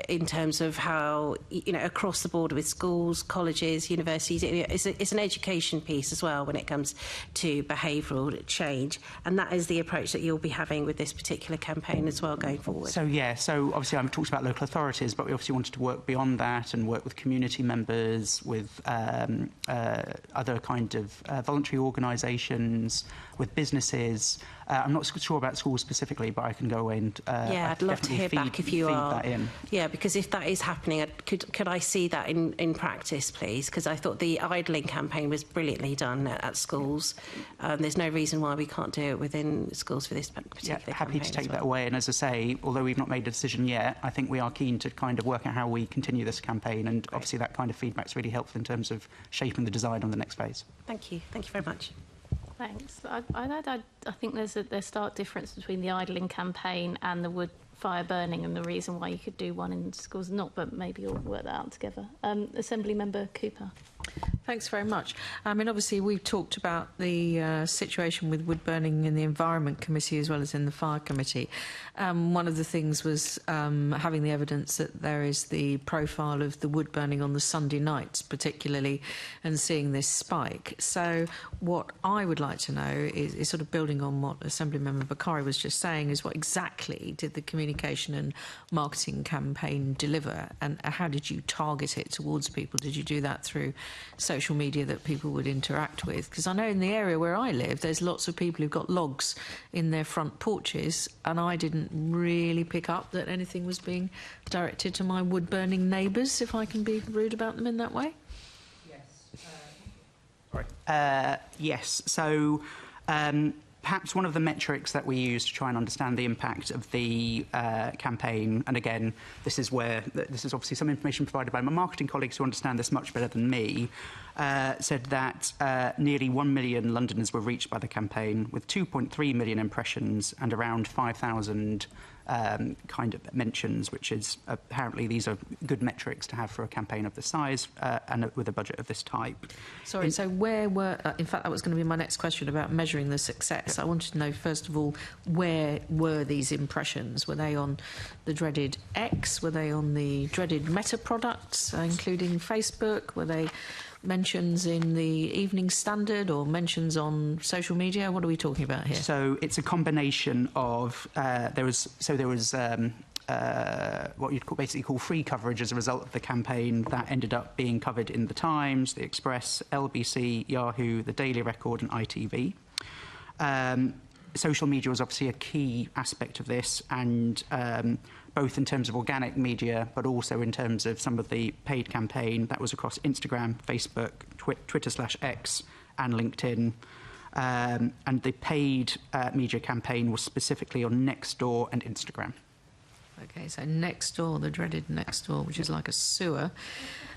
Speaker 3: in terms of how, across the board with schools, colleges, universities, it's an education piece as well when it comes to behavioural change. And that is the approach that you'll be having with this particular campaign as well going forward. So obviously I've talked about local authorities, but we obviously wanted to work beyond that and work with community members, with
Speaker 11: other kind of voluntary organisations, with businesses. I'm not sure about schools specifically, but I can go away and
Speaker 3: I'd love to hear back if you are.
Speaker 11: That in.
Speaker 3: Yeah, because if that is happening, could I see that in practice, please? Because I thought the idling campaign was brilliantly done at schools. There's no reason why we can't do it within schools for this particular campaign.
Speaker 11: Happy to take that away. And as I say, although we've not made a decision yet, I think we are keen to kind of work out how we continue this campaign. And obviously that kind of feedback's really helpful in terms of shaping the design on the next phase.
Speaker 3: Thank you. Thank you very much.
Speaker 2: Thanks. I think there's a stark difference between the idling campaign and the wood fire burning, and the reason why you could do one in schools not, but maybe you'll work that out together. Assembly Member Cooper.
Speaker 12: Thanks very much. I mean, obviously, we've talked about the situation with wood burning in the Environment Committee as well as in the Fire Committee. One of the things was having the evidence that there is the profile of the wood burning on the Sunday nights, particularly, and seeing this spike. So what I would like to know is sort of building on what Assembly Member Bakari was just saying, is what exactly did the communication and marketing campaign deliver, and how did you target it towards people? Did you do that through social media that people would interact with? Because I know in the area where I live, there's lots of people who've got logs in their front porches, and I didn't really pick up that anything was being directed to my wood-burning neighbours, if I can be rude about them in that way.
Speaker 11: Yes. So perhaps one of the metrics that we use to try and understand the impact of the campaign, and again, this is obviously some information provided by my marketing colleagues who understand this much better than me, said that nearly 1 million Londoners were reached by the campaign, with 2.3 million impressions and around 5,000 kind of mentions, which is apparently these are good metrics to have for a campaign of this size and with a budget of this type.
Speaker 12: Sorry, so where were, in fact, that was going to be my next question about measuring the success. I wanted to know, first of all, where were these impressions? Were they on the dreaded X? Were they on the dreaded Meta products, including Facebook? Were they mentions in the Evening Standard or mentions on social media? What are we talking about here?
Speaker 11: So it's a combination of there was what you'd basically call free coverage as a result of the campaign that ended up being covered in the Times, the Express, LBC, Yahoo, the Daily Record, and ITV. Social media was obviously a key aspect of this, and both in terms of organic media, but also in terms of some of the paid campaign that was across Instagram, Facebook, Twitter/X, and LinkedIn. And the paid media campaign was specifically on Nextdoor and Instagram.
Speaker 12: Okay, so Nextdoor, the dreaded Nextdoor, which is like a sewer.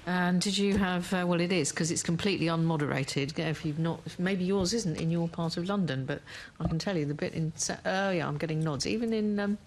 Speaker 12: And did you have, well, it is, because it's completely unmoderated. If you've not, maybe yours isn't in your part of London, but I can tell you the bit in, oh yeah, I'm getting nods. Even in,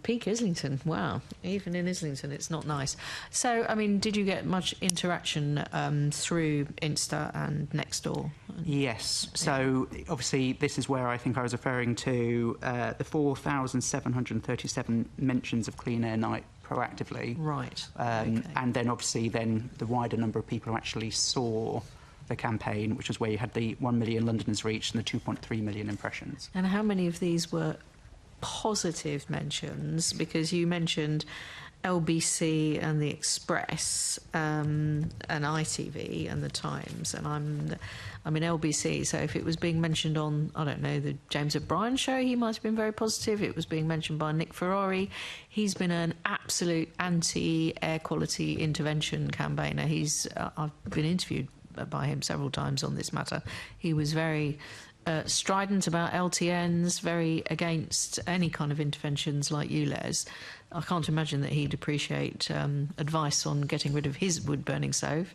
Speaker 12: Peak Islington, wow, even in Islington, it's not nice. So, I mean, did you get much interaction through Insta and Nextdoor?
Speaker 11: Yes, so obviously this is where I think I was referring to the 4,737 mentions of Clean Air Night proactively.
Speaker 12: Right.
Speaker 11: Okay. And then obviously then the wider number of people who actually saw the campaign, which is where you had the 1 million Londoners reached and the 2.3 million impressions.
Speaker 12: And how many of these were positive mentions? Because you mentioned LBC and the Express and ITV and the Times, and I'm in LBC, so if it was being mentioned on, I don't know, the James O'Brien show, he might have been very positive. It was being mentioned by Nick Ferrari. He's been an absolute anti-air quality intervention campaigner. I've been interviewed by him several times on this matter. He was very strident about LTNs, very against any kind of interventions like ULEZ. I can't imagine that he'd appreciate advice on getting rid of his wood-burning stove.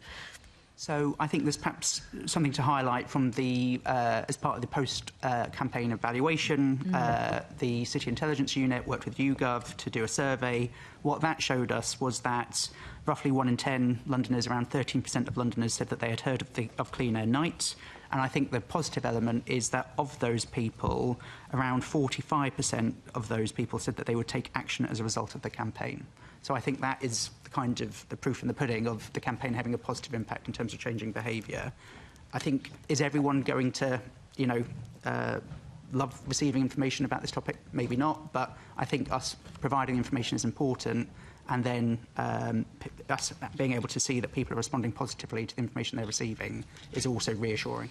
Speaker 11: So I think there's perhaps something to highlight from the, as part of the post-campaign evaluation, the City Intelligence Unit worked with YouGov to do a survey. What that showed us was that roughly 1 in 10 Londoners, around 13% of Londoners, said that they had heard of Clean Air Night. And I think the positive element is that of those people, around 45% of those people said that they would take action as a result of the campaign. So I think that is kind of the proof in the pudding of the campaign having a positive impact in terms of changing behaviour. I think, is everyone going to, love receiving information about this topic? Maybe not, but I think us providing information is important. and then us being able to see that people are responding positively to the information they're receiving is also reassuring.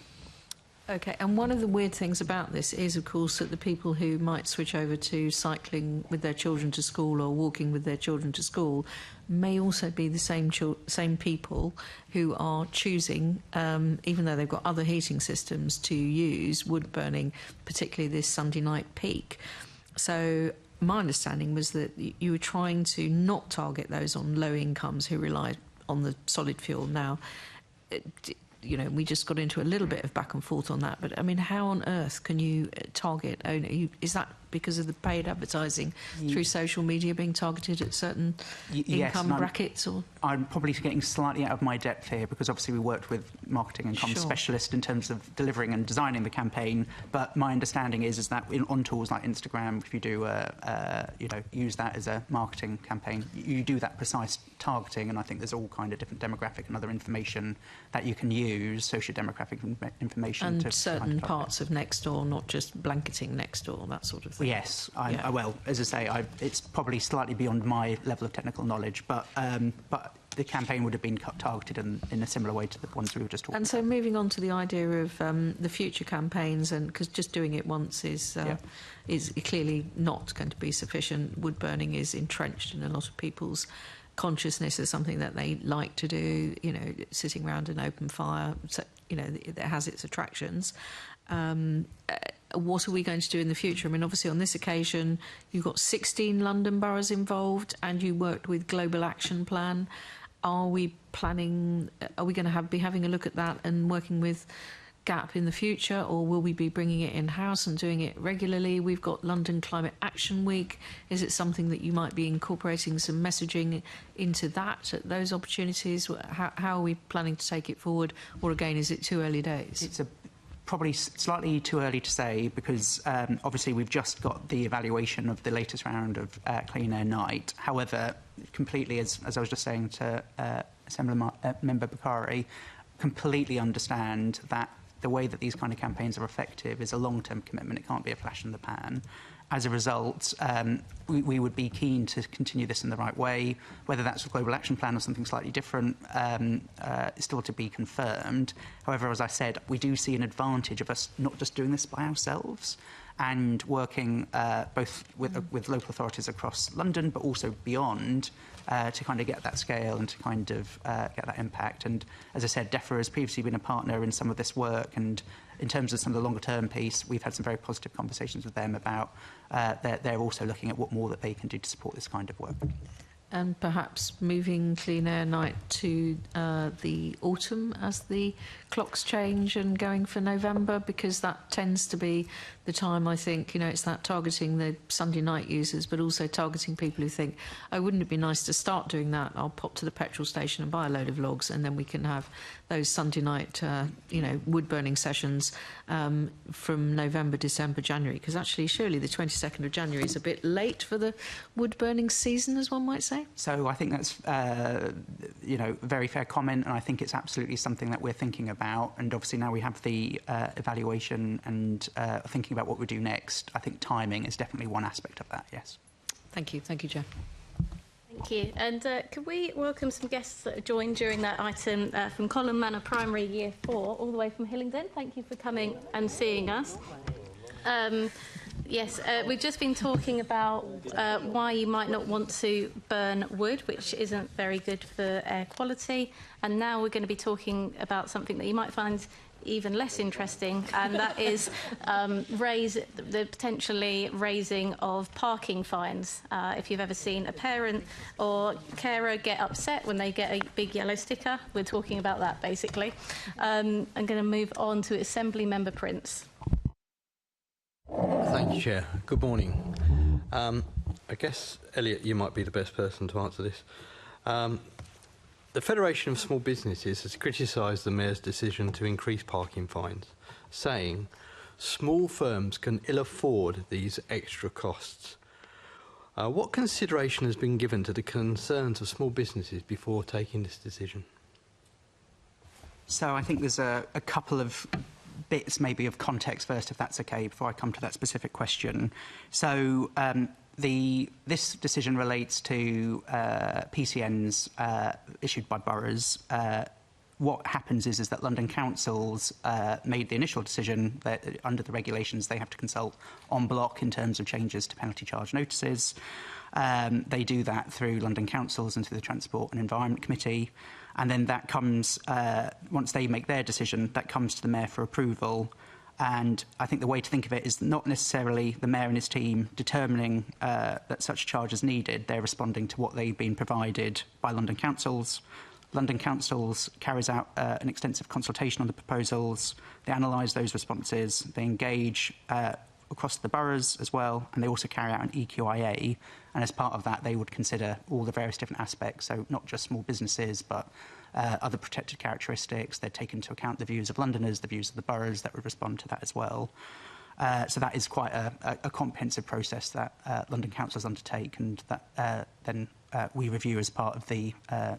Speaker 12: OK, and one of the weird things about this is, of course, that the people who might switch over to cycling with their children to school or walking with their children to school may also be the same people who are choosing, even though they've got other heating systems, to use wood burning, particularly this Sunday night peak. So my understanding was that you were trying to not target those on low incomes who rely on the solid fuel. Now, you know, we just got into a little bit of back and forth on that, but I mean, how on earth can you target? Is that because of the paid advertising through social media being targeted at certain income brackets? Or
Speaker 11: I'm probably getting slightly out of my depth here, because obviously we worked with marketing and comms specialists in terms of delivering and designing the campaign. But my understanding is that on tools like Instagram, if you do use that as a marketing campaign, you do that precise targeting, and I think there's all kind of different demographic and other information that you can use, socio-demographic information,
Speaker 12: and
Speaker 11: to
Speaker 12: certain parts of Nextdoor, not just blanketing Nextdoor, that sort of thing.
Speaker 11: Yes, well, as I say, it's probably slightly beyond my level of technical knowledge, but the campaign would have been targeted in a similar way to the ones we were just talking about.
Speaker 12: And so moving on to the idea of the future campaigns, and because just doing it once is clearly not going to be sufficient. Wood burning is entrenched in a lot of people's consciousness as something that they like to do, you know, sitting around an open fire, so, you know, it has its attractions. What are we going to do in the future? I mean, obviously on this occasion you've got 16 London boroughs involved, and you worked with Global Action Plan. Are we going to be having a look at that and working with GAP in the future, or will we be bringing it in-house and doing it regularly? We've got London Climate Action Week. Is it something that you might be incorporating some messaging into that, at those opportunities? How are we planning to take it forward, or again, is it too early days?
Speaker 11: It's probably slightly too early to say, because obviously we've just got the evaluation of the latest round of Clean Air Night. However, completely, as I was just saying to Assembly Member Bakari, completely understand that the way that these kind of campaigns are effective is a long-term commitment. It can't be a flash in the pan. As a result, we would be keen to continue this in the right way. Whether that's a Global Action Plan or something slightly different is still to be confirmed. However, as I said, we do see an advantage of us not just doing this by ourselves and working both with local authorities across London, but also beyond, to kind of get that scale and to kind of get that impact. And as I said, DEFRA has previously been a partner in some of this work, and in terms of some of the longer-term piece, we've had some very positive conversations with them about they're also looking at what more that they can do to support this kind of work.
Speaker 12: And perhaps moving Clean Air Night to the autumn as the clocks change, and going for November, because that tends to be the time, I think, you know, it's that targeting the Sunday night users, but also targeting people who think, oh, wouldn't it be nice to start doing that? I'll pop to the petrol station and buy a load of logs, and then we can have those Sunday night, wood burning sessions from November, December, January. Because actually, surely the 22nd of January is a bit late for the wood burning season, as one might say.
Speaker 11: So I think that's, a very fair comment, and I think it's absolutely something that we're thinking about. And obviously now we have the evaluation and thinking about what we do next. I think timing is definitely one aspect of that, yes.
Speaker 12: Thank you. Thank you, Jo.
Speaker 2: Thank you. And could we welcome some guests that have joined during that item from Colin Manor Primary Year 4, all the way from Hillingdon. Thank you for coming and seeing us. Yes, we've just been talking about why you might not want to burn wood, which isn't very good for air quality. And now we're going to be talking about something that you might find even less interesting, and that is the potentially raising of parking fines. If you've ever seen a parent or carer get upset when they get a big yellow sticker, we're talking about that, basically. I'm going to move on to Assembly Member Prince.
Speaker 13: Thank you, Chair. Good morning. I guess, Elliot, you might be the best person to answer this. The Federation of Small Businesses has criticised the Mayor's decision to increase parking fines, saying small firms can ill afford these extra costs. What consideration has been given to the concerns of small businesses before taking this decision?
Speaker 11: So I think there's a couple of bits maybe of context first, if that's okay, before I come to that specific question. So this decision relates to PCNs issued by boroughs. What happens is that London councils made the initial decision that under the regulations they have to consult en bloc in terms of changes to penalty charge notices. They do that through London councils and through the Transport and Environment Committee. And then that comes, once they make their decision, that comes to the Mayor for approval. And I think the way to think of it is not necessarily the Mayor and his team determining that such a charge is needed. They're responding to what they've been provided by London councils. London councils carries out an extensive consultation on the proposals. They analyse those responses. They engage across the boroughs as well, and they also carry out an EQIA. And as part of that, they would consider all the various different aspects, so not just small businesses, but other protected characteristics. They'd take into account the views of Londoners, the views of the boroughs that would respond to that as well. So that is quite a comprehensive process that London councils undertake, and that then we review as part of the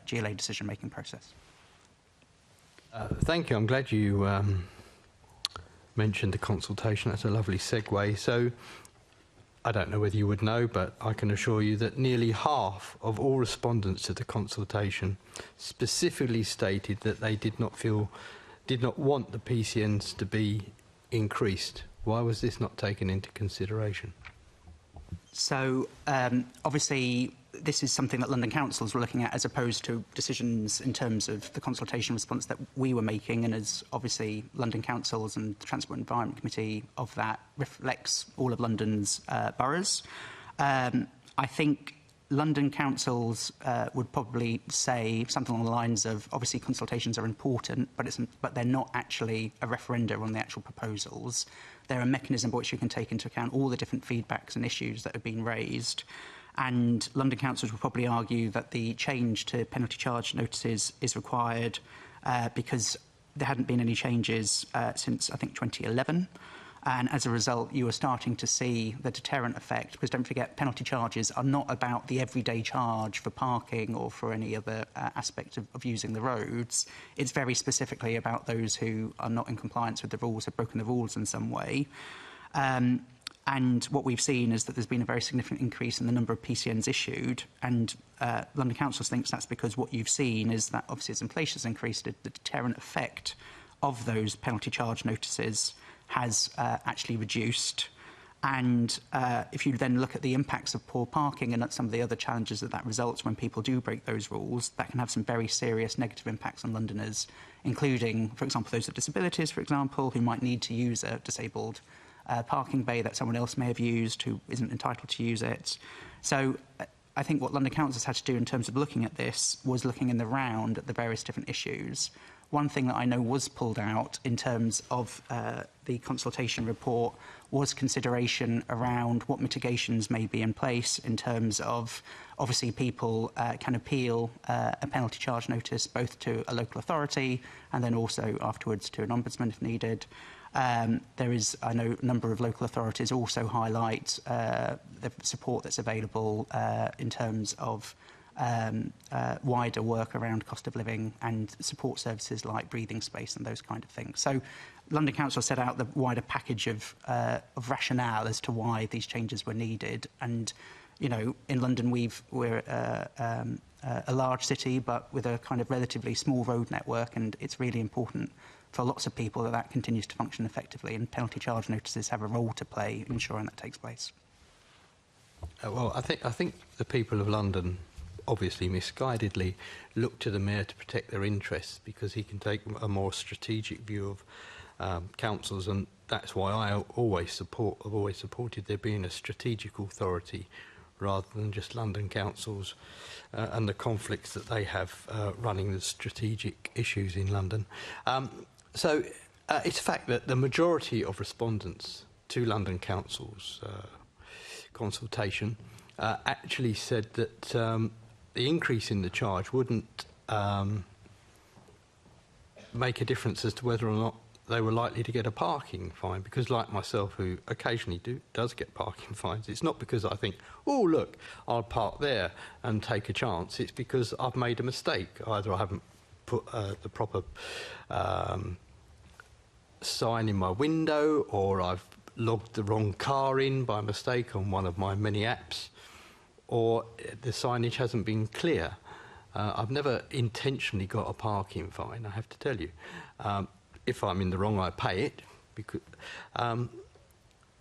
Speaker 11: GLA decision-making process.
Speaker 13: Thank you. I'm glad you mentioned the consultation. That's a lovely segue. So I don't know whether you would know, but I can assure you that nearly half of all respondents to the consultation specifically stated that they did not want the PCNs to be increased. Why was this not taken into consideration?
Speaker 11: So, obviously, this is something that London councils were looking at as opposed to decisions in terms of the consultation response that we were making, and as obviously London councils and the Transport and Environment Committee of that reflects all of London's boroughs. I think London councils would probably say something along the lines of, obviously consultations are important, but they're not actually a referenda on the actual proposals. They're a mechanism by which you can take into account all the different feedbacks and issues that have been raised. And London councils would probably argue that the change to penalty charge notices is required because there hadn't been any changes since, I think, 2011. And as a result, you are starting to see the deterrent effect, because don't forget, penalty charges are not about the everyday charge for parking or for any other aspect of using the roads. It's very specifically about those who are not in compliance with the rules, have broken the rules in some way. And what we've seen is that there's been a very significant increase in the number of PCNs issued, and London Council thinks that's because what you've seen is that obviously as inflation has increased, the deterrent effect of those penalty charge notices has actually reduced. And if you then look at the impacts of poor parking and at some of the other challenges that results when people do break those rules, that can have some very serious negative impacts on Londoners, including, for example, those with disabilities, for example, who might need to use a disabled parking bay that someone else may have used who isn't entitled to use it. So I think what London Council's had to do in terms of looking at this was looking in the round at the various different issues. One thing that I know was pulled out in terms of the consultation report was consideration around what mitigations may be in place in terms of, obviously, people can appeal a penalty charge notice both to a local authority and then also afterwards to an ombudsman if needed. There is, I know, a number of local authorities also highlight the support that's available in terms of wider work around cost of living and support services like breathing space and those kind of things. So London Council set out the wider package of rationale as to why these changes were needed. And, you know, in London we're a large city but with a kind of relatively small road network, and it's really important for lots of people that continues to function effectively, and penalty charge notices have a role to play in ensuring that takes place.
Speaker 13: Well, I think the people of London obviously misguidedly look to the Mayor to protect their interests because he can take a more strategic view of councils, and that's why I've always supported there being a strategic authority rather than just London councils and the conflicts that they have running the strategic issues in London. So it's a fact that the majority of respondents to London Council's consultation actually said that the increase in the charge wouldn't make a difference as to whether or not they were likely to get a parking fine, because like myself, who occasionally does get parking fines, it's not because I think, oh look, I'll park there and take a chance. It's because I've made a mistake. Either I haven't put the proper sign in my window, or I've logged the wrong car in by mistake on one of my many apps, or the signage hasn't been clear. I've never intentionally got a parking fine, I have to tell you. If I'm in the wrong, I pay it. Because,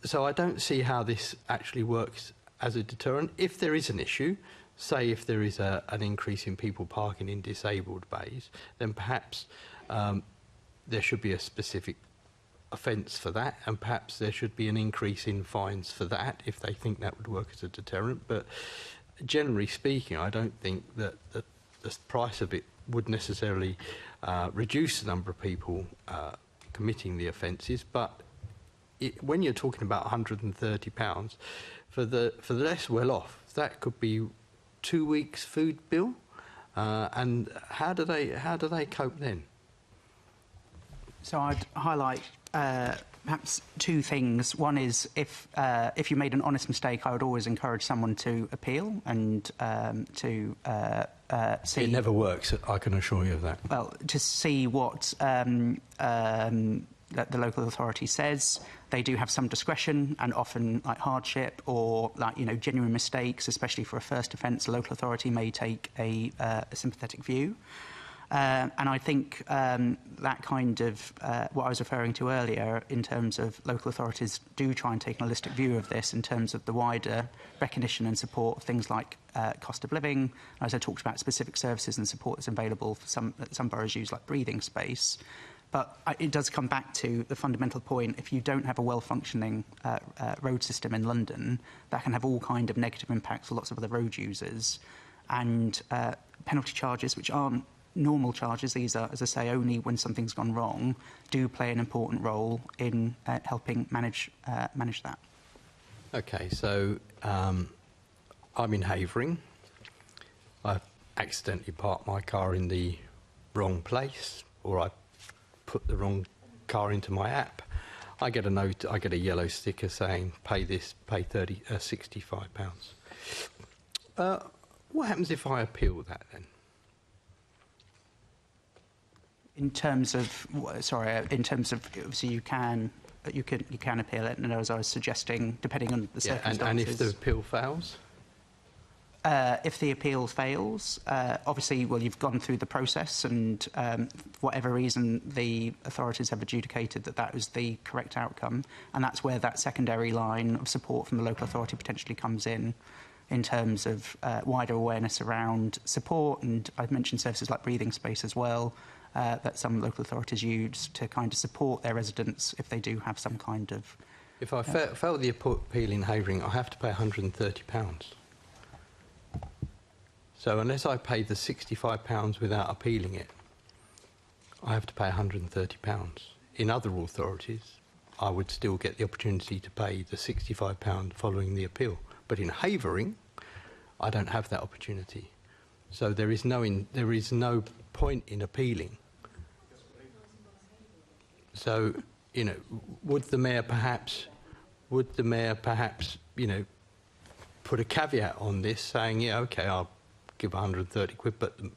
Speaker 13: so I don't see how this actually works as a deterrent. If there is an issue, say if there is an increase in people parking in disabled bays, then perhaps there should be a specific offence for that, and perhaps there should be an increase in fines for that if they think that would work as a deterrent. But generally speaking, I don't think that the price of it would necessarily reduce the number of people committing the offences. But when you're talking about £130 for the less well off, that could be 2 weeks' food bill. And how do they cope then?
Speaker 11: So I'd highlight perhaps two things. One is if you made an honest mistake, I would always encourage someone to appeal and to see.
Speaker 13: It never works, I can assure you of that.
Speaker 11: Well, to see what that the local authority says. They do have some discretion, and often like hardship or genuine mistakes, especially for a first offence, the local authority may take a sympathetic view. And I think that kind of what I was referring to earlier in terms of local authorities do try and take an holistic view of this in terms of the wider recognition and support of things like cost of living. As I talked about, specific services and support that's available for some boroughs use, like breathing space. But it does come back to the fundamental point. If you don't have a well-functioning road system in London, that can have all kind of negative impacts for lots of other road users. And penalty charges, which aren't normal charges, these are, as I say, only when something's gone wrong, do play an important role in helping manage that.
Speaker 13: OK, so I'm in Havering. I've accidentally parked my car in the wrong place, or I put the wrong car into my app. I get a note, I get a yellow sticker saying pay this, pay £65. What happens if I appeal that then?
Speaker 11: In terms of obviously you can appeal it, and as I was suggesting, depending on the circumstances.
Speaker 13: And if the appeal fails?
Speaker 11: If the appeal fails, obviously, well, you've gone through the process, and for whatever reason, the authorities have adjudicated that was the correct outcome, and that's where that secondary line of support from the local authority potentially comes in terms of wider awareness around support. And I've mentioned services like breathing space as well, that some local authorities use to kind of support their residents if they do have some kind of...
Speaker 13: If I fail the appeal in Havering, I have to pay £130. So unless I pay the £65 without appealing it, I have to pay £130. In other authorities, I would still get the opportunity to pay the £65 following the appeal. But in Havering, I don't have that opportunity. So there is no point in appealing. So, would the mayor perhaps, put a caveat on this, saying, yeah, OK, I'll give 130 quid, but the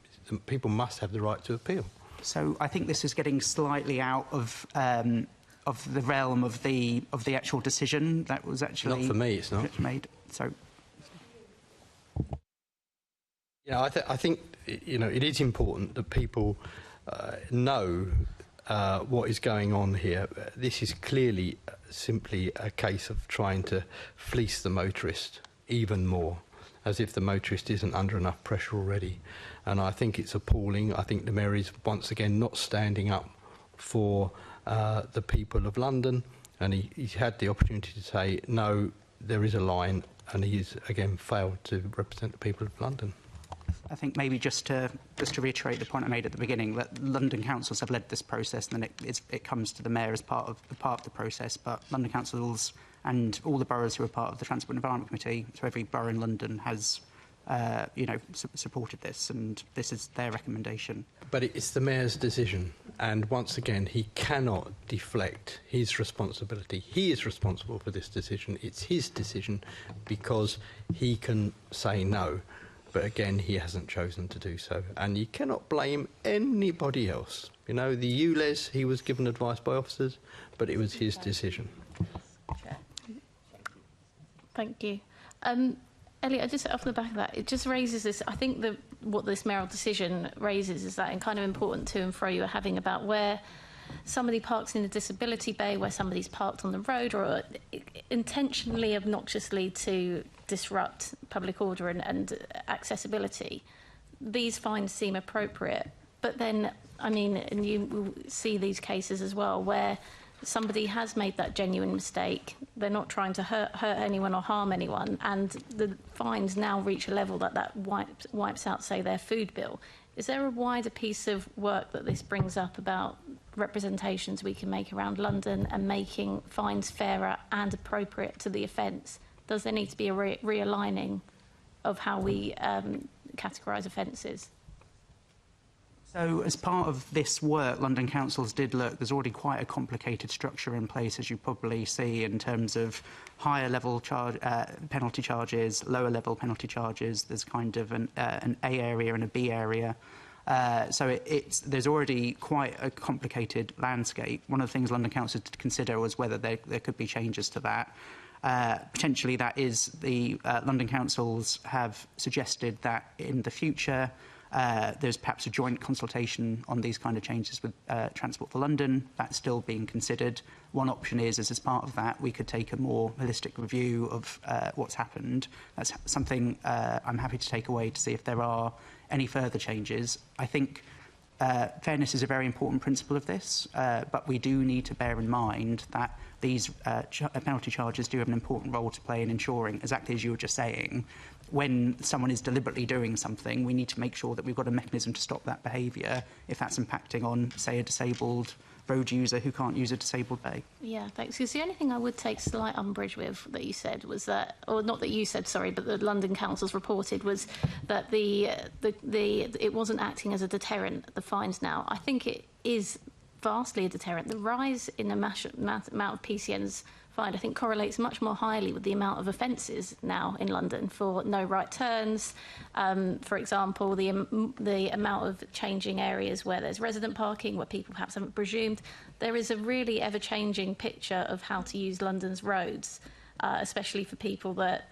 Speaker 13: people must have the right to appeal?
Speaker 11: So I think this is getting slightly out of the realm of the actual decision that was actually...
Speaker 13: Not for me, it's not.
Speaker 11: ...made. So...
Speaker 13: Yeah, I think it is important that people know what is going on here. This is clearly simply a case of trying to fleece the motorist even more, as if the motorist isn't under enough pressure already. And I think it's appalling. I think the Mayor is once again not standing up for the people of London, and he's had the opportunity to say, no, there is a line, and he's again failed to represent the people of London.
Speaker 11: I think maybe just to reiterate the point I made at the beginning, that London councils have led this process, and then it comes to the Mayor as part of the process. But London councils and all the boroughs who are part of the Transport and Environment Committee, so every borough in London has, supported this, and this is their recommendation.
Speaker 13: But it's the Mayor's decision, and once again, he cannot deflect his responsibility. He is responsible for this decision. It's his decision because he can say no. But again, he hasn't chosen to do so. And you cannot blame anybody else. The ULEZ, he was given advice by officers, but it was his decision.
Speaker 10: Chair.
Speaker 2: Thank you. Elliot, just off the back of that, it just raises this, I think what this mayoral decision raises is that and kind of important to and fro you were having about where somebody parks in a disability bay, where somebody's parked on the road, or intentionally, obnoxiously to disrupt public order and accessibility. These fines seem appropriate. But then, I mean, and you see these cases as well, where somebody has made that genuine mistake. They're not trying to hurt anyone or harm anyone, and the fines now reach a level that wipes out, say, their food bill. Is there a wider piece of work that this brings up about representations we can make around London and making fines fairer and appropriate to the offence? Does there need to be a realigning of how we categorise offences?
Speaker 11: So as part of this work, London councils did look, there's already quite a complicated structure in place, as you probably see, in terms of higher level penalty charges, lower level penalty charges. There's kind of an A area and a B area. So there's already quite a complicated landscape. One of the things London Council did consider was whether there could be changes to that. Potentially that is the London councils have suggested that in the future there's perhaps a joint consultation on these kind of changes with Transport for London. That's still being considered. One option is as part of that, we could take a more holistic review of what's happened. That's something I'm happy to take away to see if there are any further changes. I think fairness is a very important principle of this, but we do need to bear in mind that these penalty charges do have an important role to play in ensuring, exactly as you were just saying, when someone is deliberately doing something, we need to make sure that we've got a mechanism to stop that behaviour if that's impacting on, say, a disabled road user who can't use a disabled bay. Yeah, thanks. Because the only thing I would take slight umbrage with that you said was that, or not that you said, sorry, but the London Council's reported was that it wasn't acting as a deterrent, the fines now. I think it is vastly a deterrent. The rise in the amount of PCNs fined, I think, correlates much more highly with the amount of offences now in London for no right turns. For example, the amount of changing areas where there's resident parking, where people perhaps haven't presumed. There is a really ever-changing picture of how to use London's roads, especially for people that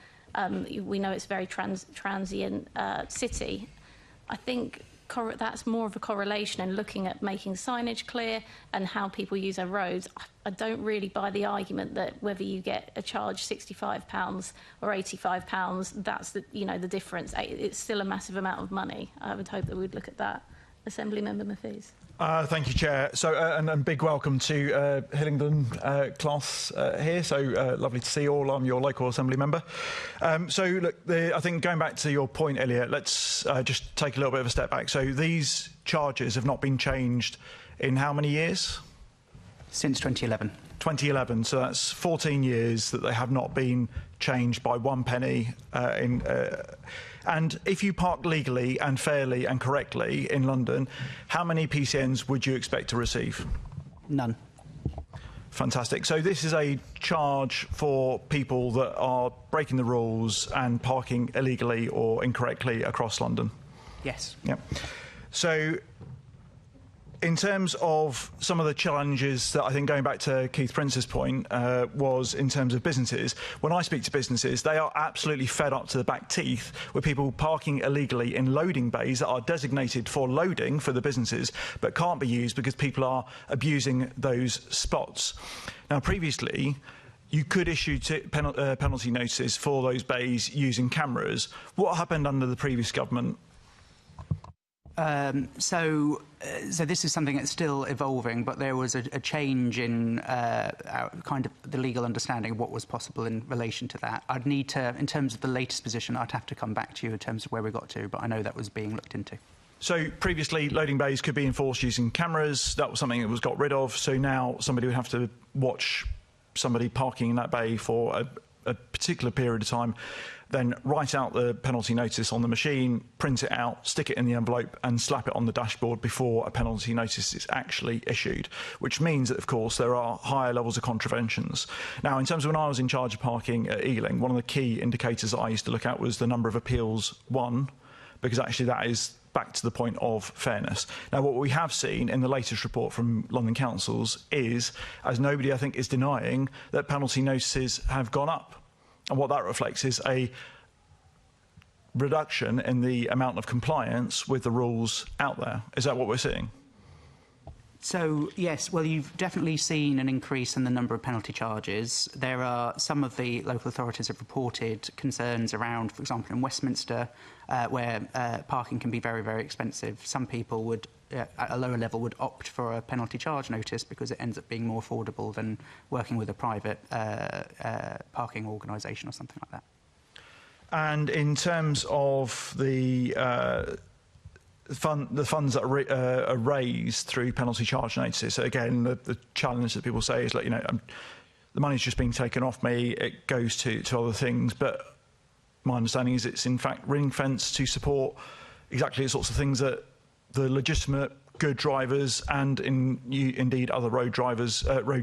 Speaker 11: we know it's a very transient city. I think that's more of a correlation, and looking at making signage clear and how people use our roads. I don't really buy the argument that whether you get a charge £65 or £85, that's the difference. It's still a massive amount of money. I would hope that we'd look at that. Assembly Member Mafiz.
Speaker 8: Thank you, Chair. So, and big welcome to Hillingdon class here. So lovely to see you all. I'm your local Assembly member. So, look, I think going back to your point, Elliot, let's just take a little bit of a step back. So these charges have not been changed in how many years?
Speaker 11: Since 2011.
Speaker 8: 2011. So that's 14 years that they have not been changed by one penny and if you park legally and fairly and correctly in London, how many PCNs would you expect to receive?
Speaker 11: None.
Speaker 8: Fantastic. So this is a charge for people that are breaking the rules and parking illegally or incorrectly across London?
Speaker 11: Yes.
Speaker 8: Yep. So in terms of some of the challenges that I think, going back to Keith Prince's point, was in terms of businesses. When I speak to businesses, they are absolutely fed up to the back teeth with people parking illegally in loading bays that are designated for loading for the businesses but can't be used because people are abusing those spots. Now, previously, you could issue penalty notices for those bays using cameras. What happened under the previous government?
Speaker 11: So this is something that's still evolving, but there was a change in kind of the legal understanding of what was possible in relation to that. I'd need to, in terms of the latest position, I'd have to come back to you in terms of where we got to, but I know that was being looked into.
Speaker 8: So previously, loading bays could be enforced using cameras. That was something that was got rid of. So now somebody would have to watch somebody parking in that bay for a particular period of time, then write out the penalty notice on the machine, print it out, stick it in the envelope and slap it on the dashboard before a penalty notice is actually issued, which means that, of course, there are higher levels of contraventions. Now, in terms of when I was in charge of parking at Ealing, one of the key indicators that I used to look at was the number of appeals won, because actually that is back to the point of fairness. Now, what we have seen in the latest report from London councils is, as nobody I think is denying, that penalty notices have gone up. And what that reflects is a reduction in the amount of compliance with the rules out there. Is that what we're seeing?
Speaker 11: So, yes, well, you've definitely seen an increase in the number of penalty charges. There are some of the local authorities have reported concerns around, for example, in Westminster, where parking can be very, very expensive. Some people would, at a lower level, would opt for a penalty charge notice because it ends up being more affordable than working with a private parking organisation or something like that.
Speaker 8: And in terms of the funds that are raised through penalty charge notices, so again, the challenge that people say is, like, the money's just being taken off me, it goes to other things, but my understanding is it's in fact ring-fenced to support exactly the sorts of things that the legitimate good drivers and indeed other road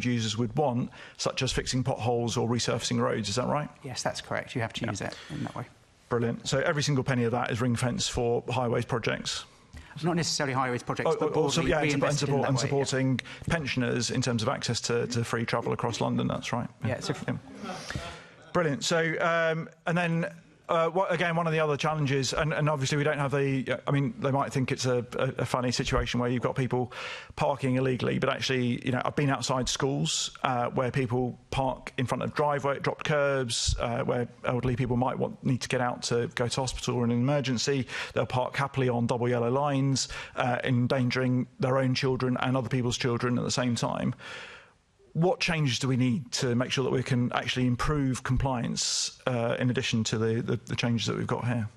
Speaker 8: users would want, such as fixing potholes or resurfacing roads. Is that right?
Speaker 11: Yes, that's correct. You have to use it in that way.
Speaker 8: Brilliant. So every single penny of that is ring-fenced for highways projects?
Speaker 11: Not necessarily highways projects, but broadly reinvested in that way,
Speaker 8: supporting pensioners in terms of access to free travel across London. That's right.
Speaker 11: Yeah.
Speaker 8: Brilliant. So, and then, again, one of the other challenges, and obviously we don't have they might think it's a funny situation where you've got people parking illegally, but actually, I've been outside schools where people park in front of dropped curbs, where elderly people might need to get out to go to hospital or in an emergency. They'll park happily on double yellow lines, endangering their own children and other people's children at the same time. What changes do we need to make sure that we can actually improve compliance in addition to the changes that we've got here?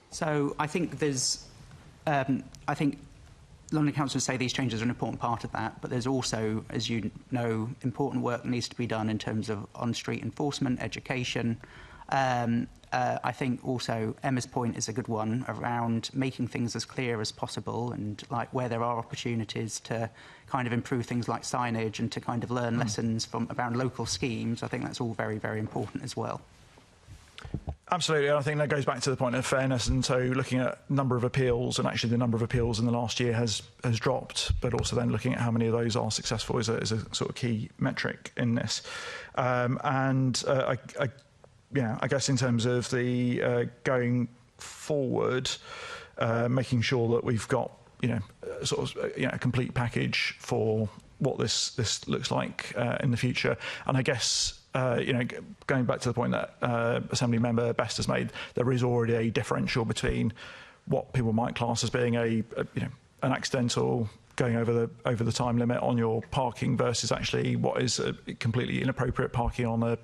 Speaker 11: So I think there's, I think London Council say these changes are an important part of that, but there's also, as you know, important work that needs to be done in terms of on-street enforcement, education. I think also Emma's point is a good one around making things as clear as possible, and like where there are opportunities to kind of improve things like signage and to kind of learn lessons from around local schemes. I think that's all very, very important as well.
Speaker 8: Absolutely, and I think that goes back to the point of fairness, and so looking at number of appeals, and actually the number of appeals in the last year has dropped, but also then looking at how many of those are successful is a sort of key metric in this. I guess in terms of the going forward, making sure that we've got a complete package for what this looks like in the future. And I guess going back to the point that Assembly Member Best has made, there is already a differential between what people might class as being an accidental going over the time limit on your parking versus actually what is a completely inappropriate parking on a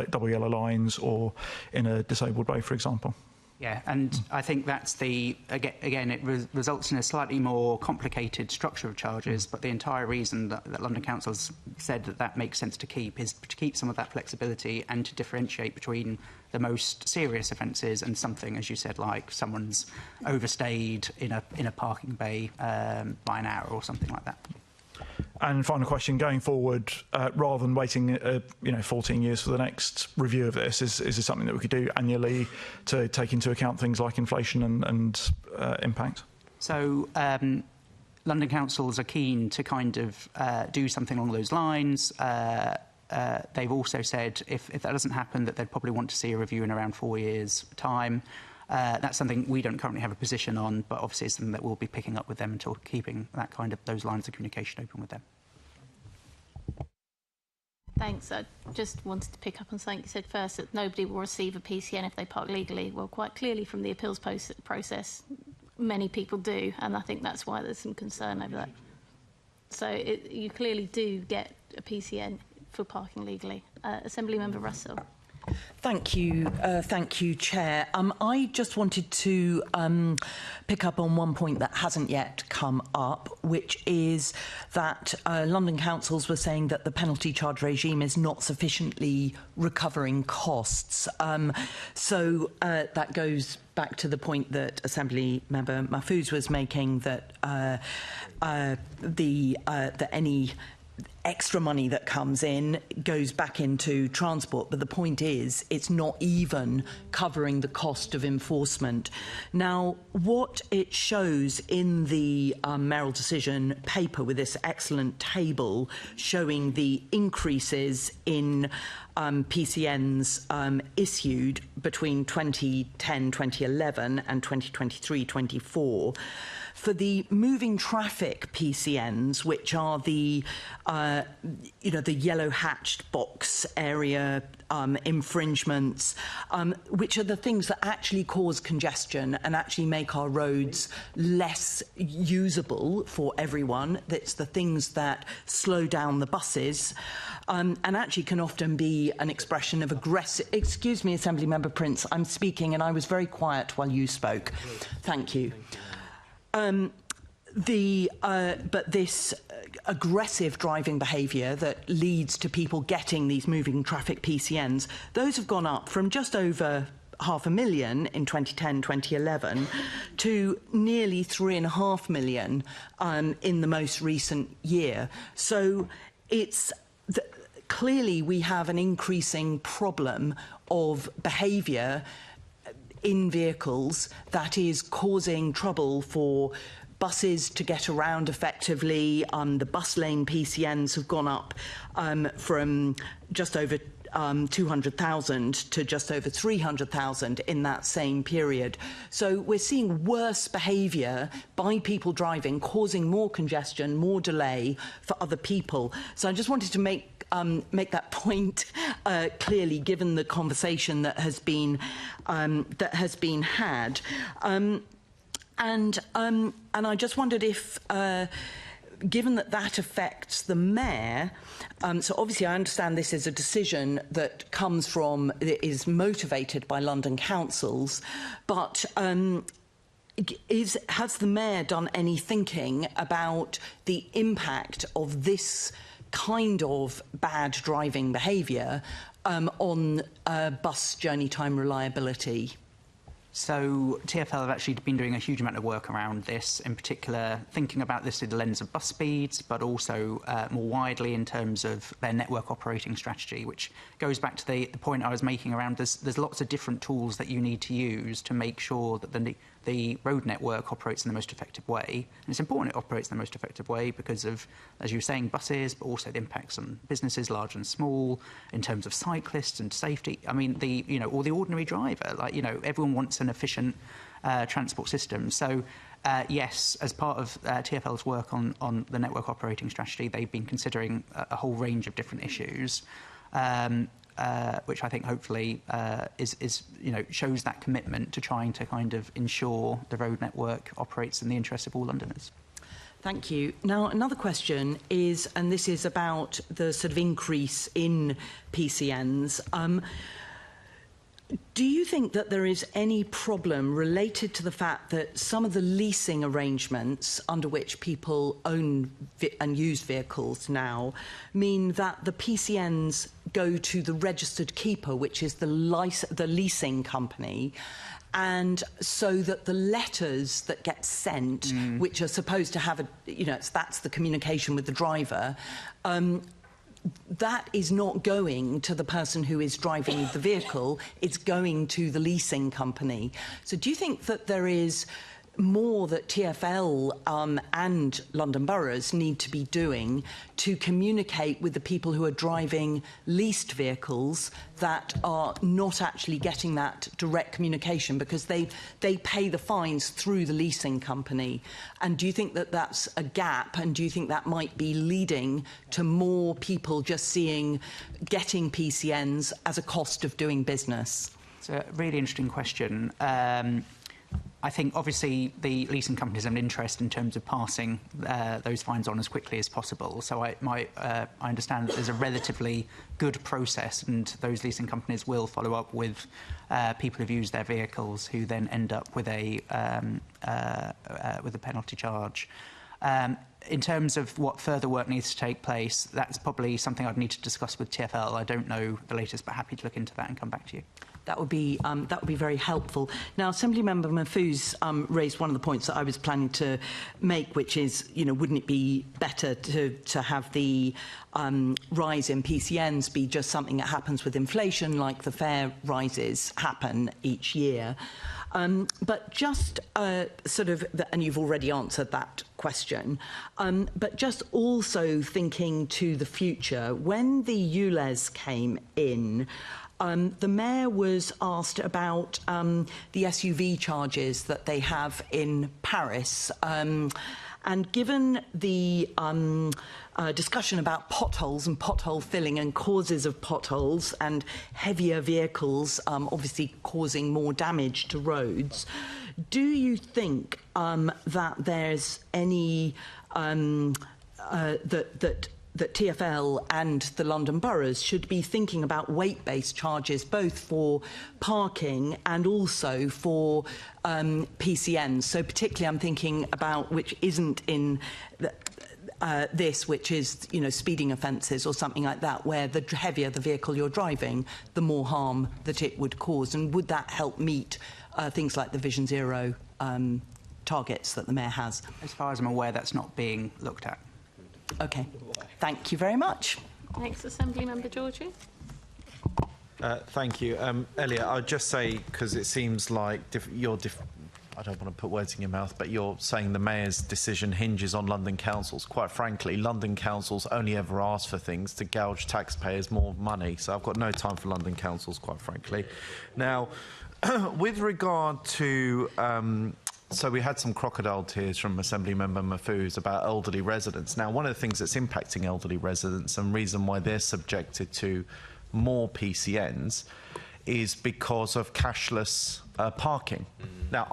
Speaker 8: double yellow lines or in a disabled way, for example.
Speaker 11: Yeah, and I think that's again, it results in a slightly more complicated structure of charges, but the entire reason that London Council's said that makes sense to keep is to keep some of that flexibility and to differentiate between the most serious offences and something, as you said, like someone's overstayed in a parking bay by an hour or something like that.
Speaker 8: And final question, going forward, rather than waiting 14 years for the next review of this, is this something that we could do annually to take into account things like inflation and impact?
Speaker 11: So London councils are keen to kind of do something along those lines. They've also said if that doesn't happen, that they'd probably want to see a review in around 4 years' time. That's something we don't currently have a position on, but obviously it's something that we'll be picking up with them until keeping those lines of communication open with them.
Speaker 2: Thanks. I just wanted to pick up on something you said first, that nobody will receive a PCN if they park legally. Well, quite clearly from the appeals process, many people do, and I think that's why there's some concern over that. So you clearly do get a PCN for parking legally. Assembly Member Russell.
Speaker 4: Thank you, Chair. I just wanted to pick up on one point that hasn't yet come up, which is that London councils were saying that the penalty charge regime is not sufficiently recovering costs. So that goes back to the point that Assembly Member Mahfouz was making, that any extra money that comes in goes back into transport, but the point is it's not even covering the cost of enforcement. Now, what it shows in the mayoral decision paper with this excellent table showing the increases in PCNs issued between 2010, 2011 and 2023-24. For the moving traffic PCNs, which are the the yellow hatched box area infringements, which are the things that actually cause congestion and actually make our roads less usable for everyone. That's the things that slow down the buses, and actually can often be an expression of aggressive... Excuse me, Assembly Member Prince, I'm speaking and I was very quiet while you spoke. Thank you. But this aggressive driving behaviour that leads to people getting these moving traffic PCNs, those have gone up from just over 500,000 in 2010-2011 to nearly 3.5 million in the most recent year. So it's clearly we have an increasing problem of behaviour in vehicles that is causing trouble for buses to get around effectively. The bus lane PCNs have gone up from just over 200,000 to just over 300,000 in that same period. So we're seeing worse behaviour by people driving, causing more congestion, more delay for other people. So I just wanted to make that point clearly, given the conversation that has been had. And I just wondered if, given that affects the mayor, so obviously I understand this is a decision that is motivated by London councils, but has the mayor done any thinking about the impact of this kind of bad driving behaviour on bus journey time reliability?
Speaker 11: So TfL have actually been doing a huge amount of work around this, in particular thinking about this through the lens of bus speeds, but also more widely in terms of their network operating strategy, which goes back to the point I was making around there's lots of different tools that you need to use to make sure that the road network operates in the most effective way. And it's important it operates in the most effective way because of, as you were saying, buses, but also the impacts on businesses, large and small, in terms of cyclists and safety. I mean, or the ordinary driver. Everyone wants an efficient transport system. So, yes, as part of TfL's work on the network operating strategy, they've been considering a whole range of different issues. Which I think hopefully shows that commitment to trying to kind of ensure the road network operates in the interests of all Londoners.
Speaker 4: Thank you. Now, another question is, and this is about the sort of increase in PCNs. Do you think that there is any problem related to the fact that some of the leasing arrangements under which people own and use vehicles now mean that the PCNs go to the registered keeper, which is the leasing company, and so that the letters that get sent, which are supposed to have that's the communication with the driver, that is not going to the person who is driving the vehicle, it's going to the leasing company. So do you think that there is more that TfL and London boroughs need to be doing to communicate with the people who are driving leased vehicles that are not actually getting that direct communication because they pay the fines through the leasing company? And do you think that that's a gap, and do you think that might be leading to more people just getting PCNs as a cost of doing business?
Speaker 11: It's a really interesting question. I think, obviously, the leasing companies have an interest in terms of passing those fines on as quickly as possible. So I understand that there's a relatively good process, and those leasing companies will follow up with people who've used their vehicles who then end up with a penalty charge. In terms of what further work needs to take place, that's probably something I'd need to discuss with TfL. I don't know the latest, but happy to look into that and come back to you.
Speaker 4: That would be very helpful. Now, Assemblymember Mahfouz raised one of the points that I was planning to make, which is, wouldn't it be better to have the rise in PCNs be just something that happens with inflation, like the fare rises happen each year? But just and you've already answered that question, but just also thinking to the future, when the ULEZ came in, the Mayor was asked about the SUV charges that they have in Paris. And given the discussion about potholes and pothole filling and causes of potholes and heavier vehicles obviously causing more damage to roads, do you think that there's any that TfL and the London boroughs should be thinking about weight-based charges both for parking and also for PCNs? So particularly I'm thinking about which isn't in this, which is, speeding offences or something like that, where the heavier the vehicle you're driving, the more harm that it would cause. And would that help meet things like the Vision Zero targets that the Mayor has?
Speaker 11: As far as I'm aware, that's not being looked at.
Speaker 4: OK. Thank you very much.
Speaker 2: Thanks, Assemblymember Georgie.
Speaker 9: Thank you. Elliot, I'll just say, because it seems like I don't want to put words in your mouth, but you're saying the Mayor's decision hinges on London councils. Quite frankly, London councils only ever ask for things to gouge taxpayers more money. So I've got no time for London councils, quite frankly. Now, with regard to... so we had some crocodile tears from Assemblymember Mahfouz about elderly residents. Now, one of the things that's impacting elderly residents and reason why they're subjected to more PCNs is because of cashless parking. Now,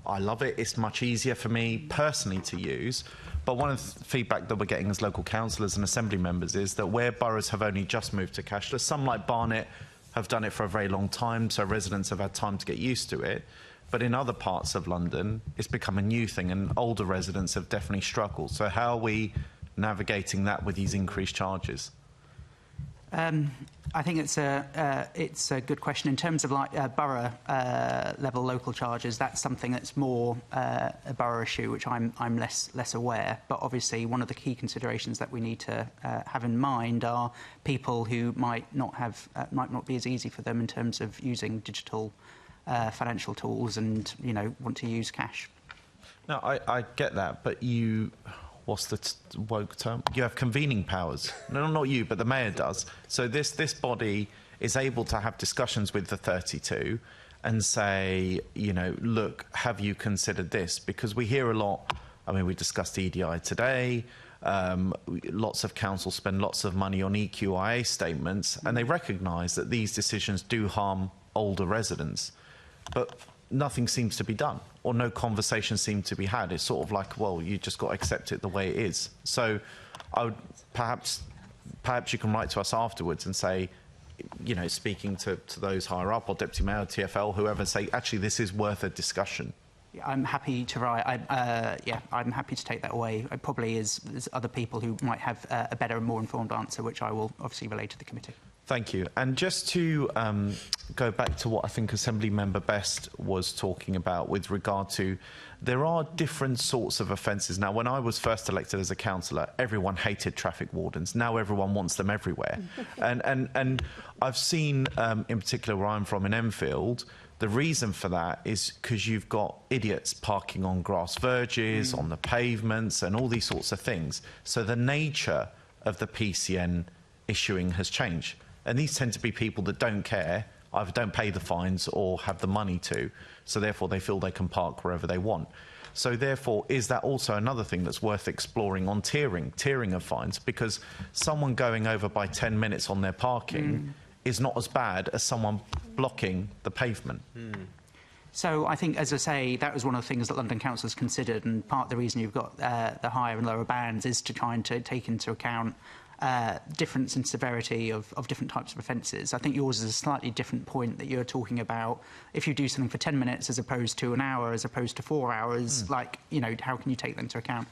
Speaker 9: I love it. It's much easier for me personally to use. But one of the feedback that we're getting as local councillors and assembly members is that where boroughs have only just moved to cashless, some like Barnet have done it for a very long time, so residents have had time to get used to it. But in other parts of London, it's become a new thing, and older residents have definitely struggled. So how are we navigating that with these increased charges?
Speaker 11: I think it's a good question. In terms of borough level local charges, that's something that's more a borough issue, which I'm less aware. But obviously, one of the key considerations that we need to have in mind are people who might not be as easy for them in terms of using digital financial tools and want to use cash.
Speaker 9: No, I get that, but you... What's the woke term? You have convening powers. No, not you, but the Mayor does. So this body is able to have discussions with the 32 and say, look, have you considered this? Because we hear a lot. I mean, we discussed EDI today. Lots of councils spend lots of money on EQIA statements, and they recognise that these decisions do harm older residents. But nothing seems to be done, or no conversation seems to be had. It's sort of like, well, you just got to accept it the way it is. So I would perhaps you can write to us afterwards and say, speaking to those higher up, or Deputy Mayor, TfL, whoever, say, actually, this is worth a discussion.
Speaker 11: Yeah, I'm happy to write. I'm happy to take that away. It probably there's other people who might have a better and more informed answer, which I will obviously relay to the committee.
Speaker 9: Thank you. And just to go back to what I think Assemblymember Best was talking about with regard to, there are different sorts of offences. Now, when I was first elected as a councillor, everyone hated traffic wardens. Now everyone wants them everywhere. and I've seen, in particular where I'm from in Enfield, the reason for that is because you've got idiots parking on grass verges, on the pavements, and all these sorts of things. So the nature of the PCN issuing has changed. And these tend to be people that don't care, either don't pay the fines or have the money to, so therefore they feel they can park wherever they want. So therefore, is that also another thing that's worth exploring on tiering of fines? Because someone going over by 10 minutes on their parking is not as bad as someone blocking the pavement.
Speaker 11: So I think, as I say, that was one of the things that London Council has considered, and part of the reason you've got the higher and lower bands is to try and take into account difference in severity of different types of offences. I think yours is a slightly different point, that you're talking about if you do something for 10 minutes as opposed to an hour, as opposed to 4 hours, how can you take that into account?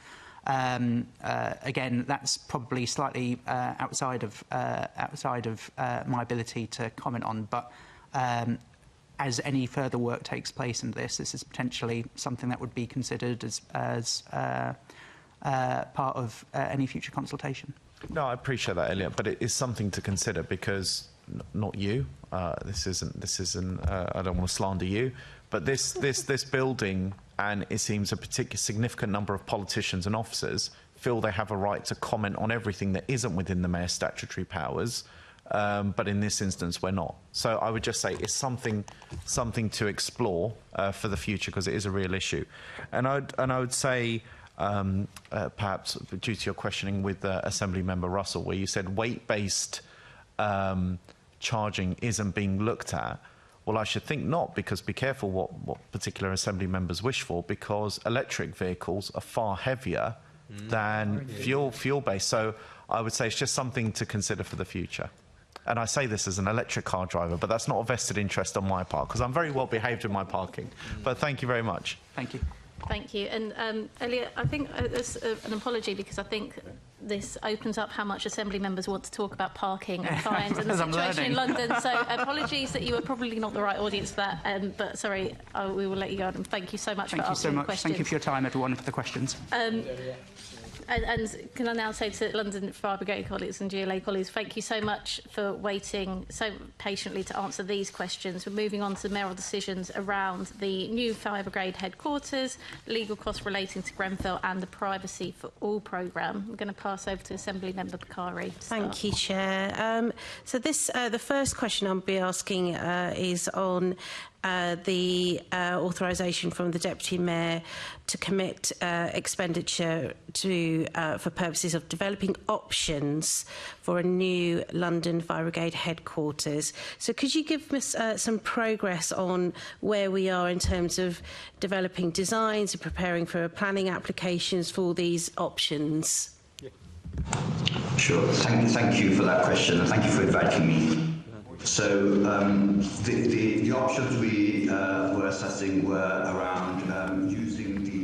Speaker 11: Again, that's probably slightly outside of my ability to comment on, but as any further work takes place in this is potentially something that would be considered as part of any future consultation.
Speaker 9: No, I appreciate that, Elliot, but it is something to consider because not you. This isn't. I don't want to slander you, but this building, and it seems a particular significant number of politicians and officers feel they have a right to comment on everything that isn't within the mayor's statutory powers. But in this instance, we're not. So I would just say it's something to explore for the future because it is a real issue. And I would say, perhaps due to your questioning with Assembly Member Russell, where you said weight-based charging isn't being looked at. Well, I should think not, because be careful what particular Assembly members wish for, because electric vehicles are far heavier than fuel-based. So I would say it's just something to consider for the future. And I say this as an electric car driver, but that's not a vested interest on my part, because I'm very well behaved in my parking. But thank you very much.
Speaker 11: Thank you.
Speaker 2: Thank you. And Elliot, I think there's an apology, because I think this opens up how much Assembly members want to talk about parking and fines and the situation in London. So apologies that you were probably not the right audience for that. But sorry, we will let you go. And thank you so much for answering the questions.
Speaker 11: Thank you for your time, everyone, for the questions.
Speaker 2: And can I now say to London Fire Brigade colleagues and GLA colleagues, thank you so much for waiting so patiently to answer these questions. We're moving on to mayoral decisions around the new Fire Brigade headquarters, legal costs relating to Grenfell and the Privacy for All programme. I'm going to pass over to Assembly Member Bakari.
Speaker 3: Thank you, Chair. So the first question I'll be asking is on the authorisation from the Deputy Mayor to commit expenditure for purposes of developing options for a new London Fire Brigade headquarters. So could you give us some progress on where we are in terms of developing designs and preparing for planning applications for these options?
Speaker 14: Sure. Thank you for that question, and thank you for inviting me. So the options we were assessing were around using the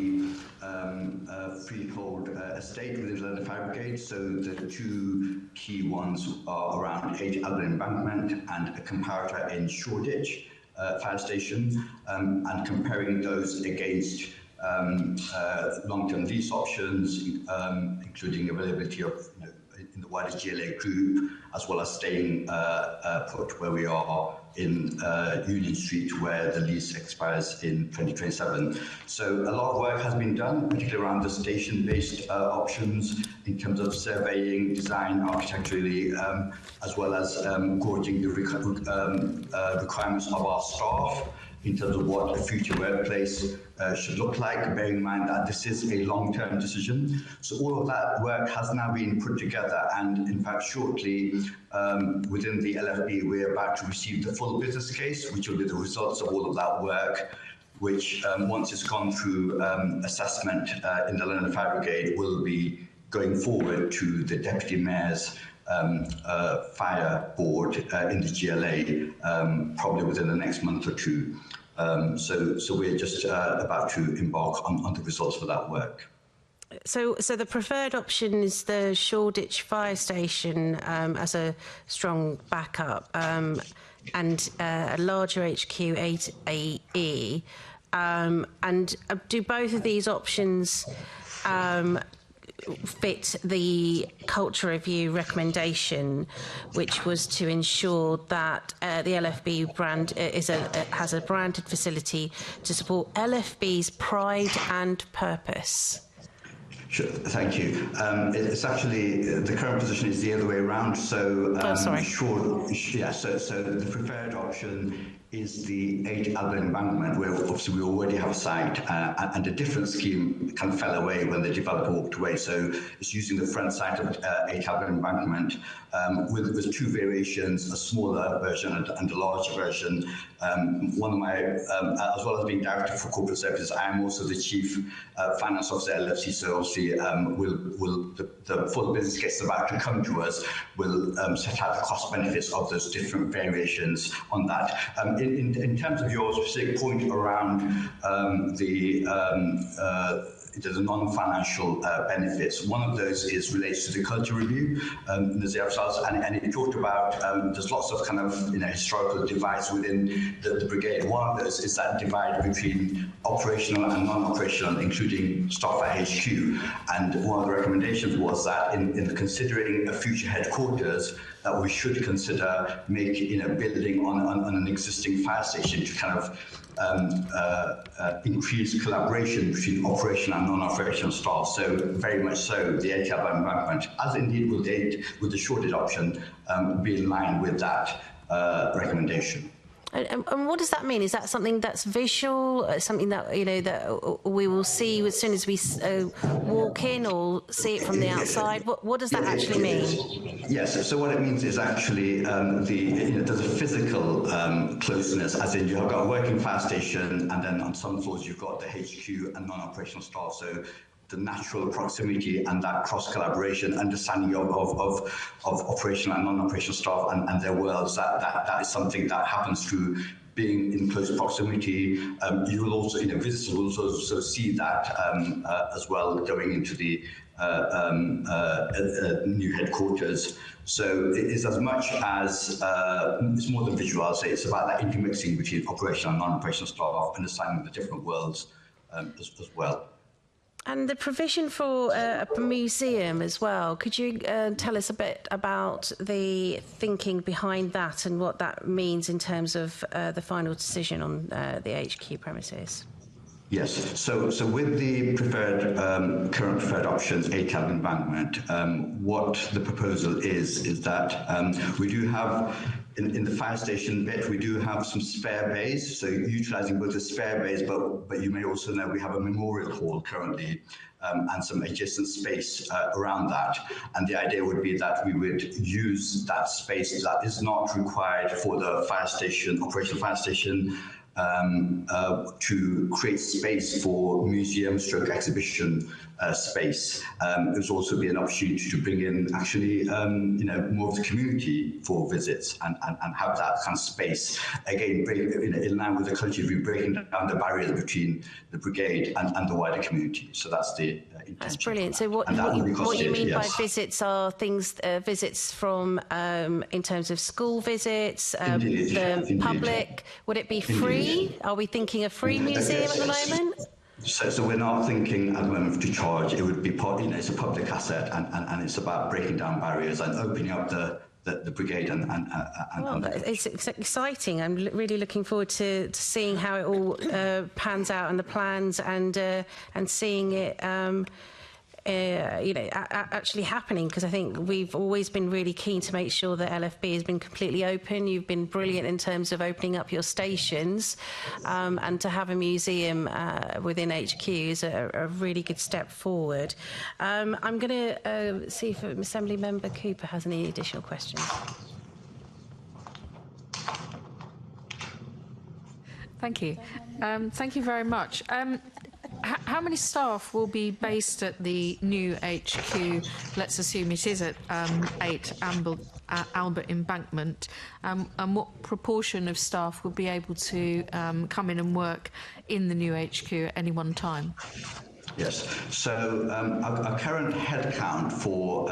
Speaker 14: freehold estate within the London Fire Brigade. So the two key ones are around 8 Albion Embankment and a comparator in Shoreditch Fire Station, and comparing those against long-term lease options, including availability of in the wider GLA group, as well as staying put where we are in Union Street, where the lease expires in 2027. So a lot of work has been done, particularly around the station-based options in terms of surveying, design, architecturally, as well as gauging the requirements of our staff in terms of what a future workplace should look like, bearing in mind that this is a long-term decision. So all of that work has now been put together, and in fact shortly within the LFB we're about to receive the full business case, which will be the results of all of that work, which once it's gone through assessment in the London Fire Brigade will be going forward to the Deputy Mayor's fire board in the GLA probably within the next month or two. So we're just about to embark on the results of that work.
Speaker 3: So the preferred option is the Shoreditch Fire Station as a strong backup, and a larger HQ 8AE. And do both of these options fit the culture review recommendation, which was to ensure that the LFB brand has a branded facility to support LFB's pride and purpose?
Speaker 14: Sure, thank you. It's actually the current position is the other way around. So,
Speaker 3: sorry.
Speaker 14: So the preferred option is the 8 Albion Embankment, where obviously we already have a site, and a different scheme kind of fell away when the developer walked away. So it's using the front site of 8 Albion Embankment with two variations, a smaller version and a larger version. One of my, as well as being Director for Corporate Services, I am also the Chief Finance Officer at LFC, so obviously the full business case about to come to us will set out the cost benefits of those different variations on that. In terms of your specific point around the there's a non-financial benefits. One of those is related to the culture review, and it talked about there's lots of kind of historical divides within the brigade. One of those is that divide between operational and non-operational, including staff at HQ. And one of the recommendations was that in considering a future headquarters, that we should consider making building on an existing fire station to kind of increase collaboration between operational and non-operational staff. So very much so, the 8 Albert embankment, as indeed with the shortage option, be in line with that recommendation.
Speaker 3: And what does that mean? Is that something that's visual, something that that we will see as soon as we walk in, or see it from the outside? What does that actually mean?
Speaker 14: Yes. So what it means is actually there's a physical closeness, as in you've got a working fire station, and then on some floors you've got the HQ and non-operational staff. So the natural proximity and that cross-collaboration, understanding of operational and non-operational staff and their worlds, that is something that happens through being in close proximity. You will also, visitors will also see that as well going into the new headquarters. So it is as much as, it's more than visual, I'll say. It's about that intermixing between operational and non-operational staff, understanding the different worlds as well.
Speaker 3: And the provision for a museum as well. Could you tell us a bit about the thinking behind that and what that means in terms of the final decision on the HQ premises?
Speaker 14: Yes. So with the current preferred options, 8 Albert embankment, what the proposal is that we do have in the fire station bit, we do have some spare bays, so utilising both the spare bays, but you may also know we have a memorial hall currently, and some adjacent space around that. And the idea would be that we would use that space that is not required for the fire station, operational fire station, to create space for museum/exhibition space. It would also be an opportunity to bring in actually more of the community for visits and have that kind of space again, in line with the culture review, breaking down the barriers between the brigade and the wider community. So that's the intention.
Speaker 3: That's brilliant. So what you mean by visits are things, visits from in terms of school visits, the public. Would it be free? Are we thinking a free museum at the moment?
Speaker 14: So we're not thinking at the moment to charge. It would be it's a public asset, and it's about breaking down barriers and opening up the brigade
Speaker 3: it's exciting. I'm really looking forward to seeing how it all pans out and the plans and seeing it actually happening, because I think we've always been really keen to make sure that LFB has been completely open. You've been brilliant in terms of opening up your stations, and to have a museum within HQ is a really good step forward. I'm going to see if Assembly Member Cooper has any additional questions.
Speaker 12: Thank you. Thank you very much. How many staff will be based at the new HQ? Let's assume it is at 8 Albert Embankment. And what proportion of staff will be able to come in and work in the new HQ at any one time?
Speaker 14: Yes. So our current headcount for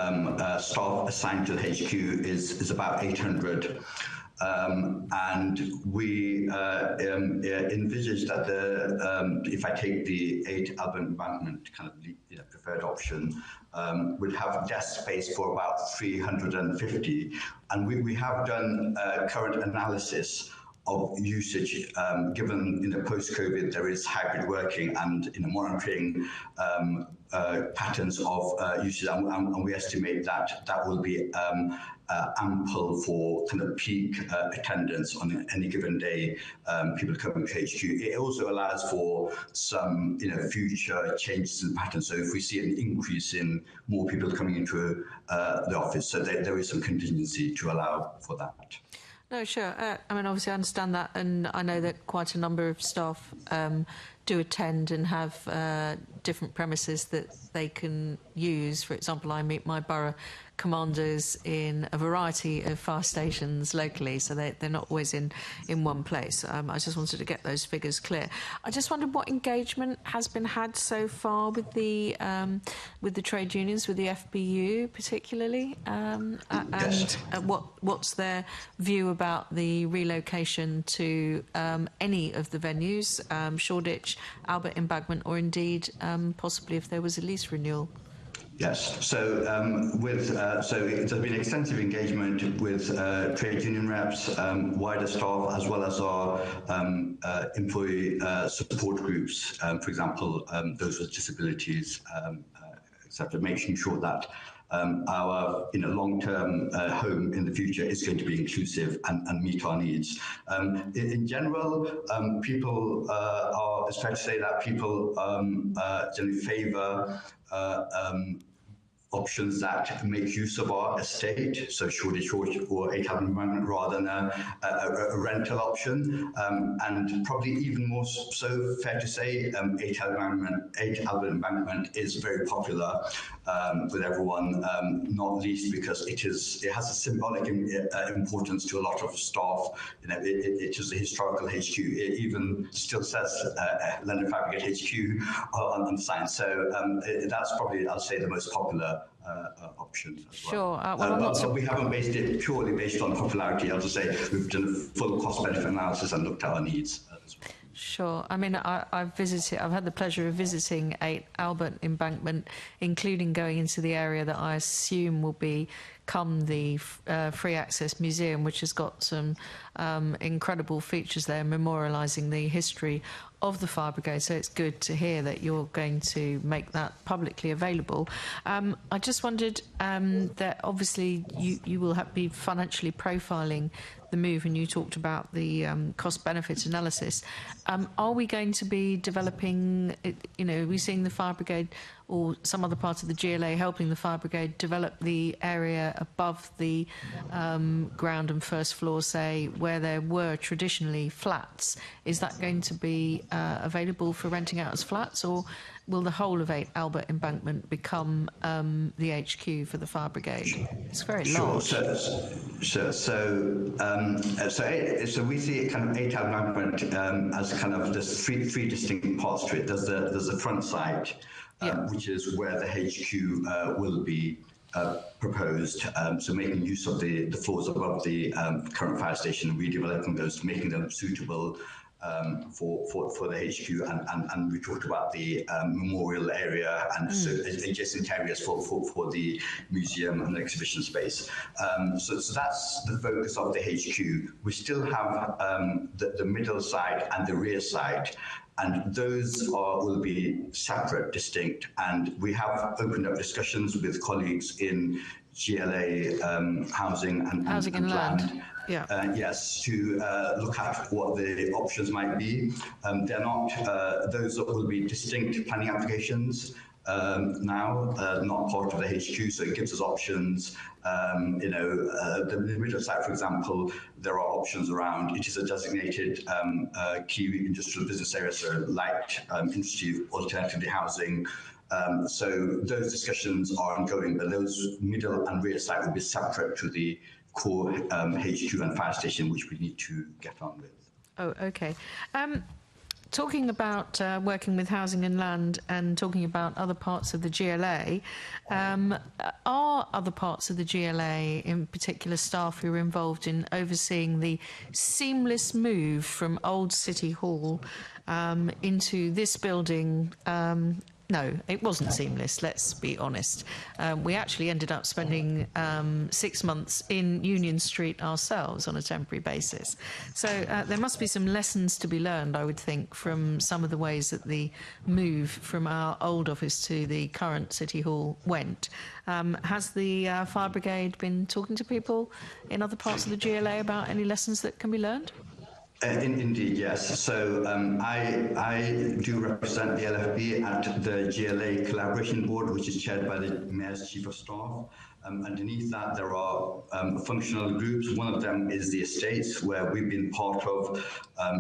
Speaker 14: staff assigned to the HQ is about 800. And we envisage that if I take the 8 Albert embankment kind of preferred option, would have desk space for about 350. And we have done current analysis of usage, given post-COVID there is hybrid working and monitoring patterns of usage, and we estimate that will be ample for kind of peak attendance on any given day, people coming to HQ. It also allows for some future changes in patterns. So if we see an increase in more people coming into the office, so there is some contingency to allow for that.
Speaker 12: No, sure. I mean, obviously, I understand that, and I know that quite a number of staff do attend and have different premises that they can use. For example, I meet my borough commanders in a variety of fire stations locally, so they're not always in one place. I just wanted to get those figures clear. I just wondered what engagement has been had so far with the trade unions, with the FBU particularly,
Speaker 14: Yes.
Speaker 12: and what's their view about the relocation to any of the venues, Shoreditch, Albert Embankment, or indeed possibly if there was a lease renewal.
Speaker 14: Yes. So so there's been extensive engagement with trade union reps, wider staff, as well as our employee support groups. For example, those with disabilities, etc. Making sure that our long-term home in the future is going to be inclusive and meet our needs. In general, people it's fair to say that people generally favour options that make use of our estate, so Shoreditch or 8 Albert Embankment, rather than a rental option. And probably even more so, fair to say, 8 Albert Embankment is very popular with everyone, not least because it has a symbolic importance to a lot of staff. It is a historical HQ. It even still says London Fabricate HQ on the sign. So that's probably, I'll say, the most popular option as well.
Speaker 12: Sure.
Speaker 14: But we haven't based it purely based on popularity. I'll just say we've done a full cost-benefit analysis and looked at our needs as well.
Speaker 12: Sure. I mean, I've had the pleasure of visiting 8 Albert Embankment, including going into the area that I assume will become the free access museum, which has got some incredible features there memorialising the history of the fire brigade. So it's good to hear that you're going to make that publicly available. I just wondered that obviously you will be financially profiling the move, and you talked about the cost-benefit analysis. Are we going to be developing, are we seeing the fire brigade or some other part of the GLA helping the fire brigade develop the area above the ground and first floor, say, where there were traditionally flats? Is that going to be available for renting out as flats, or will the whole of 8 Albert Embankment become the HQ for the fire brigade? It's very large.
Speaker 14: Sure. So we see kind of 8 Albert Embankment as kind of there's three distinct parts to it. There's the front side, which is where the HQ will be proposed. So making use of the floors above the current fire station, redeveloping those, making them suitable for the HQ, and we talked about the memorial area and so adjacent areas for the museum and the exhibition space. So that's the focus of the HQ. We still have the middle side and the rear side, and those will be separate, distinct, and we have opened up discussions with colleagues in GLA Housing and Land. Yes, to look at what the options might be. They're not, those will be distinct planning applications now, not part of the HQ, so it gives us options. The middle side, for example, there are options around, it is a designated key industrial business area, so light industry, alternatively housing. So those discussions are ongoing, but those middle and rear side will be separate to the core HQ and fire station, which we need to get on with.
Speaker 12: Oh, okay. Talking about working with Housing and Land and talking about other parts of the GLA, are other parts of the GLA, in particular staff who are involved in overseeing the seamless move from Old City Hall into this building? No, it wasn't seamless, let's be honest. We actually ended up spending 6 months in Union Street ourselves on a temporary basis. So there must be some lessons to be learned, I would think, from some of the ways that the move from our old office to the current City Hall went. Has the fire brigade been talking to people in other parts of the GLA about any lessons that can be learned?
Speaker 14: Indeed, yes. So I do represent the LFB at the GLA Collaboration Board, which is chaired by the Mayor's Chief of Staff. Underneath that, there are functional groups. One of them is the estates, where we've been part of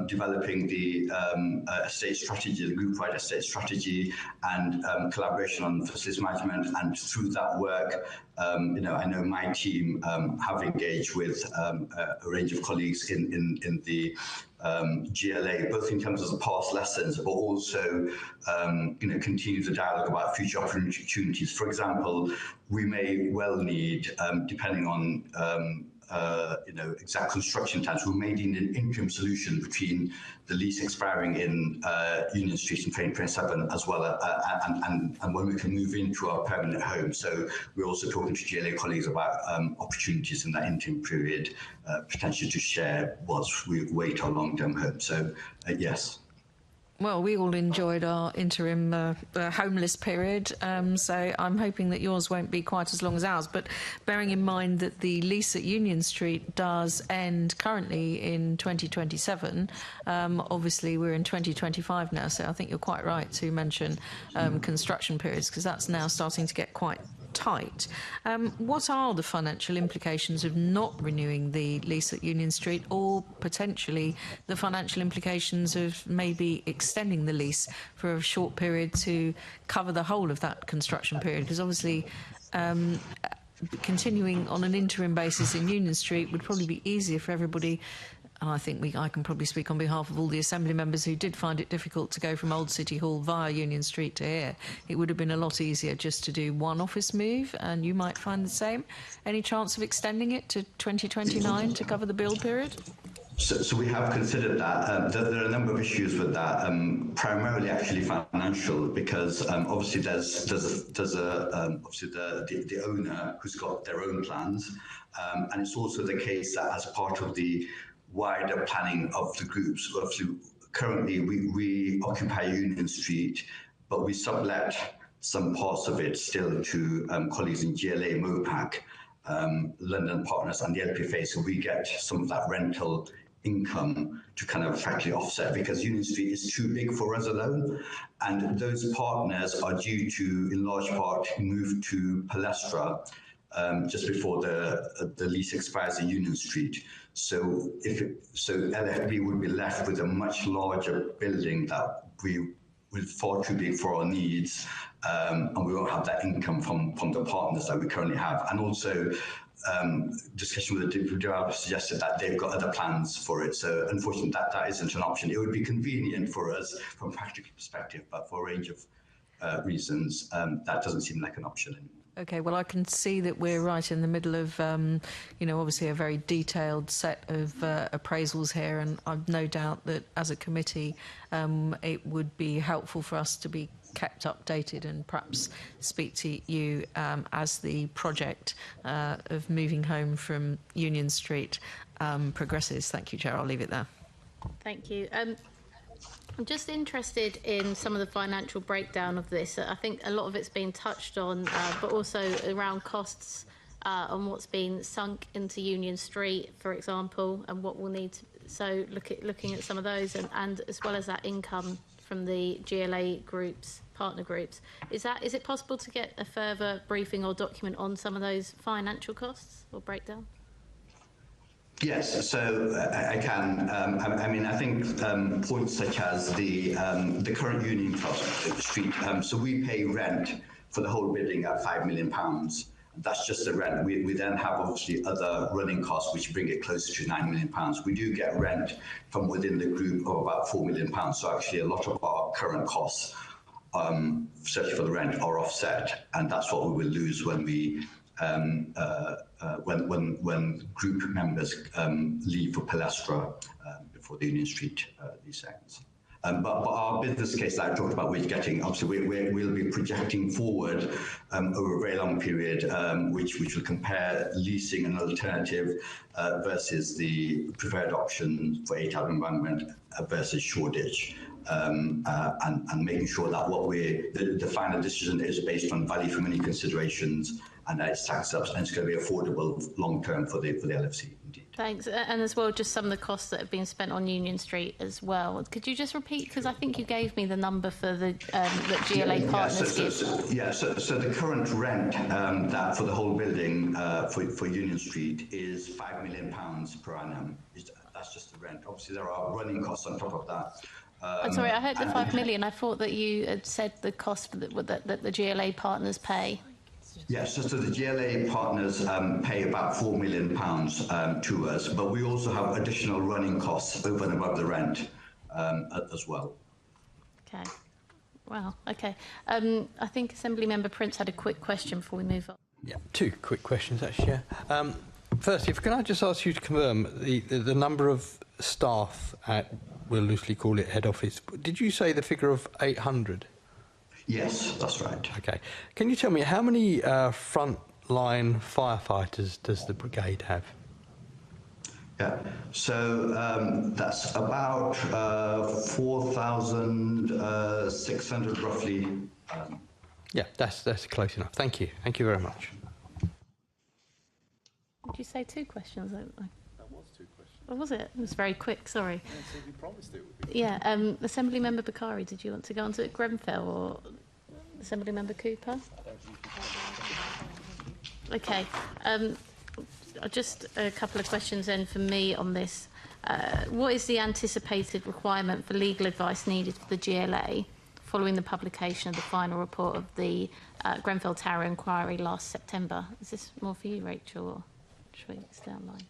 Speaker 14: developing the estate strategy, the group-wide estate strategy, and collaboration on facilities management. And through that work, I know my team have engaged with a range of colleagues in the GLA, both in terms of the past lessons, but also, continue the dialogue about future opportunities. For example, we may well need, depending on exact construction times, we may need an interim solution between the lease expiring in Union Street in 2027 as well, and when we can move into our permanent home. So we're also talking to GLA colleagues about opportunities in that interim period, potentially to share whilst we wait our long-term home. So yes.
Speaker 12: Well, we all enjoyed our interim homeless period, so I'm hoping that yours won't be quite as long as ours. But bearing in mind that the lease at Union Street does end currently in 2027, obviously we're in 2025 now, so I think you're quite right to mention construction periods, because that's now starting to get quite tight. What are the financial implications of not renewing the lease at Union Street, or potentially the financial implications of maybe extending the lease for a short period to cover the whole of that construction period? Because obviously continuing on an interim basis in Union Street would probably be easier for everybody. And I think I can probably speak on behalf of all the Assembly members who did find it difficult to go from Old City Hall via Union Street to here. It would have been a lot easier just to do one office move, and you might find the same. Any chance of extending it to 2029 to cover the build period?
Speaker 14: So we have considered that. There are a number of issues with that, primarily actually financial, because obviously there's obviously the owner who's got their own plans, and it's also the case that as part of the wider planning of the groups, obviously currently we occupy Union Street, but we sublet some parts of it still to colleagues in GLA, Mopac, London Partners and the LPFA, so we get some of that rental income to kind of effectively offset, because Union Street is too big for us alone, and those partners are due to, in large part, move to Palestra just before the lease expires in Union Street. So LFB would be left with a much larger building that will far too big for our needs, and we won't have that income from the partners that we currently have. And also, discussion with the developer suggested that they've got other plans for it. So unfortunately, that isn't an option. It would be convenient for us from a practical perspective, but for a range of reasons, that doesn't seem like an option anymore.
Speaker 12: Okay, well, I can see that we're right in the middle of, obviously a very detailed set of appraisals here, and I've no doubt that as a committee, it would be helpful for us to be kept updated and perhaps speak to you as the project of moving home from Union Street progresses. Thank you, Chair. I'll leave it there.
Speaker 2: Thank you. I'm just interested in some of the financial breakdown of this. I think a lot of it's been touched on, but also around costs on what's been sunk into Union Street, for example, and what we'll need to, so looking at some of those, and as well as that income from the GLA groups, partner groups. Is it possible to get a further briefing or document on some of those financial costs or breakdown?
Speaker 14: Yes, so I can. I think points such as the current Union Street. So we pay rent for the whole building at £5 million. That's just the rent. We then have obviously other running costs which bring it closer to £9 million. We do get rent from within the group of about £4 million. So actually, a lot of our current costs, certainly for the rent, are offset, and that's what we will lose when we. When group members leave for Palestra before the Union Street lease ends. But our business case that I talked about, we're getting, obviously we'll be projecting forward over a very long period, which will compare leasing an alternative versus the preferred option for 8 Albion Embankment versus Shoreditch. And making sure that the final decision is based on value for money considerations, and that it's tax up and it's going to be affordable long term for the LFC.
Speaker 2: Thanks. And as well, just some of the costs that have been spent on Union Street as well. Could you just repeat? Because I think you gave me the number for the that GLA partners give.
Speaker 14: So the current rent that for the whole building for Union Street is £5 million per annum. That's just the rent. Obviously, there are running costs on top of that.
Speaker 2: I'm sorry, I heard the 5 million. I thought that you had said the cost that the GLA partners pay.
Speaker 14: Yes, so the GLA partners pay about £4 million to us, but we also have additional running costs over and above the rent as well.
Speaker 2: Okay. Wow. Okay. I think Assembly Member Prince had a quick question before we move on.
Speaker 13: Yeah, two quick questions actually. Firstly, can I just ask you to confirm the number of staff at, we'll loosely call it head office? Did you say the figure of 800?
Speaker 14: Yes, that's right.
Speaker 13: Okay. Can you tell me how many front-line firefighters does the brigade have?
Speaker 14: Yeah, so that's about 4,600 roughly.
Speaker 13: Yeah, that's close enough. Thank you. Thank you very much.
Speaker 2: Did you say two questions? That was two questions. Or was it? It was very quick, sorry.
Speaker 15: Yeah, so you promised it would be.
Speaker 2: Yeah, Assembly Member Bakari, did you want to go on to Grenfell or Assembly Member Cooper? Okay, just a couple of questions then for me on this. What is the anticipated requirement for legal advice needed for the GLA following the publication of the final report of the Grenfell Tower inquiry last September? Is this more for you, Rachel, or should we stay online?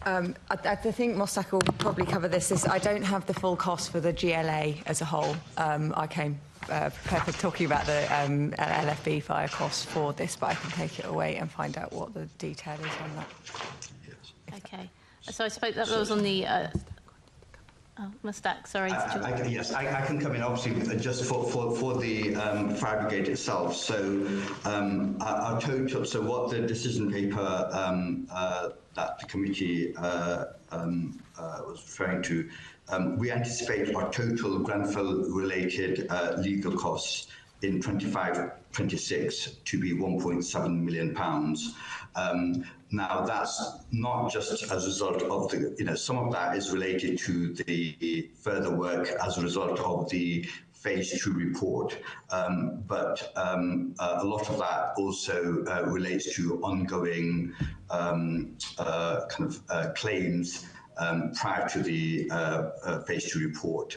Speaker 16: I think Mossack will probably cover this. I don't have the full cost for the GLA as a whole. I came prepared for talking about the LFB fire costs for this, but I can take it away and find out what the detail is on that.
Speaker 2: Okay. So I suppose that was on the... Mossack, sorry.
Speaker 14: Yes, I can come in, obviously, just for the fire brigade itself. So our total, so what the decision paper that the committee was referring to, we anticipate our total Grenfell-related legal costs in 25-26 to be £1.7 million. Now, that's not just as a result of the, some of that is related to the further work as a result of the Phase 2 report, but a lot of that also relates to ongoing claims prior to the Phase 2 report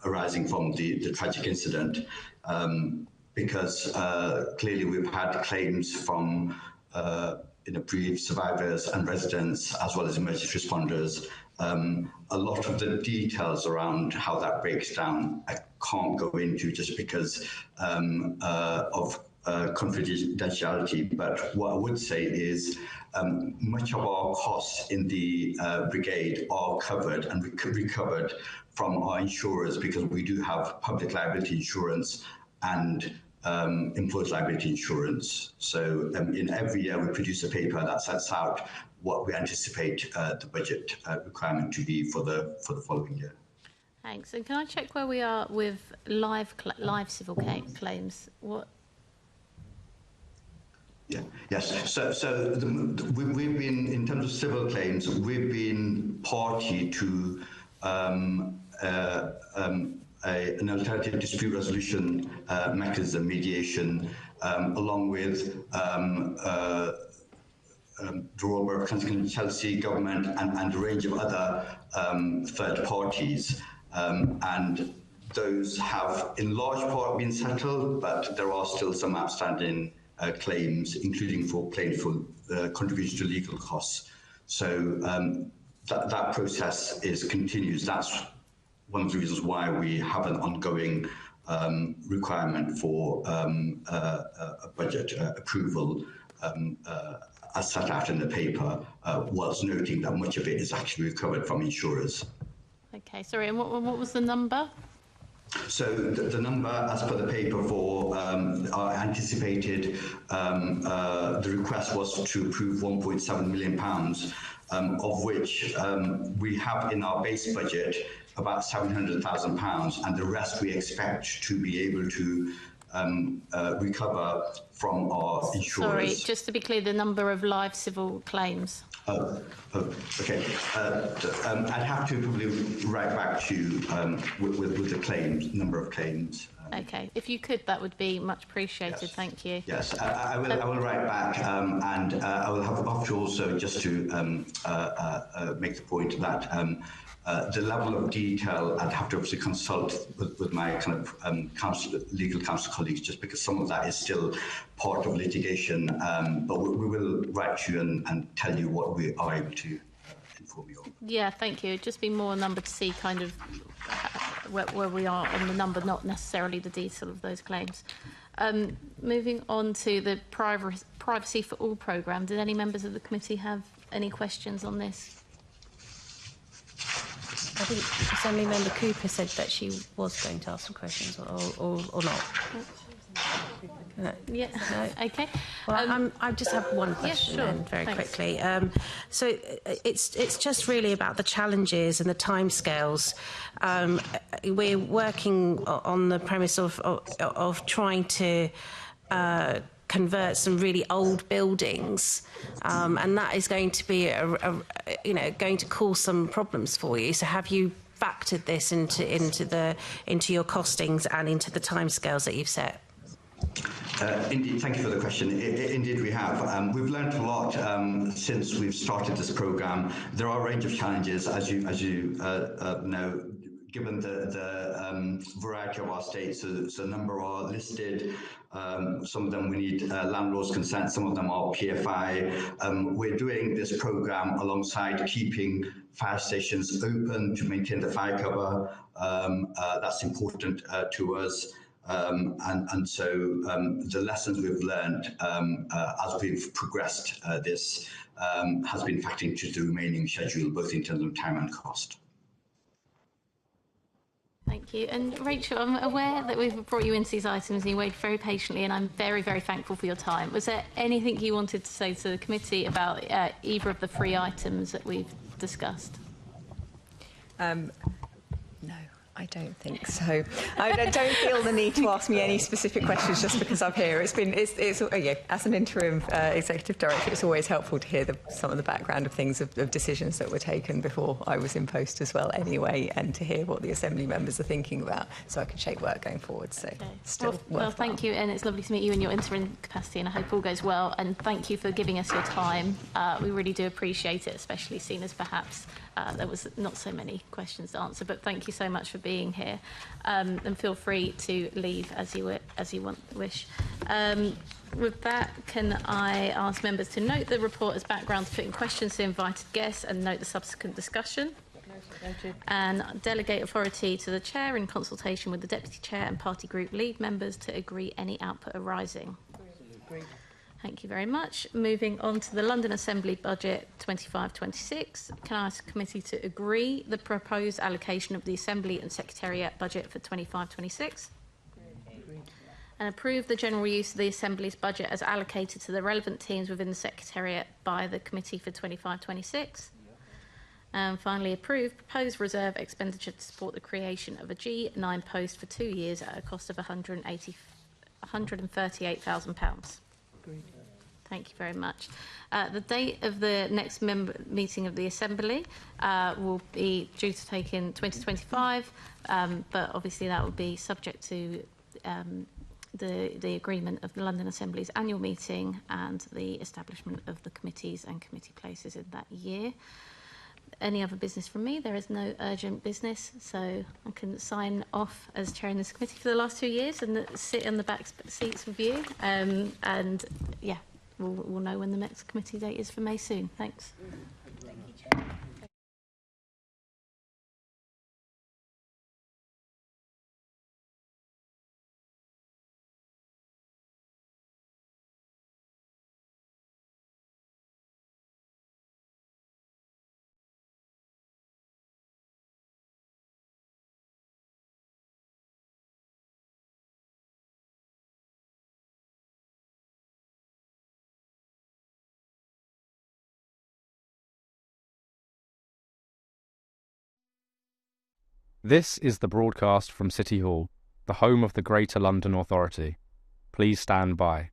Speaker 14: arising from the tragic incident, because clearly we've had claims from bereaved survivors and residents, as well as emergency responders. A lot of the details around how that breaks down, I can't go into just because of confidentiality. But what I would say is much of our costs in the brigade are covered and recovered from our insurers, because we do have public liability insurance and employer's liability insurance. So in every year we produce a paper that sets out what we anticipate the budget requirement to be for the following year.
Speaker 2: Thanks. And can I check where we are with live civil claims? What?
Speaker 14: Yeah. Yes. So we've been, in terms of civil claims, we've been party to an alternative dispute resolution mechanism, mediation, along with the Royal Borough of Kensington, Chelsea government, and a range of other third parties. And those have, in large part, been settled, but there are still some outstanding claims, including for claims for contribution to legal costs. So that process continues. That's one of the reasons why we have an ongoing requirement for a budget approval, as set out in the paper, whilst noting that much of it is actually recovered from insurers.
Speaker 2: Okay, sorry, and what was the number?
Speaker 14: So the number, as per the paper, for our anticipated, the request was to approve £1.7 million, of which we have in our base budget about £700,000, and the rest we expect to be able to recover from our insurers.
Speaker 2: Sorry, just to be clear, the number of live civil claims.
Speaker 14: Okay. I'd have to probably write back to you with the claims, number of claims.
Speaker 2: Okay, if you could, that would be much appreciated.
Speaker 14: Yes.
Speaker 2: Thank you.
Speaker 14: Yes, I will write back, and I will have to also just to make the point that the level of detail I'd have to obviously consult with my kind of legal counsel colleagues, just because some of that is still part of litigation. But we will write to you and tell you what we are able to inform you of.
Speaker 2: Yeah, thank you. It'd just be more a number to see kind of where we are on the number, not necessarily the detail of those claims. Moving on to the Privacy for All programme, did any members of the committee have any questions on this?
Speaker 3: I think Assemblymember Cooper said that she was going to ask some questions, or not. No.
Speaker 2: Yeah.
Speaker 3: No.
Speaker 2: Okay.
Speaker 3: Well, I just have one question then, very quickly. So it's just really about the challenges and the timescales. We're working on the premise of trying to convert some really old buildings, and that is going to be going to cause some problems for you. So have you factored this into your costings and into the timescales that you've set?
Speaker 14: Indeed, thank you for the question. Indeed, we have. We've learned a lot since we've started this programme. There are a range of challenges, as you know, given the variety of our states. So a number are listed. Some of them we need landlord's consent. Some of them are PFI. We're doing this programme alongside keeping fire stations open to maintain the fire cover. That's important to us. And so the lessons we've learned as we've progressed this has been factored into the remaining schedule, both in terms of time and cost.
Speaker 2: Thank you. And Rachel, I'm aware that we've brought you into these items and you waited very patiently, and I'm very, very thankful for your time. Was there anything you wanted to say to the committee about either of the 3 items that we've discussed?
Speaker 16: No, I don't think so. I don't feel the need to ask me any specific questions just because I'm here. It's as an interim executive director, it's always helpful to hear some of the background of things, of decisions that were taken before I was in post as well anyway, and to hear what the Assembly members are thinking about so I can shape work going forward. So still
Speaker 2: well, thank you, and it's lovely to meet you in your interim capacity, and I hope all goes well, and thank you for giving us your time. We really do appreciate it, especially seeing as perhaps there was not so many questions to answer, but thank you so much for being here, and feel free to leave as you wish. With that, can I ask members to note the report as background to put in questions to invited guests and note the subsequent discussion? And delegate authority to the Chair in consultation with the Deputy Chair and Party Group lead members to agree any output arising. Agreed. Thank you very much. Moving on to the London Assembly Budget 25-26, can I ask the committee to agree the proposed allocation of the Assembly and Secretariat budget for 25-26? And approve the general use of the Assembly's budget as allocated to the relevant teams within the Secretariat by the committee for 25-26? And finally, approve proposed reserve expenditure to support the creation of a G9 post for 2 years at a cost of £138,000. Thank you very much. The date of the next meeting of the Assembly will be due to take in 2025, but obviously that will be subject to the agreement of the London Assembly's annual meeting and the establishment of the committees and committee places in that year. Any other business from me? There is no urgent business, so I can sign off as chairing this committee for the last 2 years and sit in the back seats with you. And yeah, we'll know when the next committee date is for May soon. Thanks. Thank you, Chair.
Speaker 1: This is the broadcast from City Hall. the home of the Greater London Authority. Please stand by.